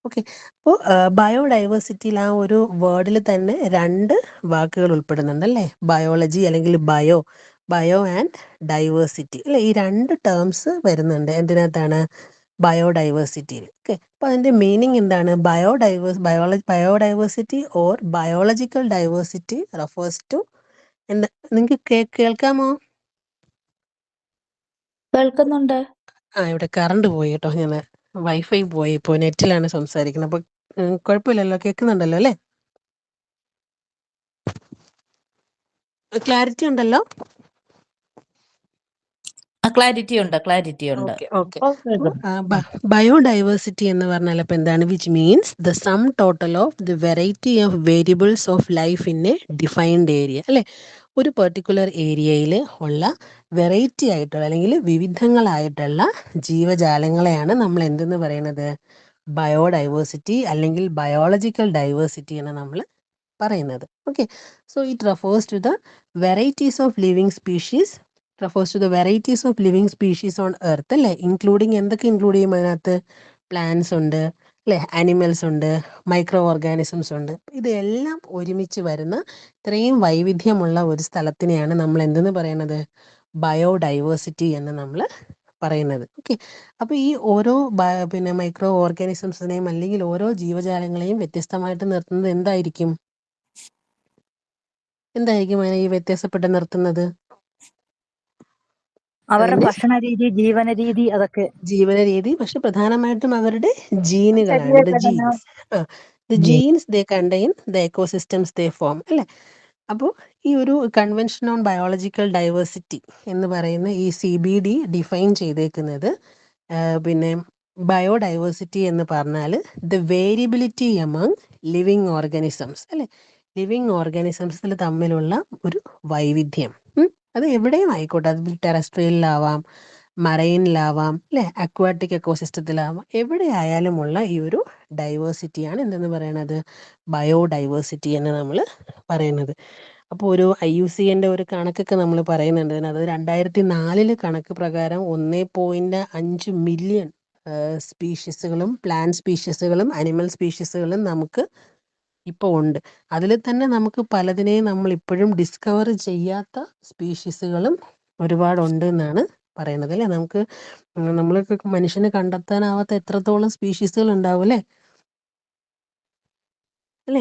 ഓക്കെ. അപ്പോൾ ബയോഡൈവേഴ്സിറ്റിയിൽ ആ ഒരു വേർഡിൽ തന്നെ രണ്ട് വാക്കുകൾ ഉൾപ്പെടുന്നുണ്ട് അല്ലേ? ബയോളജി അല്ലെങ്കിൽ ബയോ ആൻഡ് ഡൈവേഴ്സിറ്റി അല്ലെ. ഈ രണ്ട് ടേംസ് വരുന്നുണ്ട് എന്തിനകത്താണ്? ബയോഡൈവേഴ്സിറ്റിയിൽ. ഓക്കെ. അപ്പോൾ അതിന്റെ മീനിങ് എന്താണ്? Biodiversity or biological diversity refers to എന്താ? നിങ്ങൾക്ക് കേൾക്കാമോ? കേൾക്കുന്നുണ്ട്. ഇവിടെ കറണ്ട് പോയി കേട്ടോ. ഞാൻ വൈഫൈ പോയി, ഇപ്പോൾ നെറ്റിലാണ് സംസാരിക്കുന്നത്. അപ്പൊ കുഴപ്പമില്ലല്ലോ, കേൾക്കുന്നുണ്ടല്ലോ അല്ലേ? ക്ലാരിറ്റി ഉണ്ടല്ലോ? ക്ലാരിറ്റി ഉണ്ട്. ഓക്കെ. ബയോഡൈവേഴ്സിറ്റി എന്ന് പറഞ്ഞാൽ ഇപ്പൊ എന്താണ്? Which means the sum total of the variety of variables of life in A defined area അല്ലെ. ഒരു പെർട്ടിക്കുലർ ഏരിയയിൽ ഉള്ള വെറൈറ്റി ആയിട്ടുള്ള അല്ലെങ്കിൽ വിവിധങ്ങളായിട്ടുള്ള ജീവജാലങ്ങളെയാണ് നമ്മൾ എന്തെന്ന് പറയുന്നത്? ബയോഡൈവേഴ്സിറ്റി അല്ലെങ്കിൽ ബയോളജിക്കൽ ഡൈവേഴ്സിറ്റി എന്ന് നമ്മൾ പറയുന്നത്. Okay. So it refers to the varieties of living species on earth അല്ലേ. ഇൻക്ലൂഡിങ് എന്തൊക്കെ ഇൻക്ലൂഡ് ചെയ്യും അതിനകത്ത്? പ്ലാന്റ്സ് ഉണ്ട് അല്ലെ, ആനിമൽസ് ഉണ്ട്, മൈക്രോ ഓർഗാനിസംസ് ഉണ്ട്. ഇതെല്ലാം ഒരുമിച്ച് വരുന്ന ഇത്രയും വൈവിധ്യമുള്ള ഒരു സ്ഥലത്തിനെയാണ് നമ്മൾ എന്തെന്ന് പറയുന്നത്? ബയോഡൈവേഴ്സിറ്റി എന്ന് നമ്മൾ പറയുന്നത്. ഓക്കെ. അപ്പൊ ഈ ഓരോ പിന്നെ മൈക്രോ ഓർഗാനിസംസിനെയും അല്ലെങ്കിൽ ഓരോ ജീവജാലങ്ങളെയും വ്യത്യസ്തമായിട്ട് നിർത്തുന്നത് എന്തായിരിക്കും അതിനെ ഈ വ്യത്യാസപ്പെട്ട് നിർത്തുന്നത്? അവരുടെ അതിന്റെ ഭക്ഷണ രീതി, ജീവന രീതി, അതൊക്കെ ജീവന രീതി, പക്ഷെ പ്രധാനമായിട്ടും അവരുടെ ജീനുകളാണ്. ശരീരഘടന. The genes they contain the ecosystems they form അല്ലെ. അപ്പോൾ ഈ ഒരു കൺവെൻഷൻ ഓൺ ബയോളജിക്കൽ ഡൈവേഴ്സിറ്റി എന്ന് പറയുന്ന ഈ CBD ഡിഫൈൻ ചെയ്തേക്കുന്നത് പിന്നെ ബയോഡൈവേഴ്സിറ്റി എന്ന് പറഞ്ഞാൽ the variability among living organisms അല്ലെ. ലിവിങ് ഓർഗാനിസംസിൽ തമ്മിലുള്ള ഒരു വൈവിധ്യം. അത് എവിടെയും ആയിക്കോട്ടെ, അത് ടെറസ്ട്രിയലിലാവാം, മറൈനിലാവാം അല്ലെ, അക്വാട്ടിക് എക്കോസിസ്റ്റത്തിലാവാം, എവിടെ ആയാലുമുള്ള ഈ ഒരു ഡൈവേഴ്സിറ്റിയാണ് എന്തെന്ന് പറയണത്? ബയോഡൈവേഴ്സിറ്റി എന്ന് നമ്മൾ പറയുന്നത്. അപ്പോൾ ഒരു IUCN ഒരു കണക്കൊക്കെ നമ്മൾ പറയുന്നുണ്ട്. അത് 2004 കണക്ക് പ്രകാരം 1.5 മില്യൺ സ്പീഷീസുകളും പ്ലാന്റ് സ്പീഷീസുകളും അനിമൽ സ്പീഷീസുകളും നമുക്ക് ഇപ്പോൾ ഉണ്ട്. അതിൽ തന്നെ നമുക്ക് പലതിനെയും നമ്മൾ ഇപ്പോഴും ഡിസ്കവർ ചെയ്യാത്ത സ്പീഷീസുകളും ഒരുപാടുണ്ട് എന്നാണ് പറയുന്നത് അല്ലേ. നമ്മൾക്ക് മനുഷ്യന് കണ്ടെത്താനാവാത്ത എത്രത്തോളം സ്പീഷീസുകൾ ഉണ്ടാവും അല്ലേ.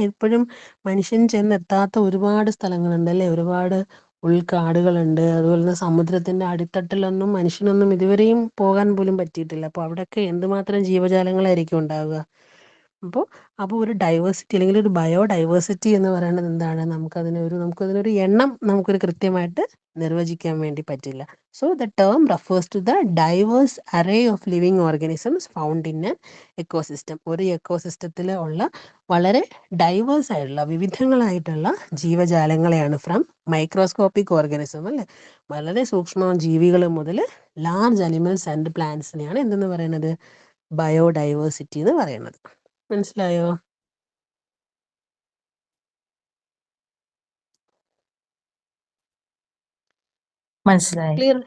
ഇപ്പോഴും മനുഷ്യൻ ചെന്നെത്താത്ത ഒരുപാട് സ്ഥലങ്ങളുണ്ട് അല്ലേ. ഒരുപാട് ഉൾക്കാടുകളുണ്ട്. അതുപോലെ തന്നെ സമുദ്രത്തിന്റെ അടിത്തട്ടിലൊന്നും മനുഷ്യനൊന്നും ഇതുവരെയും പോകാൻ പോലും പറ്റിയിട്ടില്ല. അപ്പോൾ അവിടെയൊക്കെ എന്തുമാത്രം ജീവജാലങ്ങളായിരിക്കും ഉണ്ടാവുക. അപ്പോൾ ഒരു ഡൈവേഴ്സിറ്റി അല്ലെങ്കിൽ ഒരു ബയോഡൈവേഴ്സിറ്റി എന്ന് പറയുന്നത് എന്താണ്? നമുക്കതിനൊരു എണ്ണം നമുക്കൊരു കൃത്യമായിട്ട് നിർവചിക്കാൻ വേണ്ടി പറ്റില്ല. So the term refers to the diverse array of living organisms found in an ecosystem. ഒരു എക്കോസിസ്റ്റത്തിൽ ഉള്ള വളരെ ഡൈവേഴ്സ് ആയിട്ടുള്ള വിവിധങ്ങളായിട്ടുള്ള ജീവജാലങ്ങളെയാണ് ഫ്രം മൈക്രോസ്കോപ്പിക് ഓർഗാനിസം, അല്ലേ, വളരെ സൂക്ഷ്മ ജീവികൾ മുതൽ ലാർജ് അനിമൽസ് ആൻഡ് പ്ലാന്റ്സിനെയാണ് എന്തെന്ന് പറയുന്നത്? ബയോഡൈവേഴ്സിറ്റി എന്ന് പറയുന്നത്. മനസ്സിലായോ? മനസ്സിലായി. ക്ലിയർ?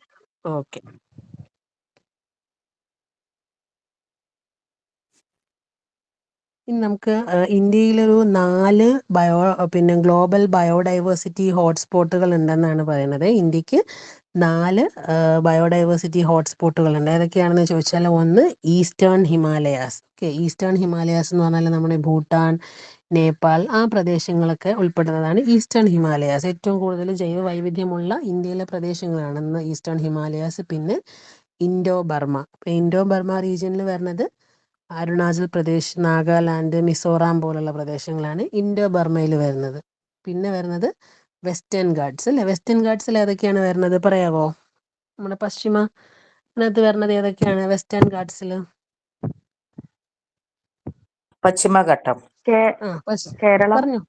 ഓക്കെ. ഇനി നമുക്ക് ഇന്ത്യയിലൊരു 4 ഗ്ലോബൽ ബയോഡൈവേഴ്സിറ്റി ഹോട്ട്സ്പോട്ടുകൾ ഉണ്ടെന്നാണ് പറയുന്നത്. ഇന്ത്യക്ക് 4 ബയോഡൈവേഴ്സിറ്റി ഹോട്ട്സ്പോട്ടുകൾ ഉണ്ട്. ഏതൊക്കെയാണെന്ന് ചോദിച്ചാൽ, ഒന്ന് eastern Himalayas. Okay, eastern Himalayas എന്ന് പറഞ്ഞാൽ നമ്മുടെ ഭൂട്ടാൻ, നേപ്പാൾ ആ പ്രദേശങ്ങളൊക്കെ ഉൾപ്പെടുന്നതാണ് ഈസ്റ്റേൺ ഹിമാലയാസ്. ഏറ്റവും കൂടുതൽ ജൈവ വൈവിധ്യമുള്ള ഇന്ത്യയിലെ പ്രദേശങ്ങളാണ് ഈസ്റ്റേൺ ഹിമാലയാസ്. പിന്നെ ഇൻഡോ ബർമ. ഇൻഡോ ബർമ റീജിയനിൽ വരുന്നത് അരുണാചൽ പ്രദേശ്, നാഗാലാൻഡ്, മിസോറാം പോലുള്ള പ്രദേശങ്ങളാണ് ഇൻഡോ ബർമയിൽ വരുന്നത്. പിന്നെ വരുന്നത് വെസ്റ്റേൺ ഗാട്സ്, അല്ലേ. വെസ്റ്റേൺ ഗാട്സിൽ ഏതൊക്കെയാണ് വരുന്നത് പറയാവോ? നമ്മുടെ പശ്ചിമത്തിനകത്ത് വരുന്നത് ഏതൊക്കെയാണ് വെസ്റ്റേൺ ഗാട്സിൽ? പശ്ചിമഘട്ടം, കേരളം പറഞ്ഞു.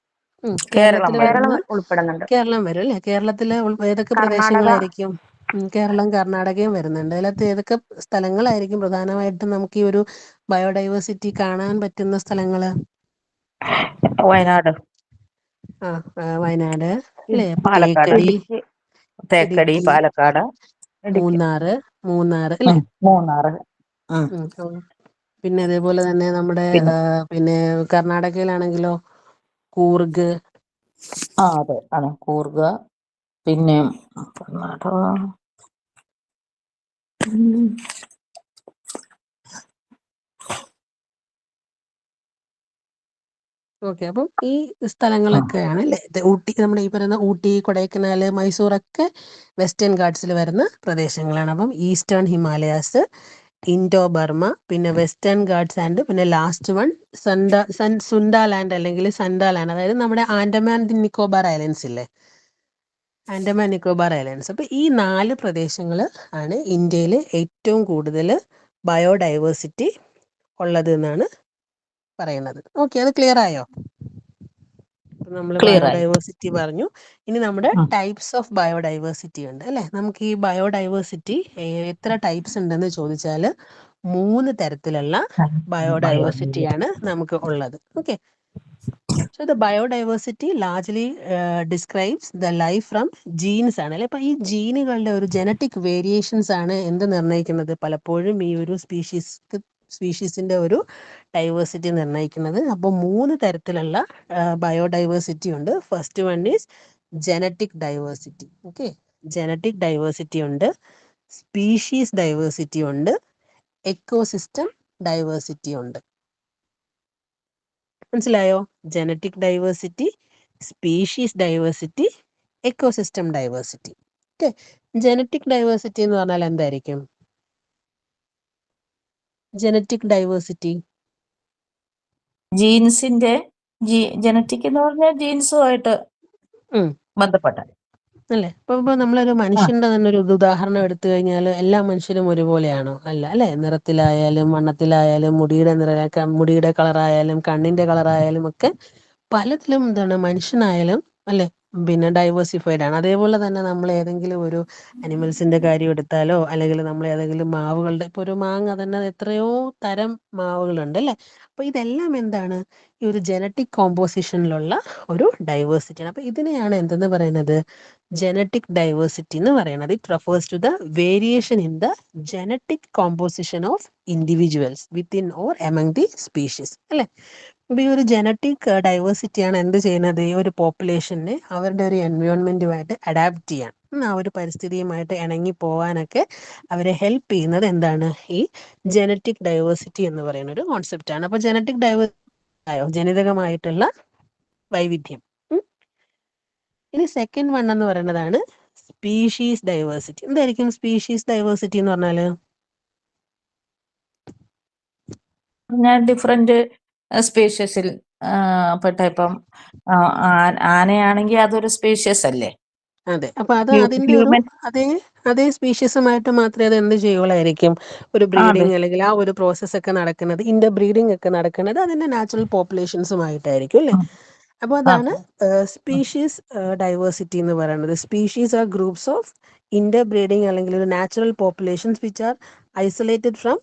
കേരളം കേരളത്തിൽ വരും. വരുന്ന ഉൾപ്പെടുന്നുണ്ട്. കേരളം വരും, അല്ലേ. കേരളത്തിലെ ഏതൊക്കെ പ്രദേശങ്ങളായിരിക്കും? കേരളം, കർണാടകയും വരുന്നുണ്ട്. അതിനകത്ത് ഏതൊക്കെ സ്ഥലങ്ങളായിരിക്കും പ്രധാനമായിട്ടും നമുക്ക് ഈ ഒരു ബയോഡൈവേഴ്സിറ്റി കാണാൻ പറ്റുന്ന സ്ഥലങ്ങള്? വയനാട്, വയനാട്, അല്ലേ. പാലക്കാട്, തേക്കടി, ഇടുക്കി, പാലക്കാട്, മൂന്നാറ്, അല്ലേ. മൂന്നാറ്. പിന്നെ അതേപോലെ തന്നെ നമ്മുടെ പിന്നെ പിന്നെ കർണാടകയിലാണെങ്കിലോ കൂർഗ്. അതെ, അതെ, കൂർഗ്. പിന്നെ കർണാടക, ഓക്കെ. അപ്പം ഈ സ്ഥലങ്ങളൊക്കെയാണ്, അല്ലേ. ഊട്ടി, നമ്മുടെ ഈ പറയുന്ന ഊട്ടി, കൊടൈക്കനാൽ, മൈസൂറൊക്കെ വെസ്റ്റേൺ ഗാട്സിൽ വരുന്ന പ്രദേശങ്ങളാണ്. അപ്പം ഈസ്റ്റേൺ ഹിമാലയാസ്, ഇൻഡോ ബർമ, പിന്നെ വെസ്റ്റേൺ ഗാട്സ് ആൻഡ് പിന്നെ ലാസ്റ്റ് വൺ സുൻഡാലാൻഡ് അല്ലെങ്കിൽ സൻഡാലാൻഡ്, അതായത് നമ്മുടെ ആൻഡമാൻ നിക്കോബാർ ഐലൻഡ്സ് ഇല്ലേ, ആൻഡമാൻ നിക്കോബാർ ഐലൻഡ്സ്. അപ്പോൾ ഈ 4 പ്രദേശങ്ങൾ ആണ് ഇന്ത്യയിൽ ഏറ്റവും കൂടുതൽ ബയോഡൈവേഴ്സിറ്റി ഉള്ളത് എന്നാണ് പറയുന്നത്. ഓക്കെ, അത് ക്ലിയർ ആയോ? നമ്മൾ ക്ലിയർ ആയി. ബയോഡൈവേഴ്സിറ്റി പറഞ്ഞു. ഇനി നമ്മുടെ ടൈപ്സ് ഓഫ് ബയോഡൈവേഴ്സിറ്റി ഉണ്ട്, അല്ലേ. നമുക്ക് ഈ ബയോഡൈവേഴ്സിറ്റി എത്ര ടൈപ്സ് ഉണ്ടെന്ന് ചോദിച്ചാൽ 3 തരത്തിലുള്ള ബയോഡൈവേഴ്സിറ്റിയാണ് നമുക്ക് ഉള്ളത്. Okay. So the biodiversity largely describes the life from genes ആണ്, അല്ലെ. അപ്പൊ ഈ ജീനുകളുടെ ഒരു ജനറ്റിക് വേരിയേഷൻസ് ആണ് എന്ത് നിർണ്ണയിക്കുന്നത്? പലപ്പോഴും ഈ ഒരു സ്പീഷീസിന്റെ ഒരു ഡൈവേഴ്സിറ്റി നിർണ്ണയിക്കുന്നത്. അപ്പോൾ 3 തരത്തിലുള്ള ബയോഡൈവേഴ്സിറ്റി ഉണ്ട്. First one is genetic diversity. Okay, genetic diversity ഉണ്ട്, സ്പീഷീസ് ഡൈവേഴ്സിറ്റി ഉണ്ട്, എക്കോസിസ്റ്റം ഡൈവേഴ്സിറ്റി ഉണ്ട്. മനസ്സിലായോ? Genetic diversity, species diversity, ecosystem diversity. Okay, genetic diversity എന്ന് പറഞ്ഞാൽ എന്തായിരിക്കും? ജനറ്റിക് ഡൈവേഴ്സിറ്റി ജീൻസിന്റെ ജനറ്റിക് എന്ന് പറഞ്ഞാൽ ജീൻസുമായിട്ട് ബന്ധപ്പെട്ട, അല്ലേ. ഇപ്പൊ നമ്മളൊരു മനുഷ്യന്റെ തന്നെ ഒരു ഉദാഹരണം എടുത്തു കഴിഞ്ഞാൽ എല്ലാ മനുഷ്യരും ഒരുപോലെയാണോ? അല്ല, അല്ലെ. നിറത്തിലായാലും വണ്ണത്തിലായാലും മുടിയുടെ കളറായാലും കണ്ണിന്റെ കളറായാലും ഒക്കെ പലതിലും എന്താണ് മനുഷ്യനായാലും, അല്ലെ, പിന്നെ ഡൈവേഴ്സിഫൈഡ് ആണ്. അതേപോലെ തന്നെ നമ്മൾ ഏതെങ്കിലും ഒരു അനിമൽസിന്റെ കാര്യം എടുത്താലോ, അല്ലെങ്കിൽ നമ്മൾ ഏതെങ്കിലും മാവുകളുടെ, ഇപ്പൊ ഒരു മാങ്ങ തന്നെ എത്രയോ തരം മാവുകളുണ്ട്, അല്ലെ. അപ്പൊ ഇതെല്ലാം എന്താണ്? ഈ ഒരു ജനറ്റിക് കോമ്പോസിഷനിലുള്ള ഒരു ഡൈവേഴ്സിറ്റിയാണ്. അപ്പൊ ഇതിനെയാണ് എന്തെന്ന് പറയുന്നത്? ജനറ്റിക് ഡൈവേഴ്സിറ്റി എന്ന് പറയുന്നത്. It refers to the variation in the genetic composition of individuals within or among the species, അല്ലെ. അപ്പൊ ഈ ഒരു ജനറ്റിക് ഡൈവേഴ്സിറ്റിയാണ് എന്ത് ചെയ്യുന്നത്? ഈ ഒരു പോപ്പുലേഷനെ അവരുടെ ഒരു എൻവയോൺമെന്റുമായിട്ട് അഡാപ്റ്റ് ചെയ്യാൻ, ആ ഒരു പരിസ്ഥിതിയുമായിട്ട് ഇണങ്ങി പോകാനൊക്കെ അവരെ ഹെൽപ്പ് ചെയ്യുന്നത് എന്താണ്? ഈ ജനറ്റിക് ഡൈവേഴ്സിറ്റി എന്ന് പറയുന്ന ഒരു കോൺസെപ്റ്റ് ആണ്. അപ്പൊ ജനറ്റിക് ഡൈവേഴ്സിറ്റി ആയോ? ജനിതകമായിട്ടുള്ള വൈവിധ്യം. ഇനി സെക്കൻഡ് വൺ എന്ന് പറയുന്നതാണ് സ്പീഷീസ് ഡൈവേഴ്സിറ്റി. എന്തായിരിക്കും സ്പീഷീസ് ഡൈവേഴ്സിറ്റി എന്ന് പറഞ്ഞാല്? ഞാൻ ഡിഫറെന്റ് സ്പീഷ്യസിൽ പെട്ട ഇപ്പം ആനയാണെങ്കിൽ അതൊരു സ്പീഷ്യസ് അല്ലേ? അതെ. അപ്പൊ അത് അതിന്റെ ഒരു ഹ്യൂമൻ അതേ അതേ സ്പീഷീസുമായിട്ട് മാത്രമേ അത് എന്ത് ചെയ്യുള്ളായിരിക്കും, ഒരു അതെ. ബ്രീഡിങ് അല്ലെങ്കിൽ ആ ഒരു പ്രോസസ്സ് ഒക്കെ നടക്കുന്നത്, ഇന്റർ ബ്രീഡിംഗ് ഒക്കെ നടക്കുന്നത് അതിന്റെ നാച്ചുറൽ പോപ്പുലേഷൻസുമായിട്ടായിരിക്കും അല്ലേ? അപ്പോൾ അതാണ് അതെ. സ്പീഷീസ് ഡൈവേഴ്സിറ്റി എന്ന് പറയുന്നത്. Species are groups of interbreeding അല്ലെങ്കിൽ ഒരു natural populations which are isolated from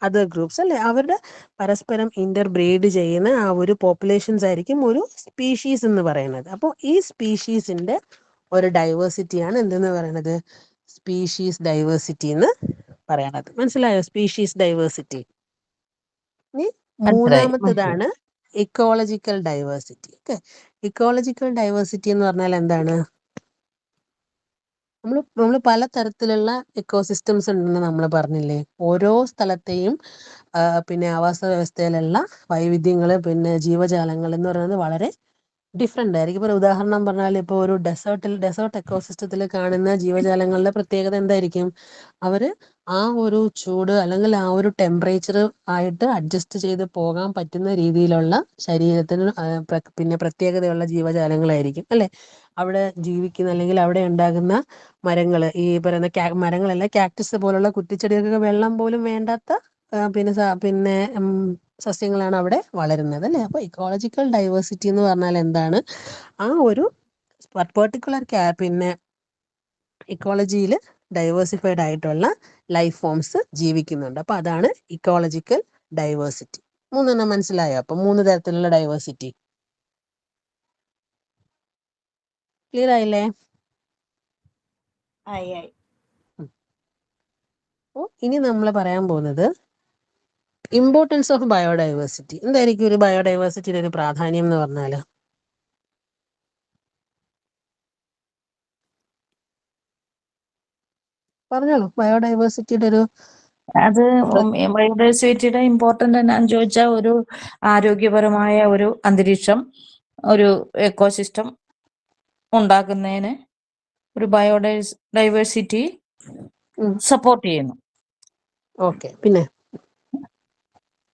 other groups അല്ലേ? അവരുടെ പരസ്പരം ഇന്റർ ബ്രീഡ് ചെയ്യുന്ന ആ ഒരു പോപ്പുലേഷൻസ് ആയിരിക്കും ഒരു സ്പീഷീസ് എന്ന് പറയുന്നത്. അപ്പോൾ ഈ സ്പീഷീസിന്റെ ഒരു ഡൈവേഴ്സിറ്റിയാണ് എന്തെന്ന് പറയുന്നത്, സ്പീഷീസ് ഡൈവേഴ്സിറ്റി എന്ന് പറയണത്. മനസ്സിലായോ? Species diversity. ഇനി മനസ്സിലായി. മൂന്നാമത്തേതാണ് ecological diversity. Okay, ecological diversity എന്ന് പറഞ്ഞാൽ എന്താണ്? നമ്മൾ പല തരത്തിലുള്ള ഇക്കോസിസ്റ്റംസ് ഉണ്ടെന്ന് നമ്മൾ പറഞ്ഞില്ലേ. ഓരോ സ്ഥലത്തെയും പിന്നെ ആവാസ വ്യവസ്ഥയിലുള്ള വൈവിധ്യങ്ങൾ, പിന്നെ ജീവജാലങ്ങൾ എന്ന് പറയുന്നത് വളരെ ഡിഫറെൻ്റ് ആയിരിക്കും. ഇപ്പോൾ ഒരു ഉദാഹരണം പറഞ്ഞാൽ, ഇപ്പോൾ ഒരു ഡെസേർട്ട് എക്കോസിസ്റ്റത്തിൽ കാണുന്ന ജീവജാലങ്ങളുടെ പ്രത്യേകത എന്തായിരിക്കും? അവർ ആ ഒരു ചൂട് അല്ലെങ്കിൽ ആ ഒരു ടെമ്പറേച്ചർ ആയിട്ട് അഡ്ജസ്റ്റ് ചെയ്ത് പോകാൻ പറ്റുന്ന രീതിയിലുള്ള ശരീരത്തിന് പിന്നെ പ്രത്യേകതയുള്ള ജീവജാലങ്ങളായിരിക്കും അല്ലേ? അവിടെ ജീവിക്കുന്ന അല്ലെങ്കിൽ അവിടെ ഉണ്ടാകുന്ന മരങ്ങൾ, ഈ പറയുന്ന മരങ്ങളല്ല, കാക്ടസ് പോലുള്ള കുറ്റിച്ചെടികൾക്ക് വെള്ളം പോലും വേണ്ടാത്ത പിന്നെ സസ്യങ്ങളാണ് അവിടെ വളരുന്നത് അല്ലേ? അപ്പോൾ ഇക്കോളജിക്കൽ ഡൈവേഴ്സിറ്റി എന്ന് പറഞ്ഞാൽ എന്താണ്? ആ ഒരു പെർട്ടിക്കുലർ പിന്നെ ഇക്കോളജിയിൽ ഡൈവേഴ്സിഫൈഡ് ആയിട്ടുള്ള ലൈഫ് ഫോംസ് ജീവിക്കുന്നുണ്ട്. അപ്പോൾ അതാണ് ഇക്കോളജിക്കൽ ഡൈവേഴ്സിറ്റി. മൂന്നെണ്ണം മനസ്സിലായോ? അപ്പം 3 തരത്തിലുള്ള ഡൈവേഴ്സിറ്റി ക്ലിയർ ആയില്ലേ? അപ്പോൾ ഇനി നമ്മൾ പറയാൻ പോകുന്നത് ഇമ്പോർട്ടൻസ് ഓഫ് ബയോഡൈവേഴ്സിറ്റി. എന്തായിരിക്കും ഒരു ബയോഡൈവേഴ്സിറ്റിയുടെ ഒരു പ്രാധാന്യം എന്ന് പറഞ്ഞാൽ? പറഞ്ഞോളൂ. ബയോഡൈവേഴ്സിറ്റിയുടെ ഒരു അത് ബയോഡൈവേഴ്സിറ്റിയുടെ ഇമ്പോർട്ടൻ്റ് എന്നാന്ന് ചോദിച്ചാൽ, ഒരു ആരോഗ്യപരമായ ഒരു അന്തരീക്ഷം, ഒരു എക്കോസിസ്റ്റം ഉണ്ടാക്കുന്നതിന് ഒരു ഡൈവേഴ്സിറ്റി സപ്പോർട്ട് ചെയ്യുന്നു. ഓക്കെ. പിന്നെ